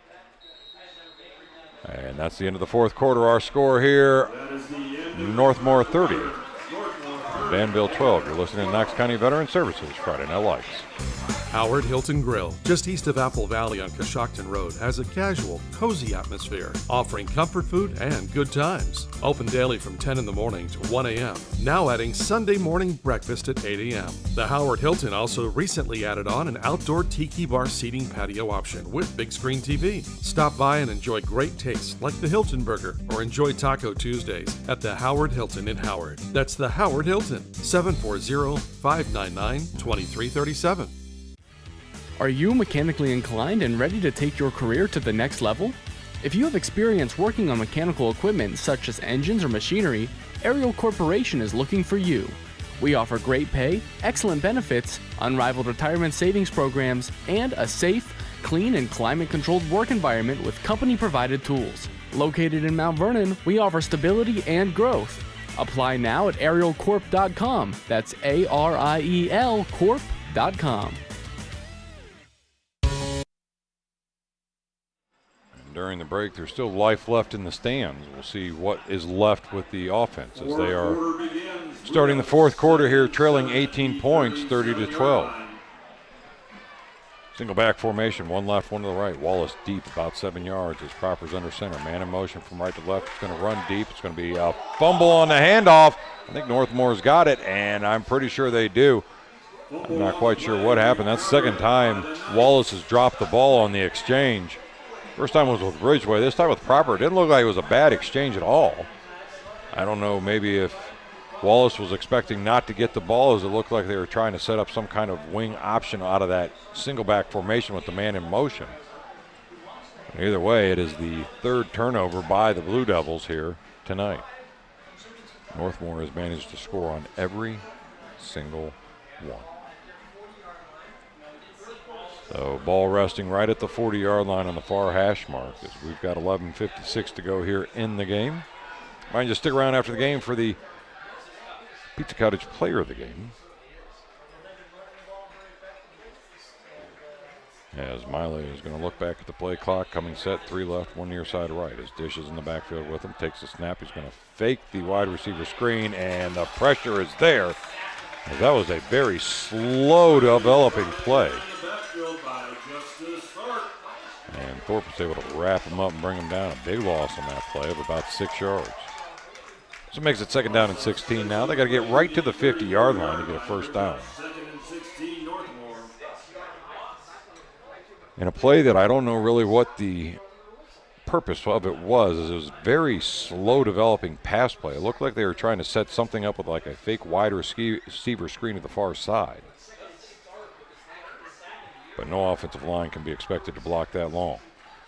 And that's the end of the 4th quarter. Our score here, Northmor 30, Danville 12. You're listening to Knox County Veteran Services Friday Night Lights. Howard Hilton Grill, just east of Apple Valley on Coshocton Road, has a casual, cozy atmosphere, offering comfort food and good times. Open daily from 10 in the morning to 1 a.m., now adding Sunday morning breakfast at 8 a.m. The Howard Hilton also recently added on an outdoor tiki bar seating patio option with big screen TV. Stop by and enjoy great tastes like the Hilton Burger or enjoy Taco Tuesdays at the Howard Hilton in Howard. That's the Howard Hilton, 740-599-2337. Are you mechanically inclined and ready to take your career to the next level? If you have experience working on mechanical equipment such as engines or machinery, Ariel Corporation is looking for you. We offer great pay, excellent benefits, unrivaled retirement savings programs, and a safe, clean, and climate-controlled work environment with company-provided tools. Located in Mount Vernon, we offer stability and growth. Apply now at arielcorp.com. That's ARIEL Corp.com. During the break, there's still life left in the stands. We'll see what is left with the offense as they are starting the 4th quarter here, trailing 18 points, 30 to 12. Single back formation, one left, one to the right. Wallace deep, about 7 yards as Proper's under center. Man in motion from right to left. It's going to run deep. It's going to be a fumble on the handoff. I think Northmore's got it, and I'm pretty sure they do. I'm not quite sure what happened. That's the 2nd time Wallace has dropped the ball on the exchange. First time was with Ridgeway. This time with Proper. It didn't look like it was a bad exchange at all. I don't know, maybe if Wallace was expecting not to get the ball, as it looked like they were trying to set up some kind of wing option out of that single back formation with the man in motion. Either way, it is the 3rd turnover by the Blue Devils here tonight. Northmor has managed to score on every single one. So ball resting right at the 40-yard line on the far hash mark as we've got 11:56 to go here in the game. Mind you, stick around after the game for the Pizza Cottage Player of the Game. As Miley is going to look back at the play clock, coming set, 3 left, 1 near side right. As Dish is in the backfield with him, takes a snap. He's going to fake the wide receiver screen, and the pressure is there. As that was a very slow developing play. And Thorpe was able to wrap him up and bring him down. A big loss on that play of about 6 yards. So it makes it 2nd down and 16 now. They got to get right to the 50-yard line to get a 1st down. And a play that I don't know really what the purpose of it was, is it was very slow developing pass play. It looked like they were trying to set something up with like a fake wide receiver screen to the far side. But no offensive line can be expected to block that long.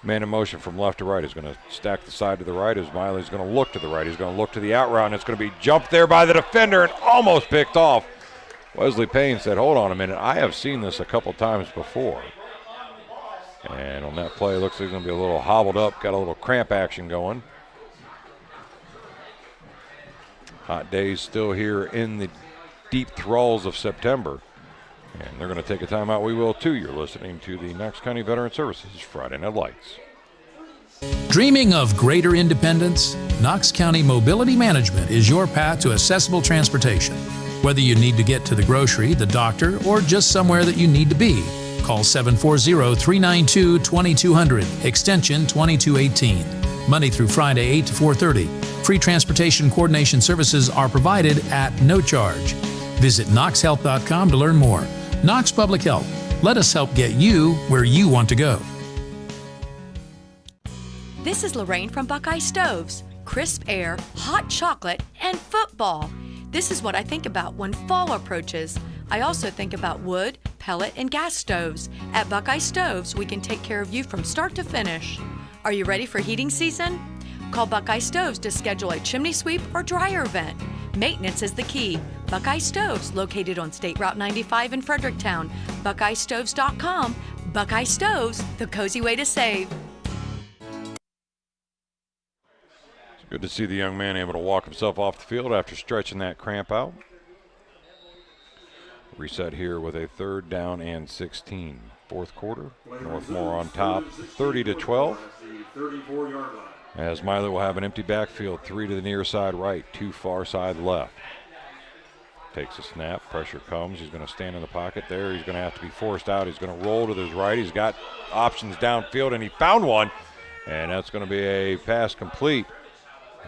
Man in motion from left to right is going to stack the side to the right as Miley's going to look to the right. He's going to look to the out route, and it's going to be jumped there by the defender and almost picked off. Wesley Payne said, hold on a minute, I have seen this a couple times before. And on that play, it looks like he's going to be a little hobbled up, got a little cramp action going. Hot days still here in the deep thralls of September. And they're going to take a timeout. We will too. You're listening to the Knox County Veteran Services Friday Night Lights. Dreaming of greater independence? Knox County Mobility Management is your path to accessible transportation. Whether you need to get to the grocery, the doctor, or just somewhere that you need to be, call 740-392-2200, extension 2218. Monday through Friday, 8 to 4:30. Free transportation coordination services are provided at no charge. Visit knoxhealth.com to learn more. Knox Public Health. Let us help get you where you want to go. This is Lorraine from Buckeye Stoves. crisp air, hot chocolate, and football. This is what I think about when fall approaches. I also think about wood, pellet, and gas stoves. At Buckeye Stoves, we can take care of you from start to finish. Are you ready for heating season? Call Buckeye Stoves to schedule a chimney sweep or dryer event. Maintenance is the key. Buckeye Stoves, located on State Route 95 in Fredericktown. BuckeyeStoves.com. Buckeye Stoves, the cozy way to save. It's good to see the young man able to walk himself off the field after stretching that cramp out. Reset here with a 3rd down and 16. Fourth quarter, Northmor on top, 30-12. As Milo will have an empty backfield, 3 to the near side right, 2 far side left. Takes a snap, pressure comes, he's going to stand in the pocket there, he's going to have to be forced out, he's going to roll to his right, he's got options downfield, and he found one, and that's going to be a pass complete,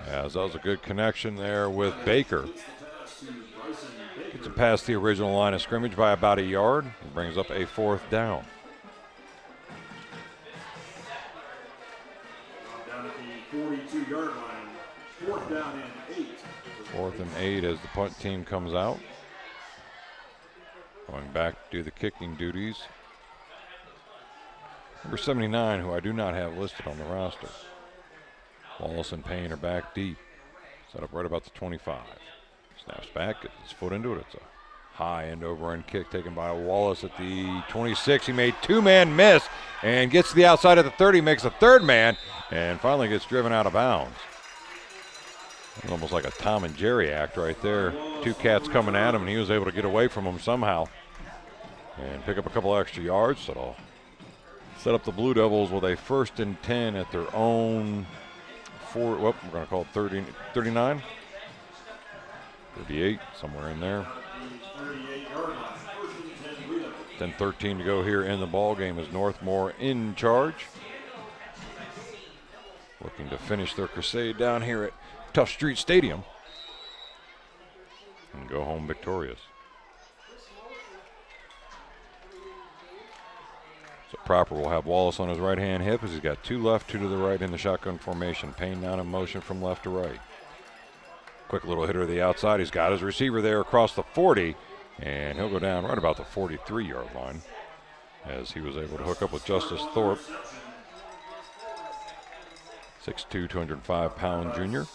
as that was a good connection there with Baker. Gets it past the original line of scrimmage by about a yard, and brings up a 4th down. Down at the 42-yard line, 4th down and 8. 4th and 8 as the punt team comes out. Going back to do the kicking duties. Number 79, who I do not have listed on the roster. Wallace and Payne are back deep. Set up right about the 25. Snaps back, gets his foot into it. It's a high end over end kick taken by Wallace at the 26. He made 2-man miss and gets to the outside of the 30, makes a 3rd man, and finally gets driven out of bounds. It's almost like a Tom and Jerry act right there. 2 cats coming at him, and he was able to get away from them somehow and pick up a couple extra yards. So it'll set up the Blue Devils with a 1st and 10 at their own we're going to call it 39, 38, somewhere in there. 10-13 to go here in the ball game as Northmor in charge. Looking to finish their crusade down here at Tough Street Stadium and go home victorious. So Proper will have Wallace on his right-hand hip as he's got 2 left, 2 to the right in the shotgun formation. Payne down in motion from left to right. Quick little hitter to the outside. He's got his receiver there across the 40, and he'll go down right about the 43-yard line as he was able to hook up with Justice Thorpe. 6'2", 205-pound junior.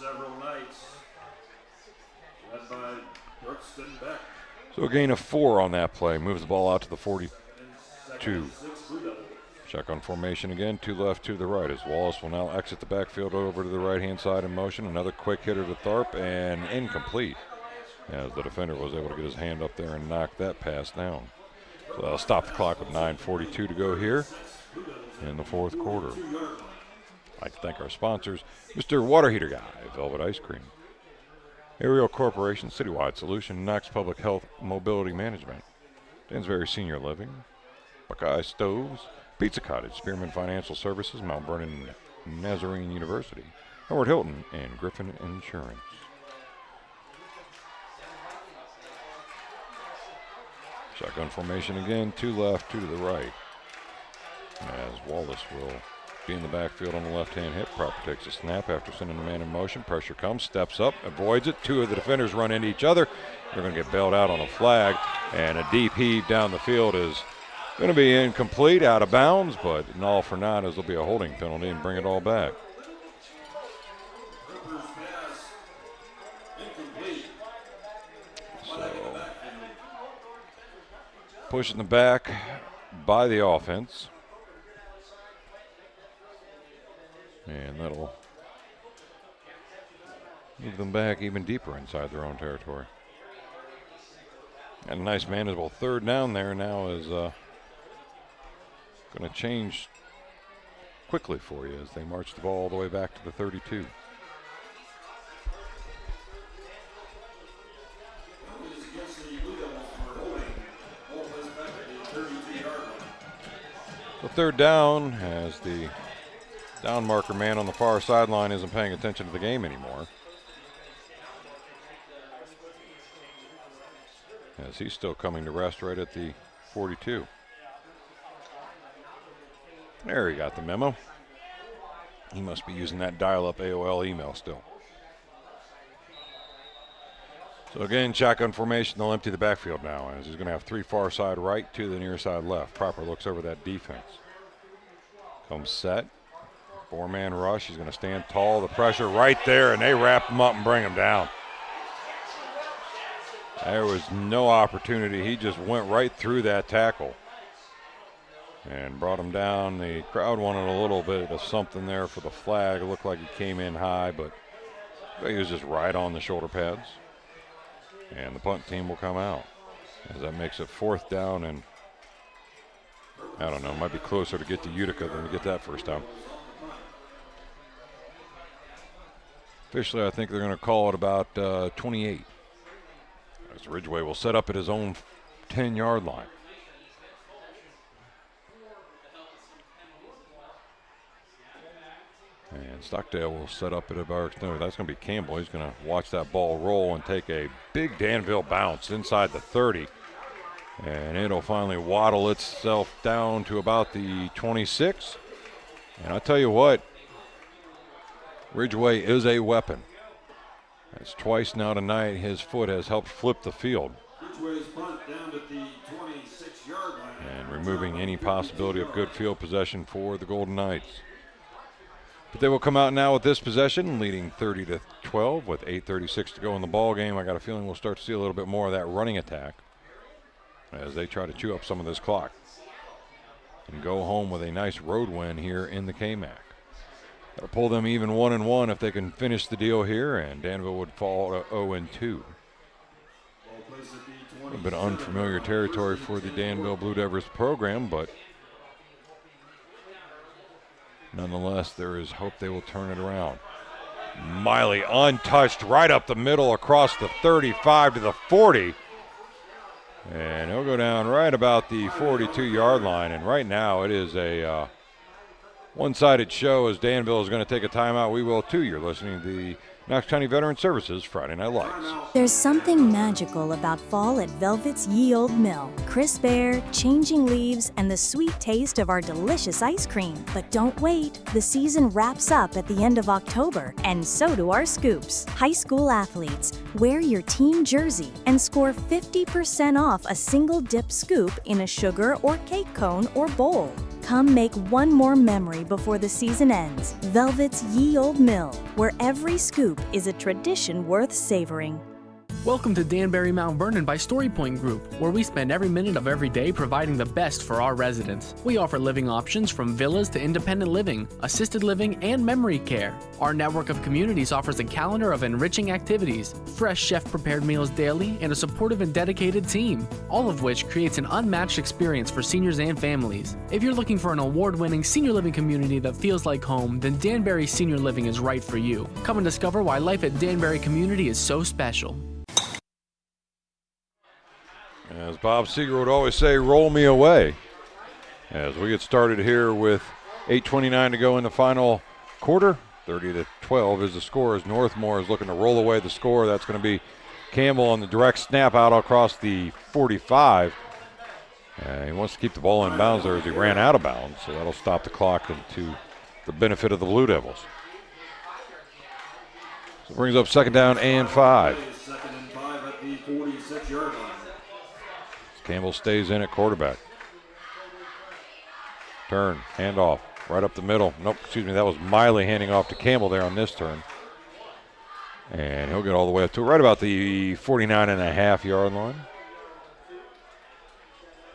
So a gain of 4 on that play. Moves the ball out to the 42. Shotgun formation again, 2 left, 2 to the right, as Wallace will now exit the backfield over to the right-hand side in motion. Another quick hitter to Thorpe, and incomplete, as the defender was able to get his hand up there and knock that pass down. So that'll stop the clock with 9:42 to go here in the 4th quarter. I'd like to thank our sponsors, Mr. Water Heater Guy, Velvet Ice Cream, Ariel Corporation, Citywide Solution, Knox Public Health Mobility Management, Dansbury Senior Living, Buckeye Stoves, Pizza Cottage, Spearman Financial Services, Mount Vernon Nazarene University, Howard Hilton, and Griffin Insurance. Shotgun formation again, 2 left, 2 to the right. As Wallace will be in the backfield on the left-hand hip. Proper takes a snap after sending the man in motion. Pressure comes, steps up, avoids it. 2 of the defenders run into each other. They're going to get bailed out on a flag, and a deep heave down the field is going to be incomplete, out of bounds, but an all for naught as there'll be a holding penalty and bring it all back. So, pushing the back by the offense. And that'll move them back even deeper inside their own territory. And a nice manageable 3rd down there now is going to change quickly for you as they march the ball all the way back to the 32. The 3rd down as the down marker man on the far sideline isn't paying attention to the game anymore, as he's still coming to rest right at the 42. There, he got the memo. He must be using that dial-up AOL email still. So again, shotgun formation. They'll empty the backfield now as he's going to have 3 far side right, 2 to the near side left. Proper looks over that defense. Comes set. 4-man rush. He's going to stand tall. The pressure right there, and they wrap him up and bring him down. There was no opportunity. He just went right through that tackle and brought him down. The crowd wanted a little bit of something there for the flag. It looked like he came in high, but he was just right on the shoulder pads. And the punt team will come out as that makes it 4th down, and I don't know, might be closer to get to Utica than to get that first down. Officially, I think they're going to call it about 28. As Ridgeway will set up at his own 10-yard line. And Stockdale will set up at about, no, that's going to be Campbell. He's going to watch that ball roll and take a big Danville bounce inside the 30. And it'll finally waddle itself down to about the 26. And I tell you what, Ridgeway is a weapon. That's twice now tonight his foot has helped flip the field. Ridgeway's punt down at the 26-yard line. And removing any possibility of good field possession for the Golden Knights. But they will come out now with this possession, leading 30-12 with 8:36 to go in the ball game. I got a feeling we'll start to see a little bit more of that running attack as they try to chew up some of this clock and go home with a nice road win here in the KMAC. Got to pull them even 1-1 if they can finish the deal here, and Danville would fall to 0-2. A bit of unfamiliar territory for the Danville Blue Devils program, but nonetheless, there is hope they will turn it around. Miley untouched right up the middle across the 35 to the 40. And he'll go down right about the 42-yard line. And right now it is a one-sided show as Danville is going to take a timeout. We will too. You're listening to the Knox County Veteran Services Friday Night Lights. There's something magical about fall at Velvet's Ye Old Mill. Crisp air, changing leaves, and the sweet taste of our delicious ice cream. But don't wait. The season wraps up at the end of October, and so do our scoops. High school athletes, wear your team jersey and score 50% off a single dip scoop in a sugar or cake cone or bowl. Come make one more memory before the season ends. Velvet's Ye Old Mill, where every scoop is a tradition worth savoring. Welcome to Danbury Mount Vernon by StoryPoint Group, where we spend every minute of every day providing the best for our residents. We offer living options from villas to independent living, assisted living, and memory care. Our network of communities offers a calendar of enriching activities, fresh chef-prepared meals daily, and a supportive and dedicated team, all of which creates an unmatched experience for seniors and families. If you're looking for an award-winning senior living community that feels like home, then Danbury Senior Living is right for you. Come and discover why life at Danbury Community is so special. As Bob Seeger would always say, roll me away. As we get started here with 8:29 to go in the final quarter. 30-12 is the score as Northmor is looking to roll away the score. That's going to be Campbell on the direct snap out across the 45. He wants to keep the ball in bounds there as he ran out of bounds, so that'll stop the clock and to the benefit of the Blue Devils. So it brings up 2nd down and 5. 2nd and 5 at the 46-yard line. Campbell stays in at quarterback. Turn, handoff, right up the middle. Nope, excuse me, that was Miley handing off to Campbell there on this turn. And he'll get all the way up to right about the 49.5-yard line.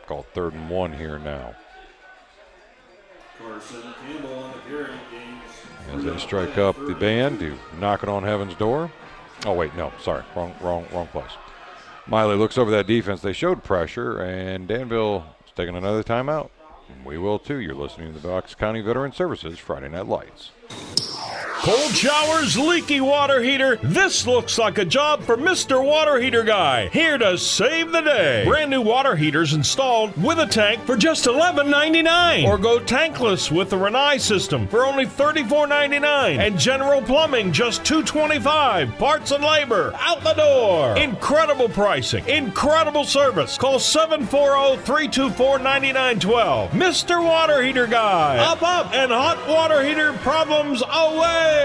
Called 3rd and 1 here now. Carson Campbell on the carry gains. As they strike up the band to knock it on heaven's door. Oh, wait, no, sorry, wrong place. Miley looks over that defense. They showed pressure, and Danville is taking another timeout. We will too. You're listening to the Knox County Veteran Services Friday Night Lights. Cold showers, leaky water heater. This looks like a job for Mr. Water Heater Guy, here to save the day. Brand new water heaters installed with a tank for just $11.99. Or go tankless with the Renai system for only $34.99. And general plumbing just $225. Parts and labor out the door. Incredible pricing, incredible service. Call 740-324-9912. Mr. Water Heater Guy. Up, and hot water heater problems away.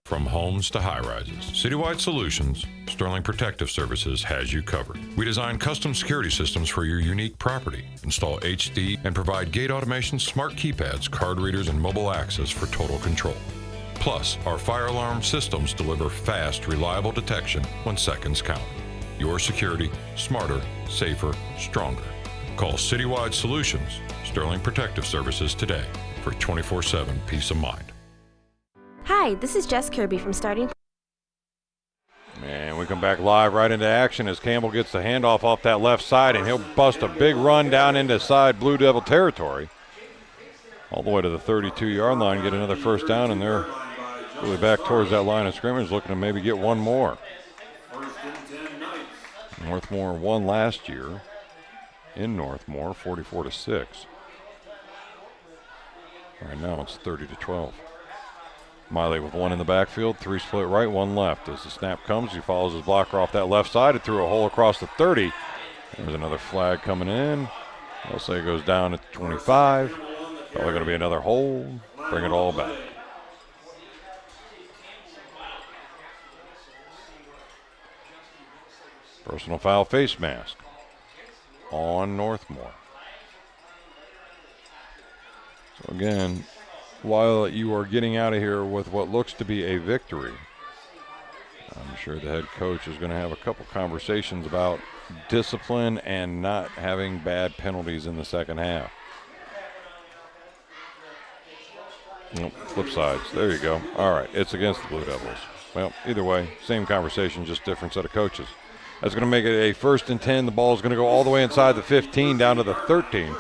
From homes to high-rises, Citywide Solutions, Sterling Protective Services has you covered. We design custom security systems for your unique property, install HD, and provide gate automation, smart keypads, card readers, and mobile access for total control. Plus, our fire alarm systems deliver fast, reliable detection when seconds count. Your security, smarter, safer, stronger. Call Citywide Solutions, Sterling Protective Services today for 24/7 peace of mind. Hi, this is Jess Kirby from Starting Point. And we come back live right into action as Campbell gets the handoff off that left side, and he'll bust a big run down into side Blue Devil territory. All the way to the 32-yard line, get another first down, and they're really back towards that line of scrimmage, looking to maybe get one more. Northmor won last year in Northmor, 44-6. Right now it's 30-12. Miley with one in the backfield, 3 split right, 1 left. As the snap comes, he follows his blocker off that left side. It threw a hole across the 30. There's another flag coming in. I'll say it goes down at the 25. Probably going to be another hold. Bring it all back. Personal foul, face mask on Northmor. So again, while you are getting out of here with what looks to be a victory, I'm sure the head coach is going to have a couple conversations about discipline and not having bad penalties in the second half. Nope, flip sides. There you go. All right, it's against the Blue Devils. Well, either way, same conversation, just different set of coaches. That's going to make it a 1st and 10. The ball is going to go all the way inside the 15 down to the 13.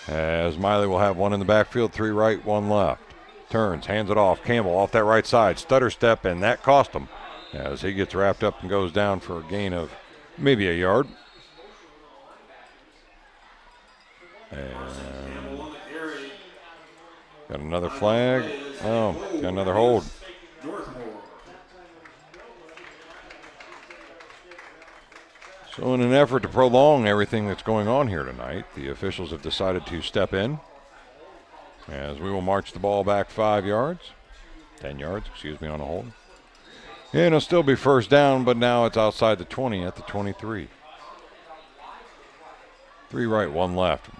As Miley will have one in the backfield, 3 right, 1 left. Turns, hands it off. Campbell off that right side. Stutter step, and that cost him as he gets wrapped up and goes down for a gain of maybe a yard. And got another flag. Oh, got another hold. So in an effort to prolong everything that's going on here tonight, the officials have decided to step in as we will march the ball back 5 yards, 10 yards, excuse me, on a hold. And it'll still be first down, but now it's outside the 20 at the 23. 3 right, 1 left.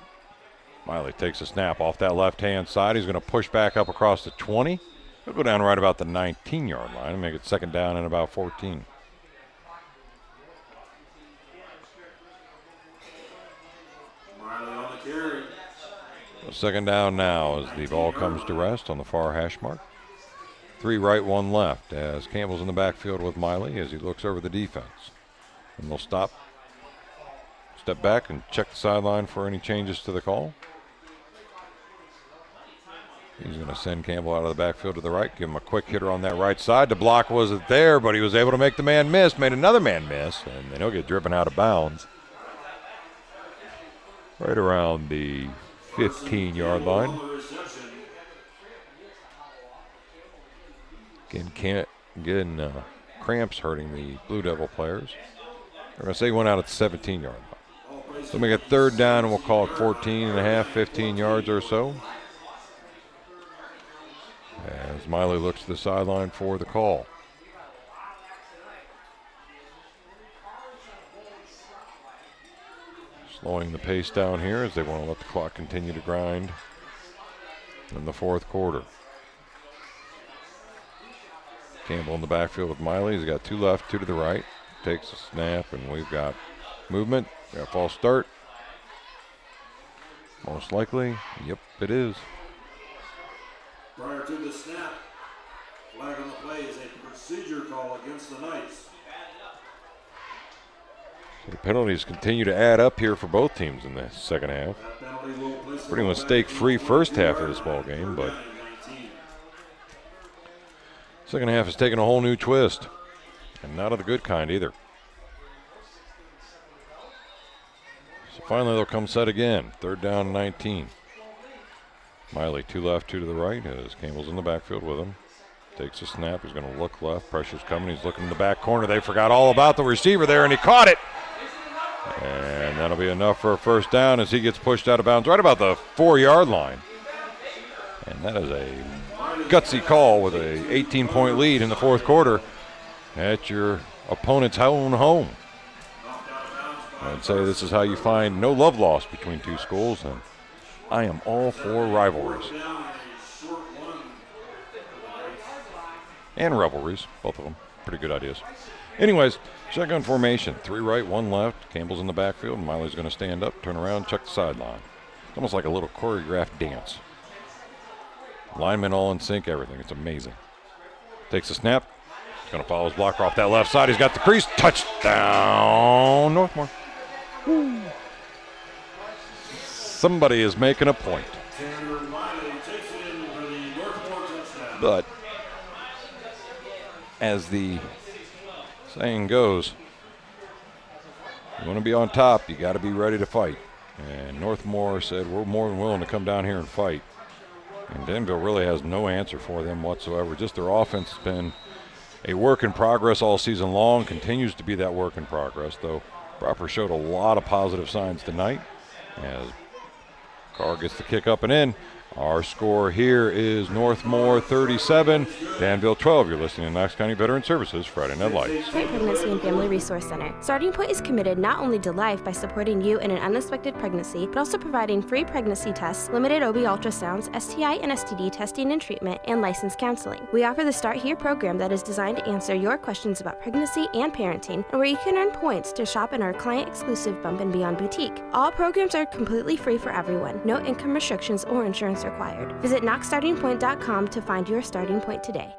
Miley takes a snap off that left-hand side. He's going to push back up across the 20. He'll go down right about the 19-yard line and make it second down and about 14. Second down now as the ball comes to rest on the far hash mark. 3 right, 1 left as Campbell's in the backfield with Miley as he looks over the defense. And they'll stop, step back, and check the sideline for any changes to the call. He's going to send Campbell out of the backfield to the right, give him a quick hitter on that right side. The block wasn't there, but he was able to make the man miss, made another man miss, and then he'll get driven out of bounds. Right around the 15-yard line. Again, cramps hurting the Blue Devil players. They're going to say he went out at the 17-yard line. So we get third down, and we'll call it 14 and a half, 15 yards or so. As Miley looks to the sideline for the call. Slowing the pace down here as they want to let the clock continue to grind in the fourth quarter. Campbell in the backfield with Miley. He's got 2 left, 2 to the right. Takes a snap, and we've got movement. We got a false start. Most likely. Yep, it is. Prior to the snap, flag on the play is a procedure call against the Knights. So the penalties continue to add up here for both teams in the second half. Pretty mistake-free first half of this ball game, but second half has taken a whole new twist, and not of the good kind either. So finally they'll come set again. Third down and 19. Miley 2 left, 2 to the right as Campbell's in the backfield with him. Takes a snap. He's going to look left. Pressure's coming. He's looking in the back corner. They forgot all about the receiver there, and he caught it. And that'll be enough for a first down as he gets pushed out of bounds right about the 4-yard line. And that is a gutsy call with a 18-point lead in the fourth quarter at your opponent's own home. I'd say this is how you find no love lost between two schools, and I am all for rivalries. And revelries, both of them. Pretty good ideas. Anyways, shotgun formation. 3 right, 1 left. Campbell's in the backfield, and Miley's going to stand up, turn around, check the sideline. It's almost like a little choreographed dance. Linemen all in sync, everything. It's amazing. Takes a snap. He's going to follow his blocker off that left side. He's got the crease. Touchdown, Northmor. Woo. Somebody is making a point. But as the saying goes, you want to be on top, you got to be ready to fight. And Northmor said, we're more than willing to come down here and fight. And Danville really has no answer for them whatsoever. Just their offense has been a work in progress all season long, continues to be that work in progress, though Proper showed a lot of positive signs tonight as Carr gets the kick up and in. Our score here is Northmor 37, Danville 12. You're listening to Knox County Veteran Services Friday Night Lights. Pregnancy and Family Resource Center. Starting Point is committed not only to life by supporting you in an unexpected pregnancy, but also providing free pregnancy tests, limited OB ultrasounds, STI and STD testing and treatment, and licensed counseling. We offer the Start Here program that is designed to answer your questions about pregnancy and parenting, and where you can earn points to shop in our client-exclusive Bump and Beyond boutique. All programs are completely free for everyone. No income restrictions or insurance required. Visit knoxstartingpoint.com to find your starting point today.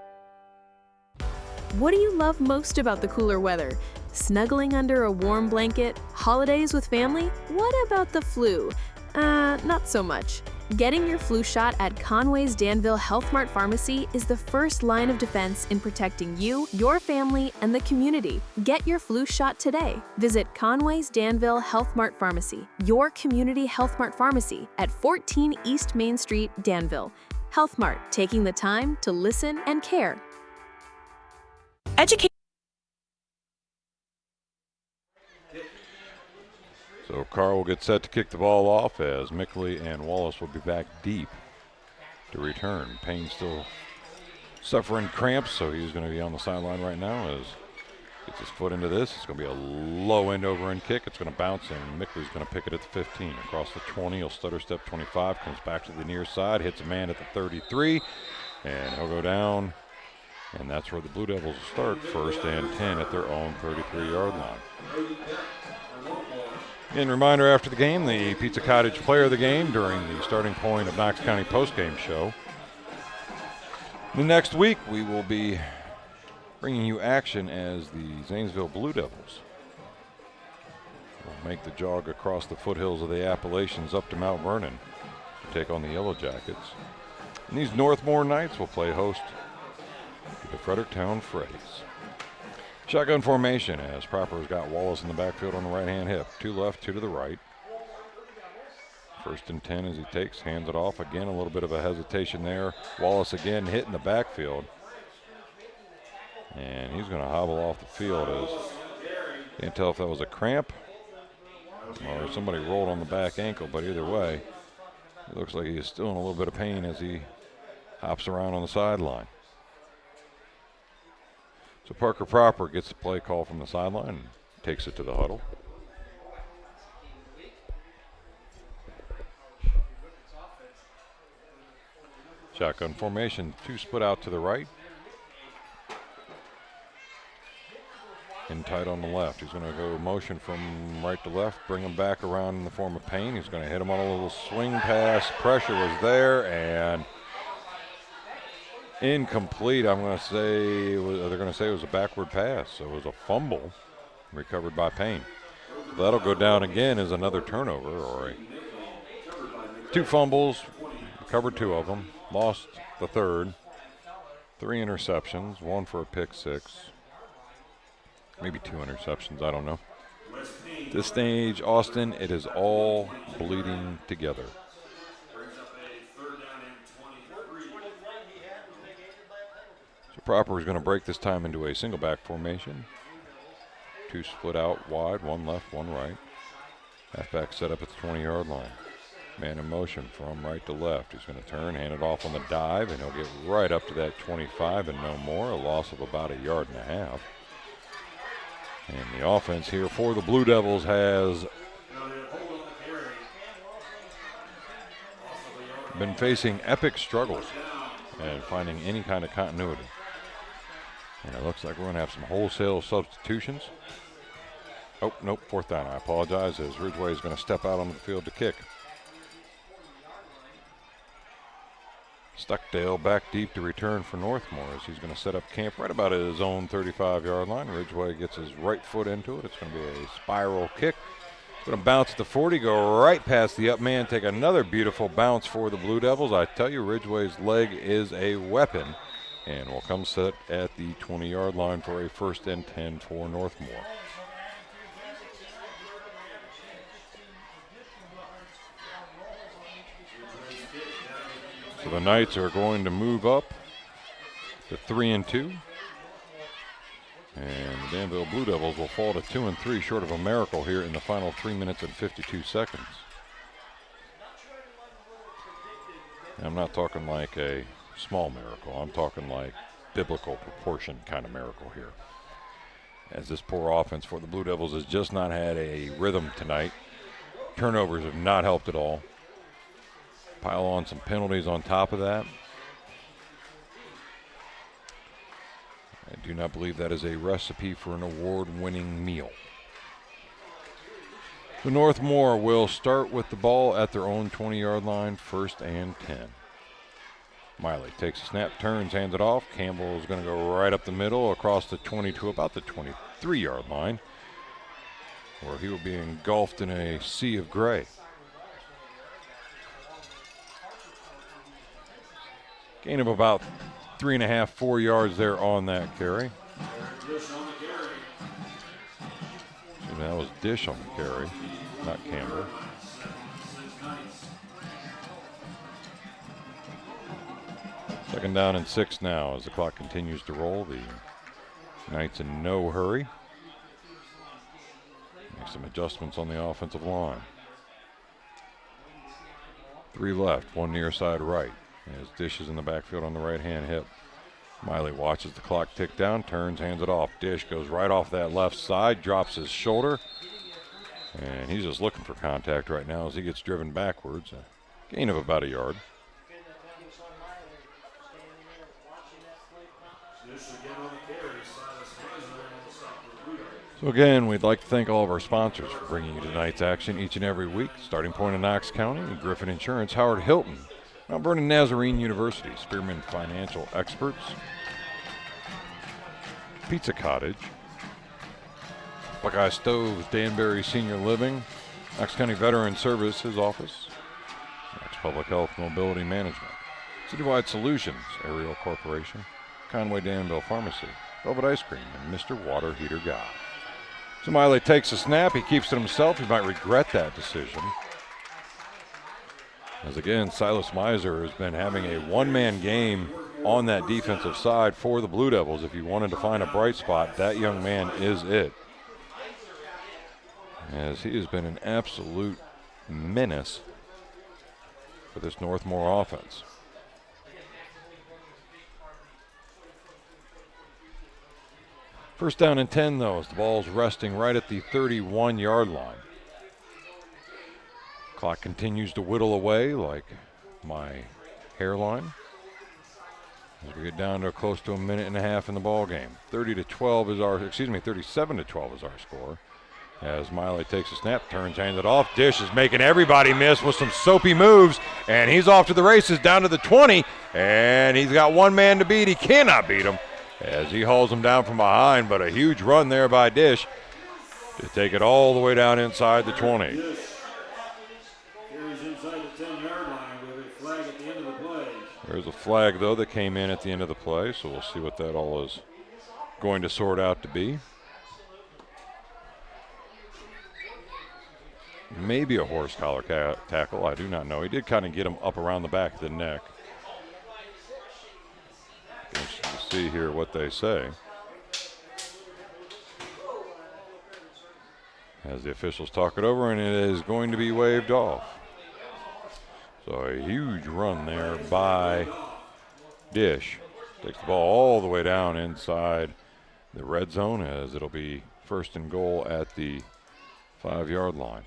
What do you love most about the cooler weather? Snuggling under a warm blanket? Holidays with family? What about the flu? Not so much. Getting your flu shot at Conway's Danville Health Mart Pharmacy is the first line of defense in protecting you, your family, and the community. Get your flu shot today. Visit Conway's Danville Health Mart Pharmacy, your community Health Mart pharmacy at 14 East Main Street, Danville. Health Mart, taking the time to listen and care. So Carr will get set to kick the ball off as Mickley and Wallace will be back deep to return. Payne still suffering cramps, so he's going to be on the sideline right now as gets his foot into this. It's going to be a low end over end kick. It's going to bounce, and Mickley's going to pick it at the 15. Across the 20, he'll stutter step 25, comes back to the near side, hits a man at the 33, and he'll go down. And that's where the Blue Devils will start, 1st and 10 at their own 33-yard line. And reminder after the game, the Pizza Cottage player of the game during the Starting Point of Knox County postgame show. The next week, we will be bringing you action as the Zanesville Blue Devils will make the jog across the foothills of the Appalachians up to Mount Vernon to take on the Yellow Jackets. And these Northmor Knights will play host to the Fredericktown Freddies. Shotgun formation as Proper's got Wallace in the backfield on the right-hand hip. 2 left, 2 to the right. 1st and 10 as he takes, hands it off. Again, a little bit of a hesitation there. Wallace again hitting the backfield. And he's going to hobble off the field as can't tell if that was a cramp or somebody rolled on the back ankle, but either way, it looks like he's still in a little bit of pain as he hops around on the sideline. So Parker Proper gets the play call from the sideline and takes it to the huddle. Shotgun formation, 2 split out to the right. In tight on the left. He's going to go motion from right to left, bring him back around in the form of Payne. He's going to hit him on a little swing pass. Pressure was there and incomplete. I'm going to say they're going to say it was a backward pass. So it was a fumble recovered by Payne. So that'll go down again as another turnover or 2 fumbles, recovered 2 of them, lost the 3rd. 3 interceptions, 1 for a pick 6. Maybe 2 interceptions, I don't know. This stage, Austin, it is all bleeding together. So Proper is going to break this time into a single back formation. 2 split out wide, 1 left, 1 right. Halfback set up at the 20-yard line. Man in motion from right to left. He's going to turn, hand it off on the dive, and he'll get right up to that 25 and no more. A loss of about 1.5 yards. And the offense here for the Blue Devils has been facing epic struggles and finding any kind of continuity. And it looks like we're going to have some wholesale substitutions. Oh, nope, 4th down. I apologize, as Ridgeway is going to step out onto the field to kick. Stuckdale back deep to return for Northmor as he's going to set up camp right about his own 35-yard line. Ridgeway gets his right foot into it. It's going to be a spiral kick. It's going to bounce at the 40, go right past the up man, take another beautiful bounce for the Blue Devils. I tell you, Ridgeway's leg is a weapon, and will come set at the 20-yard line for a 1st and 10 for Northmor. So the Knights are going to move up to 3-2. And the Danville Blue Devils will fall to 2-3, short of a miracle here in the final 3 minutes and 52 seconds. And I'm not talking like a small miracle. I'm talking like biblical proportion kind of miracle here. As this poor offense for the Blue Devils has just not had a rhythm tonight. Turnovers have not helped at all. Pile on some penalties on top of that. I do not believe that is a recipe for an award-winning meal. The Northmor will start with the ball at their own 20-yard line, 1st and 10. Miley takes a snap, turns, hands it off. Campbell is going to go right up the middle across the 20 to about the 23-yard line, where he will be engulfed in a sea of gray. Gain of about 3.5, 4 yards there on that carry. That was Dish on the carry, not Campbell. Second down and 6 now as the clock continues to roll. The Knights in no hurry. Make some adjustments on the offensive line. 3 left, 1 near side right. As Dish is in the backfield on the right-hand hip. Miley watches the clock tick down, turns, hands it off. Dish goes right off that left side, drops his shoulder, and he's just looking for contact right now as he gets driven backwards. A gain of about 1 yard. So again, we'd like to thank all of our sponsors for bringing you tonight's action each and every week. Starting Point in Knox County, Griffin Insurance, Howard Hilton, Mount Vernon Nazarene University, Spearman Financial Experts, Pizza Cottage, Buckeye Stoves, Danbury Senior Living, Knox County Veteran Services Office, Knox Public Health Mobility Management, Citywide Solutions, Ariel Corporation, Conway Danville Pharmacy, Velvet Ice Cream, and Mr. Water Heater Guy. So Miley takes a snap. He keeps it himself. He might regret that decision. As again, Silas Miser has been having a one-man game on that defensive side for the Blue Devils. If you wanted to find a bright spot, that young man is it. As he has been an absolute menace for this Northmor offense. First down and 10, though, as the ball's resting right at the 31-yard line. Clock continues to whittle away like my hairline as we get down to close to 1.5 minutes in the ball game. 37-12 is our score. As Miley takes a snap, turns, hands it off. Dish is making everybody miss with some soapy moves, and he's off to the races down to the 20, and he's got one man to beat. He cannot beat him as he hauls him down from behind, but a huge run there by Dish to take it all the way down inside the 20. There's a flag, though, that came in at the end of the play, so we'll see what that all is going to sort out to be. Maybe a horse collar tackle, I do not know. He did kind of get him up around the back of the neck. Interesting to see here what they say. As the officials talk it over, and it is going to be waved off. So a huge run there by Dish. Takes the ball all the way down inside the red zone, as it'll be first and goal at the 5-yard line.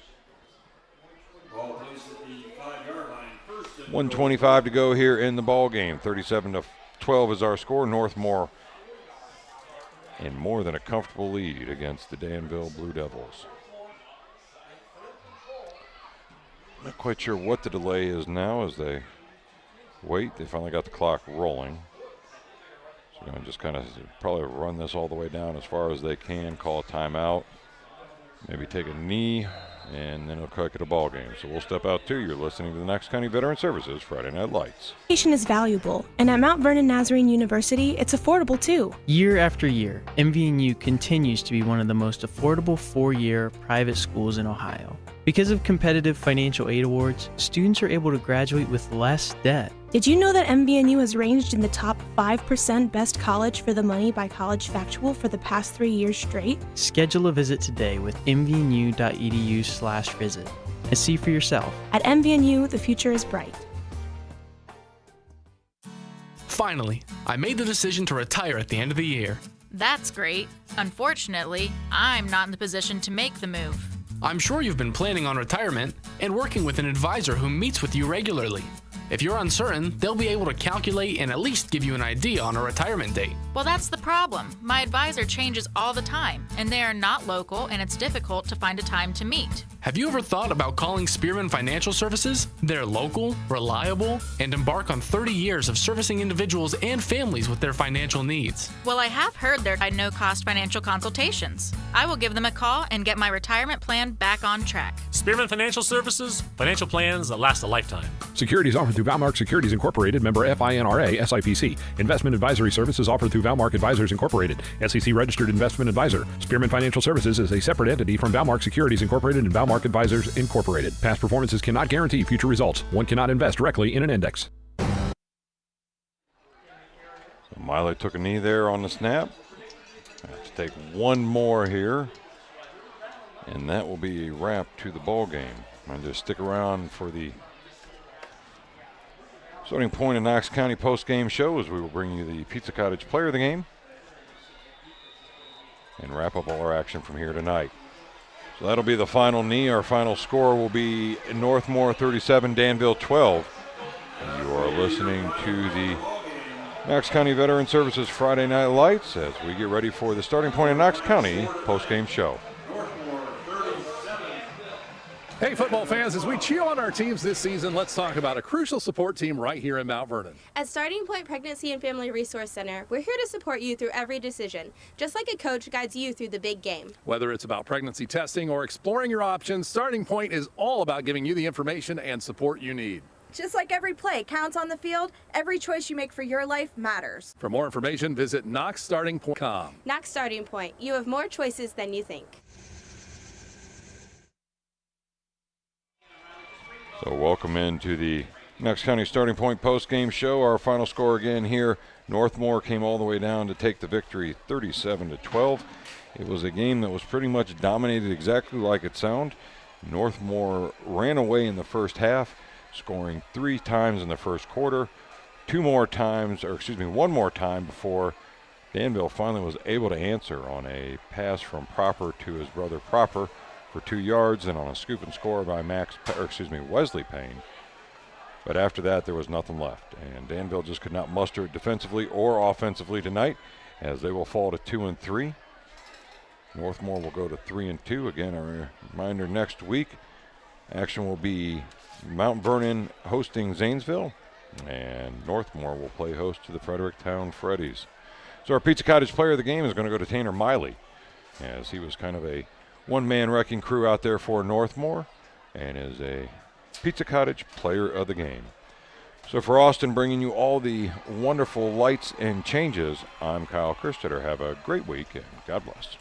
1:25 to go here in the ball game. 37-12 is our score. Northmor in more than a comfortable lead against the Danville Blue Devils. Not quite sure what the delay is now as they wait. They finally got the clock rolling. So they're going to just kind of probably run this all the way down as far as they can, call a timeout, maybe take a knee, and then it'll kick it a ball game. So we'll step out too. You're listening to the Knox County Veteran Services Friday Night Lights. Education is valuable, and at Mount Vernon Nazarene University, it's affordable too. Year after year, MVNU continues to be one of the most affordable 4-year private schools in Ohio. Because of competitive financial aid awards, students are able to graduate with less debt. Did you know that MVNU has ranged in the top 5% best college for the money by College Factual for the past 3 years straight? Schedule a visit today with mvnu.edu/visit and see for yourself. At MVNU, the future is bright. Finally, I made the decision to retire at the end of the year. That's great. Unfortunately, I'm not in the position to make the move. I'm sure you've been planning on retirement and working with an advisor who meets with you regularly. If you're uncertain, they'll be able to calculate and at least give you an idea on a retirement date. Well, that's the problem. My advisor changes all the time, and they are not local, and it's difficult to find a time to meet. Have you ever thought about calling Spearman Financial Services? They're local, reliable, and embark on 30 years of servicing individuals and families with their financial needs. Well, I have heard they're no-cost financial consultations. I will give them a call and get my retirement plan back on track. Spearman Financial Services, financial plans that last a lifetime. Securities offered through Valmark Securities Incorporated, member FINRA, SIPC. Investment advisory services offered through Valmark Advisors Incorporated, SEC registered investment advisor. Spearman Financial Services is a separate entity from Valmark Securities Incorporated and Valmark Advisors Incorporated. Past performances cannot guarantee future results. One cannot invest directly in an index. So Miley took a knee there on the snap. Have to take one more here, and that will be a wrap to the ball game. And just stick around for the starting point of Knox County post-game show as we will bring you the Pizza Cottage player of the game and wrap up all our action from here tonight. So that'll be the final knee. Our final score will be Northmor 37, Danville 12. And you are listening to the Knox County Veteran Services Friday Night Lights as we get ready for the starting point of Knox County post-game show. Hey, football fans, as we cheer on our teams this season, let's talk about a crucial support team right here in Mount Vernon. At Starting Point Pregnancy and Family Resource Center, we're here to support you through every decision, just like a coach guides you through the big game. Whether it's about pregnancy testing or exploring your options, Starting Point is all about giving you the information and support you need. Just like every play counts on the field, every choice you make for your life matters. For more information, visit knoxstartingpoint.com. Knox Starting Point, you have more choices than you think. So welcome into the Knox County Starting Point post-game show. Our final score again here, Northmor came all the way down to take the victory 37-12. It was a game that was pretty much dominated exactly like it sounded. Northmor ran away in the first half, scoring 3 times in the first quarter, one more time before Danville finally was able to answer on a pass from Proper to his brother Proper for 2 yards, and on a scoop and score by Wesley Payne. But after that, there was nothing left, and Danville just could not muster it defensively or offensively tonight, as they will fall to 2-3. Northmor will go to 3-2. Again, a reminder: next week, action will be Mount Vernon hosting Zanesville, and Northmor will play host to the Fredericktown Freddies. So our Pizza Cottage player of the game is going to go to Tanner Miley, as he was kind of a one-man wrecking crew out there for Northmor and is a Pizza Cottage player of the game. So for Austin, bringing you all the wonderful lights and changes, I'm Kyle Kerstetter. Have a great week, and God bless.